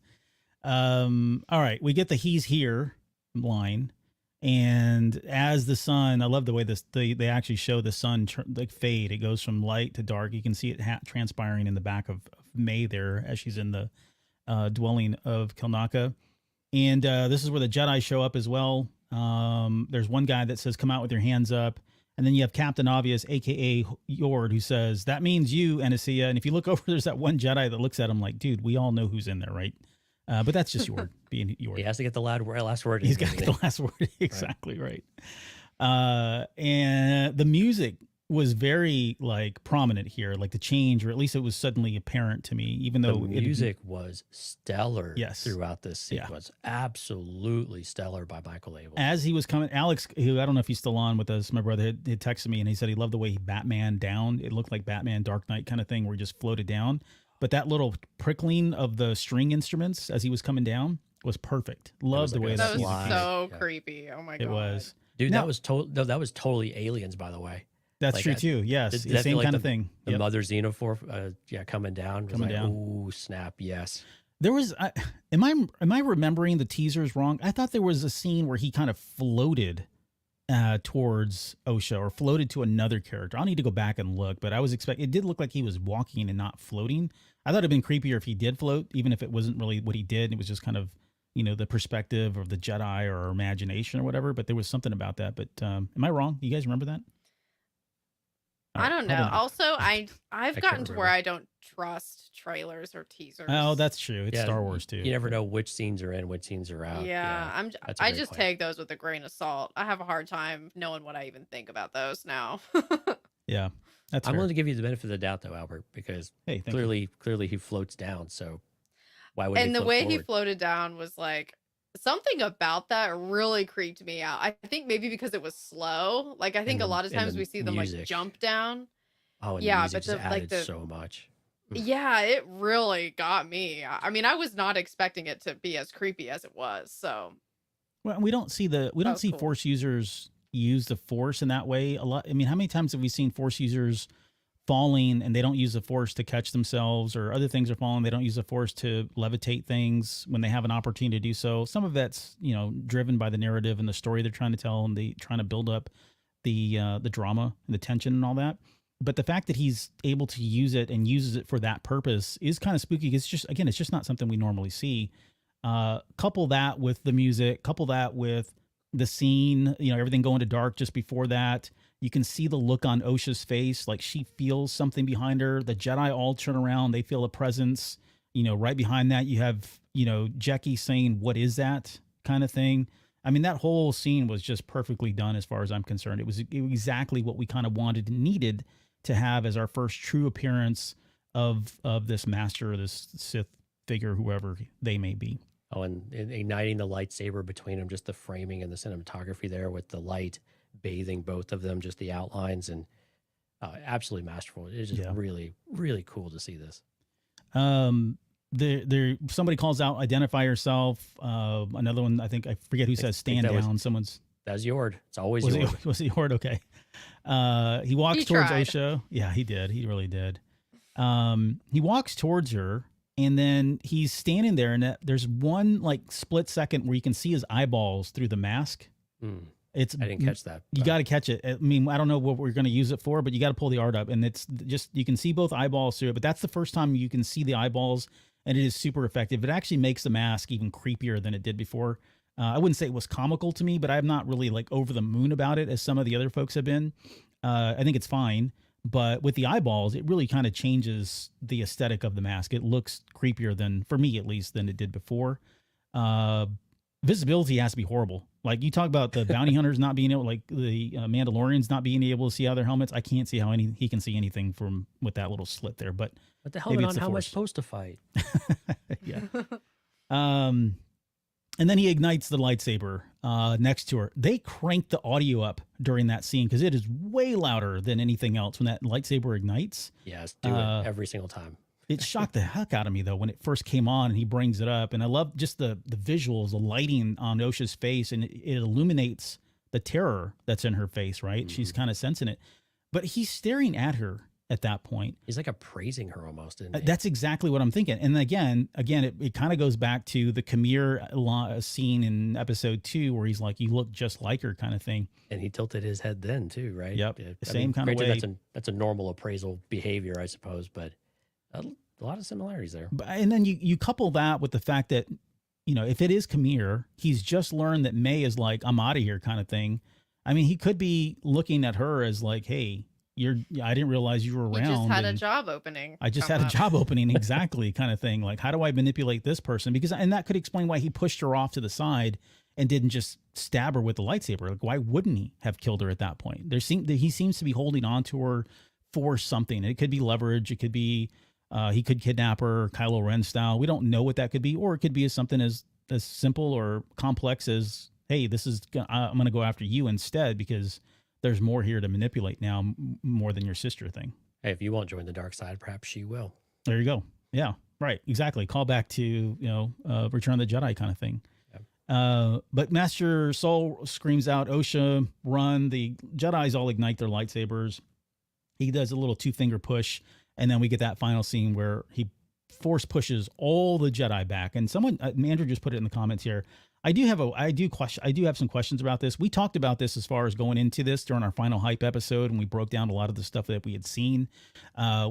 All right. We get the "he's here" line. And as the sun, I love the way they actually show the sun fade. It goes from light to dark. You can see it transpiring in the back of Mae there as she's in the dwelling of Kelnacca. And this is where the Jedi show up as well. There's one guy that says, "Come out with your hands up." And then you have Captain Obvious, a.k.a. Yord, who says, "That means you, Anasia." And if you look over, there's that one Jedi that looks at him like, dude, we all know who's in there, right? But that's just Yord being Yord. He has to get the last word. He's got to get the last word. Exactly right. And the music was very prominent here, like the change, or at least it was suddenly apparent to me, even though the music was stellar throughout this sequence. Yeah. Absolutely stellar by Michael Abel. As he was coming, Alex, who I don't know if he's still on with us, my brother had texted me and he said he loved the way he Batman down. It looked like Batman Dark Knight kind of thing where he just floated down. But that little prickling of the string instruments as he was coming down was perfect. Loved the way that was so creepy. Oh my god. It was. Dude, that was totally Aliens, by the way. That's true too. Yes, the same kind of thing. The Mother Xenophore, coming down. Oh snap! Yes. There was. Am I remembering the teasers wrong? I thought there was a scene where he kind of floated towards Osha or floated to another character. I'll need to go back and look, but I was expecting. It did look like he was walking and not floating. I thought it'd been creepier if he did float, even if it wasn't really what he did. It was just kind of, the perspective of the Jedi or imagination or whatever. But there was something about that. But am I wrong? You guys remember that? I don't know. Also, I've gotten to where I don't trust trailers or teasers. Oh, that's true. It's Star Wars too. You never know which scenes are in, which scenes are out. Yeah, I just take those with a grain of salt. I have a hard time knowing what I even think about those now. Yeah, that's. I'm willing to give you the benefit of the doubt, though, Albert, because clearly he floats down. So why would? And the way he floated down was like. Something about that really creeped me out. I think maybe because it was slow. I think a lot of times we see them jump down. Oh, and the Yeah, music but just the like added the so much. yeah, it really got me. I mean, I was not expecting it to be as creepy as it was, so Well, we don't see that don't was see cool. Force users use the Force in that way a lot. I mean, how many times have we seen Force users falling and they don't use the Force to catch themselves, or other things are falling, they don't use the Force to levitate things when they have an opportunity to do so? Some of that's, driven by the narrative and the story they're trying to tell, and they trying to build up the drama and the tension and all that. But the fact that he's able to use it and uses it for that purpose is kind of spooky. It's just, again, it's just not something we normally see. Couple that with the music, couple that with the scene, everything going to dark just before that. You can see the look on Osha's face, like she feels something behind her. The Jedi all turn around, they feel a presence. Right behind that, you have, Jackie saying, "What is that?" kind of thing. I mean, that whole scene was just perfectly done as far as I'm concerned. It was exactly what we kind of wanted and needed to have as our first true appearance of this master, this Sith figure, whoever they may be. Oh, and igniting the lightsaber between them, just the framing and the cinematography there with the light bathing both of them, just the outlines, and absolutely masterful. It's just really, really cool to see this. There somebody calls out, "Identify yourself." Another one, I think, I forget who says, "Stand down." That's Yord. It's always was Yord. it was it Yord? Okay. He walks He towards tried. Osha. Yeah, he did. He really did. He walks towards her, and then he's standing there, and there's one like split second where you can see his eyeballs through the mask. Mm, It's I didn't catch that. You got to catch it. I mean, I don't know what we're going to use it for, but you got to pull the art up, and it's just, you can see both eyeballs through it. But that's the first time you can see the eyeballs, and it is super effective. It actually makes the mask even creepier than it did before. I wouldn't say it was comical to me, but I'm not really like over the moon about it as some of the other folks have been. I think it's fine, but with the eyeballs, it really kind of changes the aesthetic of the mask. It looks creepier than, for me at least, than it did before. Visibility has to be horrible. Like, you talk about the bounty hunters not being able, like the Mandalorians not being able to see out of their helmets. I can't see how he can see anything from with that little slit there. But the helmet on, how am I supposed to fight? Yeah. And then he ignites the lightsaber next to her. They crank the audio up during that scene because it is way louder than anything else when that lightsaber ignites. Yes, do it every single time. It shocked the heck out of me, though, when it first came on and he brings it up. And I love just the visuals, the lighting on Osha's face, and it illuminates the terror that's in her face, right? Mm-hmm. She's kind of sensing it. But he's staring at her at that point. He's like appraising her almost. Isn't he? That's exactly what I'm thinking. And again, it kind of goes back to the Qimir scene in episode 2 where he's like, "You look just like her," kind of thing. And he tilted his head then too, right? Yep. Same kind of way. That's a normal appraisal behavior, I suppose, but a lot of similarities there. And then you couple that with the fact that, if it is Qimir, he's just learned that Mae is like, "I'm out of here," kind of thing. I mean, he could be looking at her as like, "Hey, I didn't realize you were around. You just had a job opening. I just had a job opening," exactly, kind of thing. Like, how do I manipulate this person? And that could explain why he pushed her off to the side and didn't just stab her with the lightsaber. Like, why wouldn't he have killed her at that point? He seems to be holding on to her for something. It could be leverage. It could be he could kidnap her, Kylo Ren style. We don't know what that could be, or it could be something as simple or complex as, "Hey, I'm going to go after you instead because there's more here to manipulate now, more than your sister thing." Hey, if you won't join the dark side, perhaps she will. There you go. Yeah, right. Exactly. Call back to, Return of the Jedi kind of thing. Yeah. But Master Sol screams out, "Osha, run." The Jedis all ignite their lightsabers. He does a little 2-finger push. And then we get that final scene where he force pushes all the Jedi back. And someone, Andrew just put it in the comments here. I do have some questions about this. We talked about this as far as going into this during our final hype episode, and we broke down a lot of the stuff that we had seen.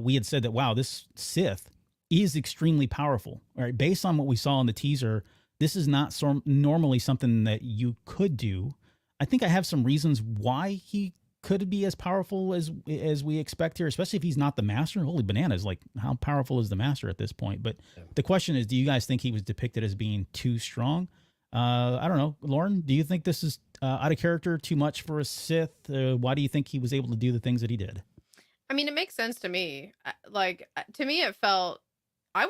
We had said that, wow, this Sith is extremely powerful. All right, based on what we saw in the teaser, this is not normally something that you could do. I think I have some reasons why he could be as powerful as we expect here, especially if he's not the master. Holy bananas, like, how powerful is the master at this point? But the question is, do you guys think he was depicted as being too strong? I don't know. Lauren, do you think this is out of character, too much for a Sith? Why do you think he was able to do the things that he did? I mean, it makes sense to me. To me, it felt, I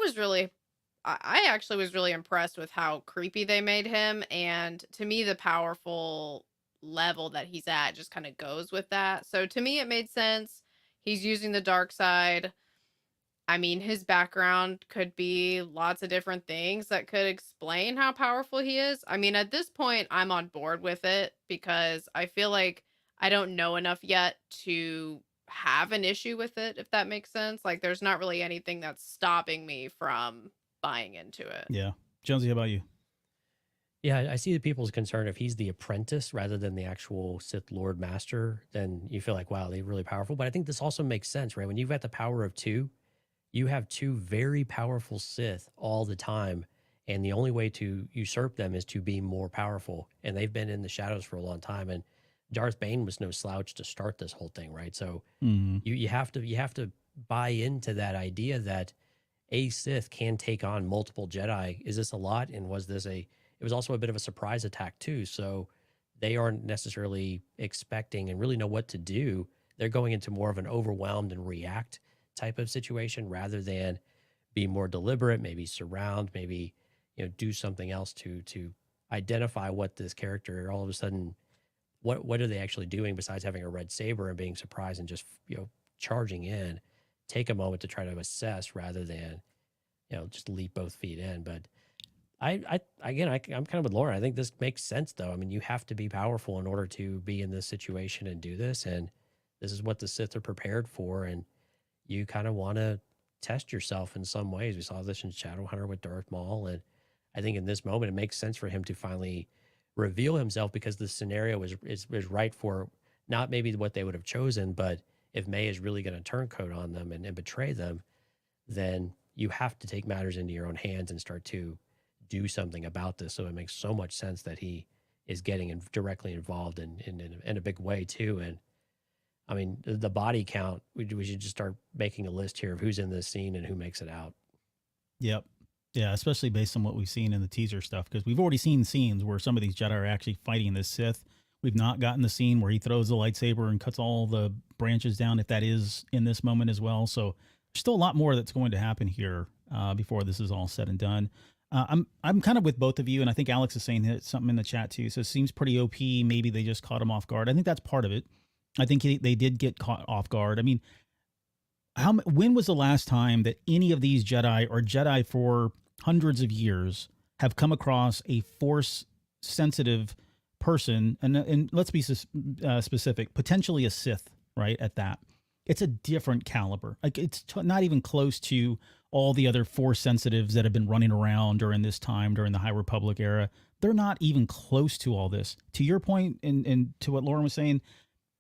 actually was really impressed with how creepy they made him. And to me, the powerful level that he's at just kind of goes with that. So to me, it made sense. He's using the dark side. I mean, his background could be lots of different things that could explain how powerful he is. I mean, at this point, I'm on board with it because I feel like I don't know enough yet to have an issue with it, if that makes sense. Like, there's not really anything that's stopping me from buying into it. Yeah. Jonesy, how about you? Yeah, I see the people's concern if he's the apprentice rather than the actual Sith Lord Master, then you feel like, wow, they're really powerful. But I think this also makes sense, right? When you've got the power of two, you have two very powerful Sith all the time. And the only way to usurp them is to be more powerful. And they've been in the shadows for a long time. And Darth Bane was no slouch to start this whole thing, right? So you have to buy into that idea that a Sith can take on multiple Jedi. Is this a lot? And was this it was also a bit of a surprise attack too. So they aren't necessarily expecting and really know what to do. They're going into more of an overwhelmed and react type of situation rather than be more deliberate, maybe surround, maybe, do something else to identify what this character all of a sudden, what are they actually doing besides having a red saber and being surprised and just, charging in. Take a moment to try to assess rather than, just leap both feet in. But I'm kind of with Lauren. I think this makes sense though. I mean, you have to be powerful in order to be in this situation and do this. And this is what the Sith are prepared for. And you kind of want to test yourself in some ways. We saw this in Shadowhunter with Darth Maul. And I think in this moment, it makes sense for him to finally reveal himself because the scenario is right for not maybe what they would have chosen, but if Mae is really going to turncoat on them and betray them, then you have to take matters into your own hands and start to do something about this. So it makes so much sense that he is getting directly involved in a big way too. And I mean, the body count, we should just start making a list here of who's in this scene and who makes it out. Yep. Yeah, especially based on what we've seen in the teaser stuff, because we've already seen scenes where some of these Jedi are actually fighting this Sith. We've not gotten the scene where he throws the lightsaber and cuts all the branches down, if that is in this moment as well. So there's still a lot more that's going to happen here before this is all said and done. I'm kind of with both of you, and I think Alex is saying something in the chat too. So it seems pretty OP. Maybe they just caught him off guard. I think that's part of it. I think they did get caught off guard. I mean, when was the last time that any of these Jedi or Jedi for hundreds of years have come across a Force-sensitive person? And let's be specific, potentially a Sith, right, at that. It's a different caliber. Like, it's not even close to all the other Force sensitives that have been running around during this time, during the High Republic era. They're not even close to all this. To your point, and to what Lauren was saying,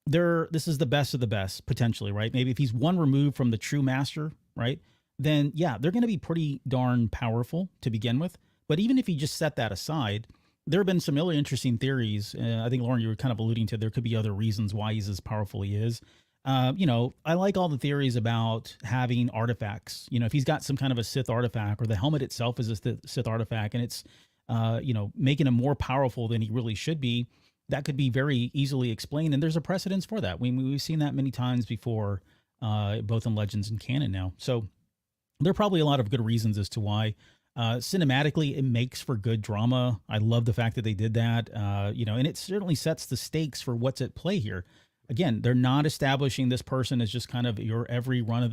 this is the best of the best, potentially, right? Maybe if he's one removed from the true master, right, then yeah, they're going to be pretty darn powerful to begin with. But even if you just set that aside, there have been some really interesting theories. I think, Lauren, you were kind of alluding to there could be other reasons why he's as powerful he is. I like all the theories about having artifacts. If he's got some kind of a Sith artifact, or the helmet itself is a Sith artifact, and it's, making him more powerful than he really should be, that could be very easily explained. And there's a precedence for that. We've seen that many times before, both in Legends and canon now. So there are probably a lot of good reasons as to why. Cinematically, it makes for good drama. I love the fact that they did that, and it certainly sets the stakes for what's at play here. Again, they're not establishing this person as just kind of your every run of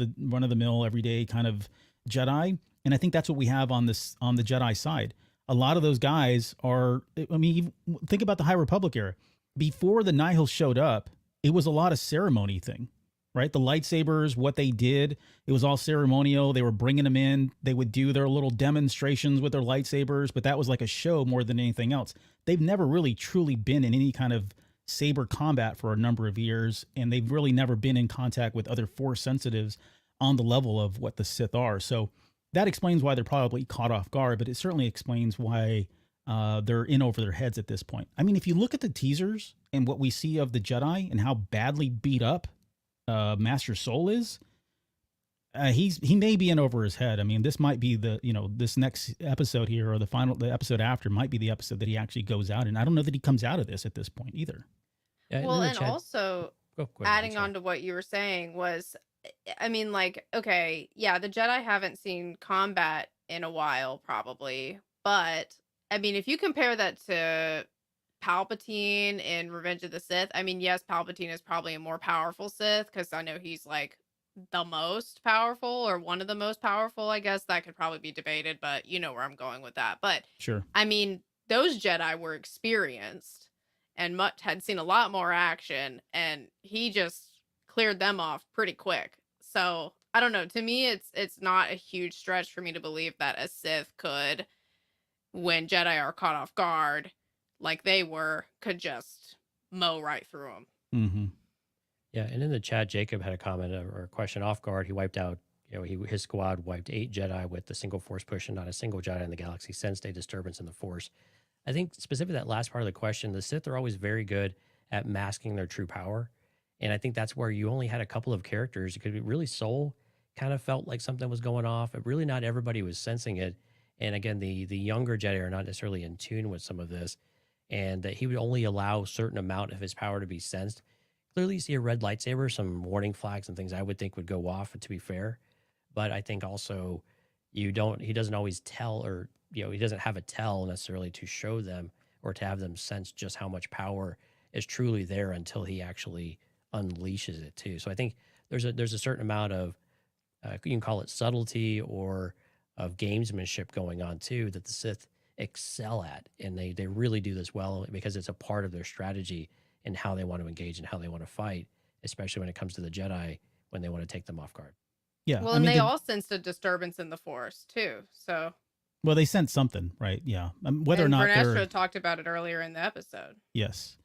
the mill, everyday kind of Jedi. And I think that's what we have on the Jedi side. A lot of those guys are, I mean, think about the High Republic era. Before the Nihil showed up, it was a lot of ceremony thing, right? The lightsabers, what they did, it was all ceremonial. They were bringing them in. They would do their little demonstrations with their lightsabers, but that was like a show more than anything else. They've never really truly been in any kind of saber combat for a number of years, and they've really never been in contact with other Force sensitives on the level of what the Sith are. So that explains why they're probably caught off guard, but it certainly explains why they're in over their heads at this point. I mean, if you look at the teasers and what we see of the Jedi and how badly beat up Master Sol is, he may be in over his head. I mean, this might be this next episode here, or the episode after might be the episode that he actually goes out. And I don't know that he comes out of this at this point either. Yeah, well, and also adding on to what you were saying was, I mean, like, okay, yeah, the Jedi haven't seen combat in a while, probably. But, I mean, if you compare that to Palpatine in Revenge of the Sith, I mean, yes, Palpatine is probably a more powerful Sith, because I know he's, like, the most powerful or one of the most powerful, I guess that could probably be debated, but you know where I'm going with that. But Sure. I mean, those Jedi were experienced and much had seen a lot more action, and he just cleared them off pretty quick. So I don't know. To me, it's not a huge stretch for me to believe that a Sith could, when Jedi are caught off guard, like they were, could just mow right through them. Mm-hmm. Yeah, and in the chat, Jacob had a comment or a question. Off guard, he wiped out. His squad wiped 8 Jedi with the single Force push, and not a single Jedi in the galaxy sensed a disturbance in the Force. I think specifically that last part of the question, the Sith are always very good at masking their true power, and I think that's where you only had a couple of characters. It could be really Soul kind of felt like something was going off, but really not everybody was sensing it. And again, the younger Jedi are not necessarily in tune with some of this, and that he would only allow a certain amount of his power to be sensed. Clearly, you see a red lightsaber, some warning flags and things I would think would go off, to be fair. But I think also he doesn't always tell, or he doesn't have a tell necessarily to show them or to have them sense just how much power is truly there until he actually unleashes it too. So I think there's a certain amount of you can call it subtlety or of gamesmanship going on too that the Sith excel at, and they really do this well because it's a part of their strategy and how they want to engage and how they want to fight, especially when it comes to the Jedi when they want to take them off guard. Yeah. Well, and they all sensed a disturbance in the Force too. So. Well, they sense something, right? Yeah. Whether or not Vernestra talked about it earlier in the episode. Yes.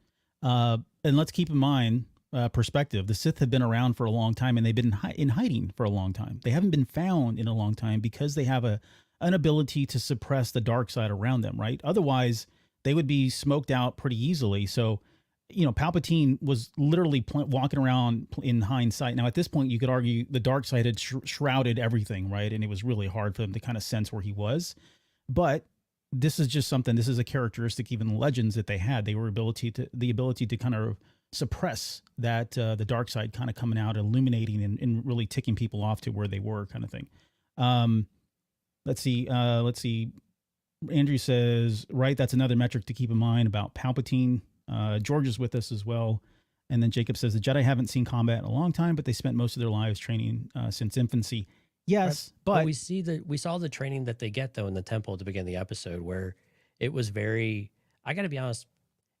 And let's keep in mind perspective. The Sith have been around for a long time, and they've been in hiding for a long time. They haven't been found in a long time because they have an ability to suppress the dark side around them, right? Otherwise, they would be smoked out pretty easily. So, Palpatine was literally walking around in hindsight. Now, at this point, you could argue the dark side had shrouded everything, right? And it was really hard for them to kind of sense where he was. But this is just something. This is a characteristic, even the legends that they had. They were the ability to kind of suppress that the dark side kind of coming out, illuminating and really ticking people off to where they were, kind of thing. Let's see. Andrew says, right, that's another metric to keep in mind about Palpatine. George is with us as well. And then Jacob says the Jedi haven't seen combat in a long time, but they spent most of their lives training since infancy. Yes, but we saw the training that they get though in the temple at the beginning of the episode, where it was very, I got to be honest,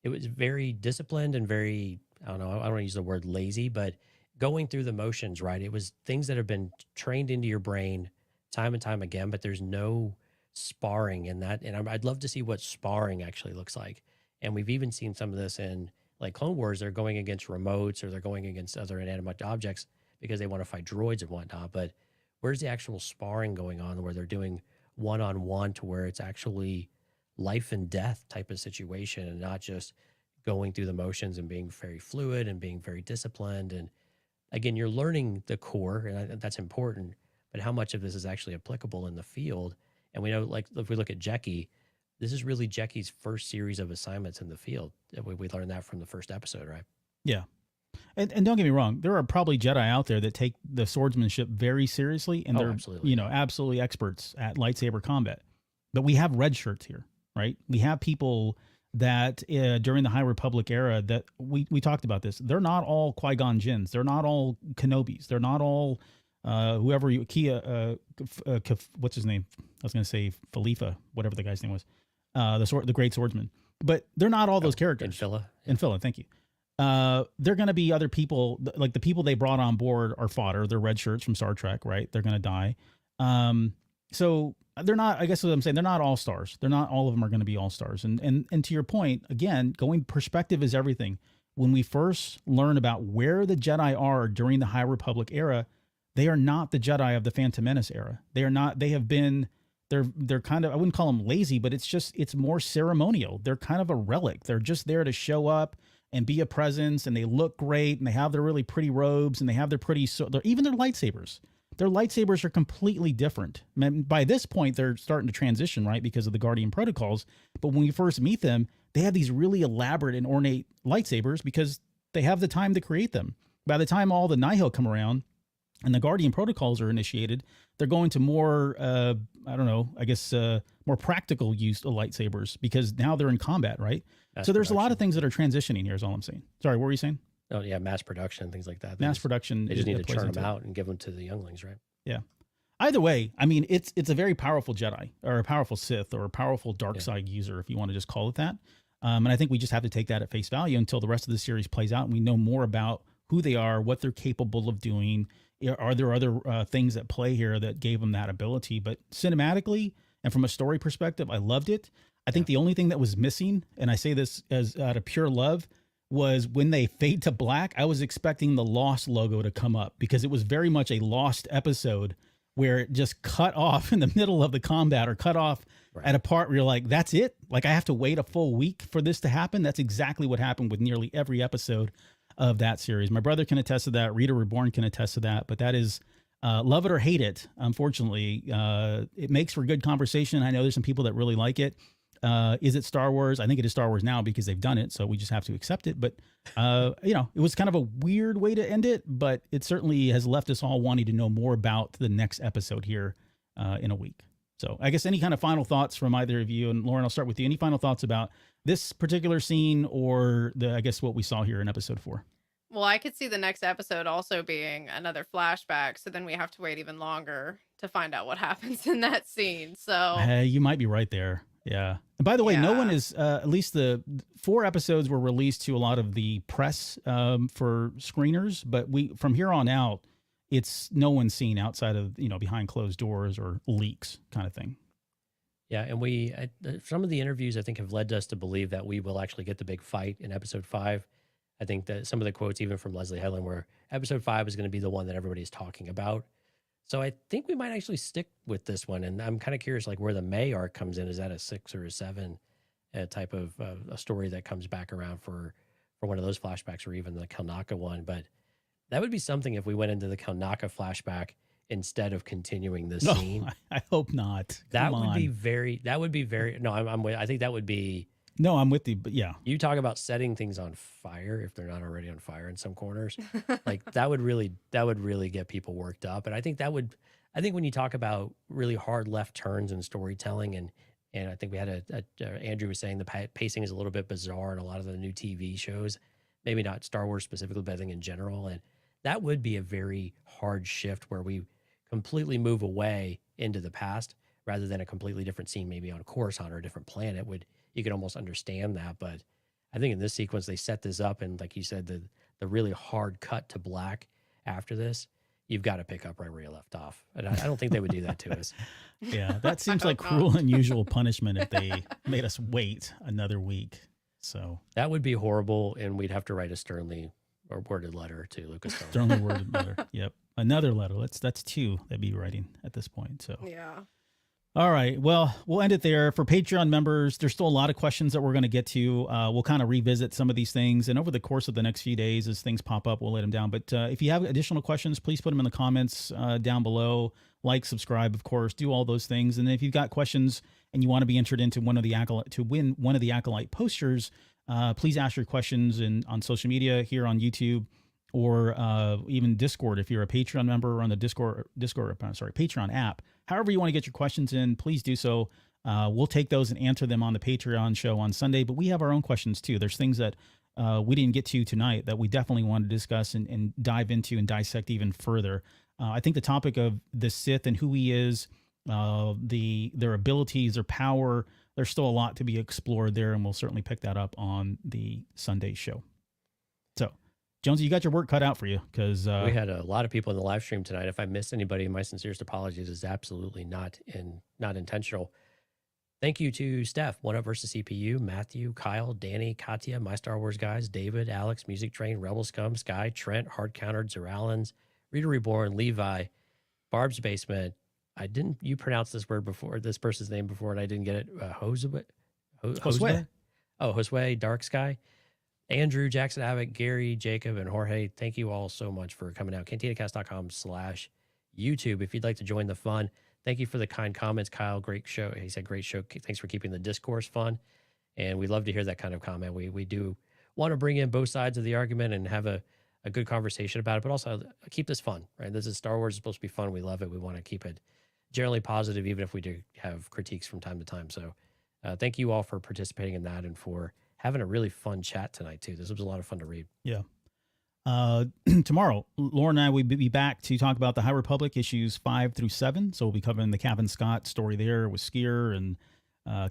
it was very disciplined and very, I don't want to use the word lazy, but going through the motions, right? It was things that have been trained into your brain time and time again, but there's no sparring in that. And I'd love to see what sparring actually looks like. And we've even seen some of this in like Clone Wars. They're going against remotes or they're going against other inanimate objects because they want to fight droids and whatnot. But where's the actual sparring going on where they're doing one-on-one to where it's actually life and death type of situation and not just going through the motions and being very fluid and being very disciplined. And again, you're learning the core, and that's important, but how much of this is actually applicable in the field? And we know, like, if we look at Jecki, this is really Jecki's first series of assignments in the field. We learned that from the first episode, right? Yeah. And don't get me wrong, there are probably Jedi out there that take the swordsmanship very seriously, and they're absolutely. Absolutely experts at lightsaber combat. But we have red shirts here, right? We have people that during the High Republic era that we talked about this. They're not all Qui-Gon Jinns. They're not all Kenobis. They're not all whoever you what's his name? I was going to say Khalifa, whatever the guy's name was, the great swordsman. But they're not all those characters. Infilla, thank you. They're going to be other people, like the people they brought on board are fodder. They're red shirts from Star Trek, right? They're going to die. So they're not, I guess what I'm saying, they're not all stars. They're not all of them are going to be all stars. And to your point, again, perspective is everything. When we first learn about where the Jedi are during the High Republic era, they are not the Jedi of the Phantom Menace era. They are not, they're kind of, I wouldn't call them lazy, but it's more ceremonial. They're kind of a relic. They're just there to show up and be a presence, and they look great, and they have their really pretty robes, and they have their even their lightsabers. Their lightsabers are completely different. By this point, they're starting to transition, right, because of the Guardian protocols. But when you first meet them, they have these really elaborate and ornate lightsabers because they have the time to create them. By the time all the Nihil come around and the Guardian protocols are initiated, they're going to more, more practical use of lightsabers because now they're in combat, right? So there's a lot of things that are transitioning here is all I'm saying. Sorry, what were you saying? Oh yeah, mass production, things like that. Mass production. They just need to plays churn into them it. out and give them to the younglings, right? Yeah. Either way, I mean, it's a very powerful Jedi or a powerful Sith or a powerful dark side user, if you want to just call it that. And I think we just have to take that at face value until the rest of the series plays out and we know more about who they are, what they're capable of doing. Are there other things at play here that gave them that ability? But cinematically and from a story perspective, I loved it. I think the only thing that was missing, and I say this as out of pure love, was when they fade to black, I was expecting the Lost logo to come up because it was very much a Lost episode where it just cut off in the middle of the combat or cut off at a part where you're like, that's it? Like I have to wait a full week for this to happen? That's exactly what happened with nearly every episode of that series. My brother can attest to that. Rita Reborn can attest to that. But that is, love it or hate it, unfortunately. It makes for good conversation. I know there's some people that really like it. Is it Star Wars? I think it is Star Wars now because they've done it, so we just have to accept it. But you know, it was kind of a weird way to end it, but it certainly has left us all wanting to know more about the next episode here in a week. So I guess any kind of final thoughts from either of you, and Lauren, I'll start with you. Any final thoughts about this particular scene or I guess what we saw here in episode 4? Well, I could see the next episode also being another flashback, so then we have to wait even longer to find out what happens in that scene. So You might be right there. Yeah. And by the way, no one is, at least the 4 episodes were released to a lot of the press for screeners, but from here on out, it's no one's seen outside of, you know, behind closed doors or leaks kind of thing. Yeah, and some of the interviews I think have led us to believe that we will actually get the big fight in episode 5. I think that some of the quotes, even from Leslie Headland, where episode 5 is going to be the one that everybody's talking about. So I think we might actually stick with this one. And I'm kind of curious, like where the Mae arc comes in. Is that a 6 or a 7 type of a story that comes back around for one of those flashbacks, or even the Kelnacca one? But that would be something if we went into the Kelnacca flashback instead of continuing this scene. I hope not. That would be very, no, I think that would be. No, I'm with you, but yeah. You talk about setting things on fire if they're not already on fire in some corners. Like that would really get people worked up. And I think when you talk about really hard left turns in storytelling, and I think we had Andrew was saying the pacing is a little bit bizarre in a lot of the new TV shows, maybe not Star Wars specifically, but I think in general. And that would be a very hard shift where we completely move away into the past rather than a completely different scene, maybe on Coruscant or a different planet. You could almost understand that. But I think in this sequence, they set this up. And like you said, the really hard cut to black after this, you've got to pick up right where you left off. And I don't think they would do that to us. Yeah, that seems like cruel and unusual punishment if they made us wait another week. So that would be horrible. And we'd have to write a sternly or worded letter to Lucasfilm. Sternly worded letter. Yep. Another letter. That's 2 they'd be writing at this point. So yeah. All right. Well, we'll end it there. For Patreon members, there's still a lot of questions that we're going to get to. We'll kind of revisit some of these things. And over the course of the next few days, as things pop up, we'll let them down. But if you have additional questions, please put them in the comments down below. Like, subscribe, of course. Do all those things. And if you've got questions and you want to be entered into win one of the Acolyte posters, please ask your questions on social media, here on YouTube, or even Discord. If you're a Patreon member, or on the Patreon app, however you want to get your questions in, please do so. We'll take those and answer them on the Patreon show on Sunday, but we have our own questions too. There's things that we didn't get to tonight that we definitely want to discuss and dive into and dissect even further. I think the topic of the Sith and who he is, their abilities, their power, there's still a lot to be explored there, and we'll certainly pick that up on the Sunday show. So, Jonesy, you got your work cut out for you because we had a lot of people in the live stream tonight. If I missed anybody, my sincerest apologies. Is absolutely not intentional. Thank you to Steph, One Up versus CPU, Matthew, Kyle, Danny, Katya, My Star Wars Guys, David, Alex, Music Train, Rebel Scum, Sky, Trent, Hard Countered, Zerallens, Rita Reborn, Levi, Barb's Basement. You pronounced this person's name before, and I didn't get it. Josue? Oh, Josue, Dark Sky. Andrew, Jackson Abbott, Gary, Jacob, and Jorge, thank you all so much for coming out. CantinaCast.com/YouTube if you'd like to join the fun. Thank you for the kind comments, Kyle. Great show. He said, great show. Thanks for keeping the discourse fun. And we love to hear that kind of comment. We do want to bring in both sides of the argument and have a good conversation about it, but also keep this fun, right? This is Star Wars. It's supposed to be fun. We love it. We want to keep it generally positive, even if we do have critiques from time to time. So thank you all for participating in that and for having a really fun chat tonight too. This was a lot of fun to read. Yeah. Tomorrow, Lauren and I will be back to talk about the High Republic issues 5 through 7. So we'll be covering the Kevin Scott story there with Skier and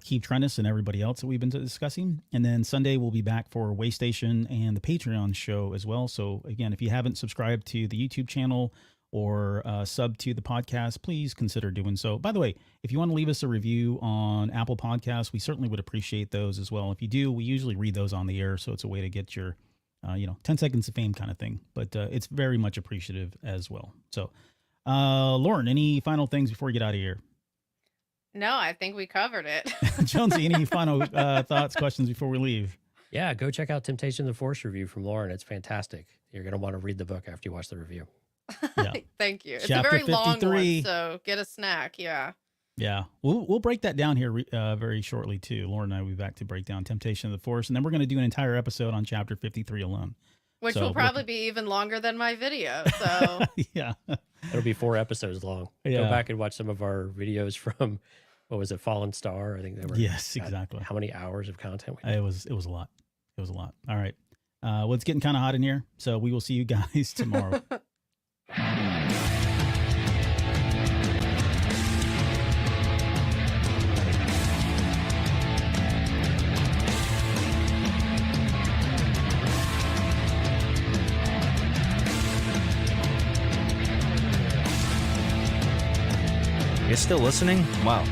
Keith Trennis and everybody else that we've been discussing. And then Sunday, we'll be back for Waystation and the Patreon show as well. So again, if you haven't subscribed to the YouTube channel or sub to the podcast, please consider doing so. By the way, if you want to leave us a review on Apple Podcasts, we certainly would appreciate those as well. If you do, we usually read those on the air. So it's a way to get your 10 seconds of fame kind of thing, but it's very much appreciative as well. So, Lauren, any final things before we get out of here? No, I think we covered it. Jonesy, any final thoughts, questions before we leave? Yeah, go check out Temptation of the Force review from Lauren. It's fantastic. You're going to want to read the book after you watch the review. Yeah. Thank you. It's Chapter a very long 53. one, so get a snack. Yeah. Yeah, we'll break that down here very shortly too. Lauren and I will be back to break down Temptation of the Force, and then we're going to do an entire episode on Chapter 53 alone. Which will probably be even longer than my video. So yeah, it'll be 4 episodes long. Yeah. Go back and watch some of our videos from, what was it, Fallen Star? I think they were. Yes, exactly. How many hours of content we did? It was a lot. It was a lot. All right. Well, it's getting kind of hot in here, so we will see you guys tomorrow. You're still listening? Wow,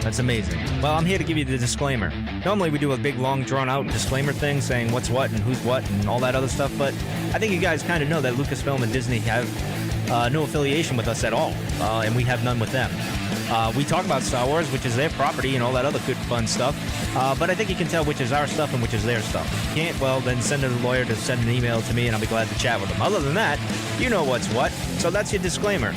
that's amazing. Well, I'm here to give you the disclaimer. Normally we do a big, long, drawn-out disclaimer thing saying what's what and who's what and all that other stuff, but I think you guys kind of know that Lucasfilm and Disney have no affiliation with us at all, and we have none with them. We talk about Star Wars, which is their property, and all that other good, fun stuff, but I think you can tell which is our stuff and which is their stuff. If you can't, well, then send a lawyer to send an email to me, and I'll be glad to chat with them. Other than that, you know what's what, so that's your disclaimer.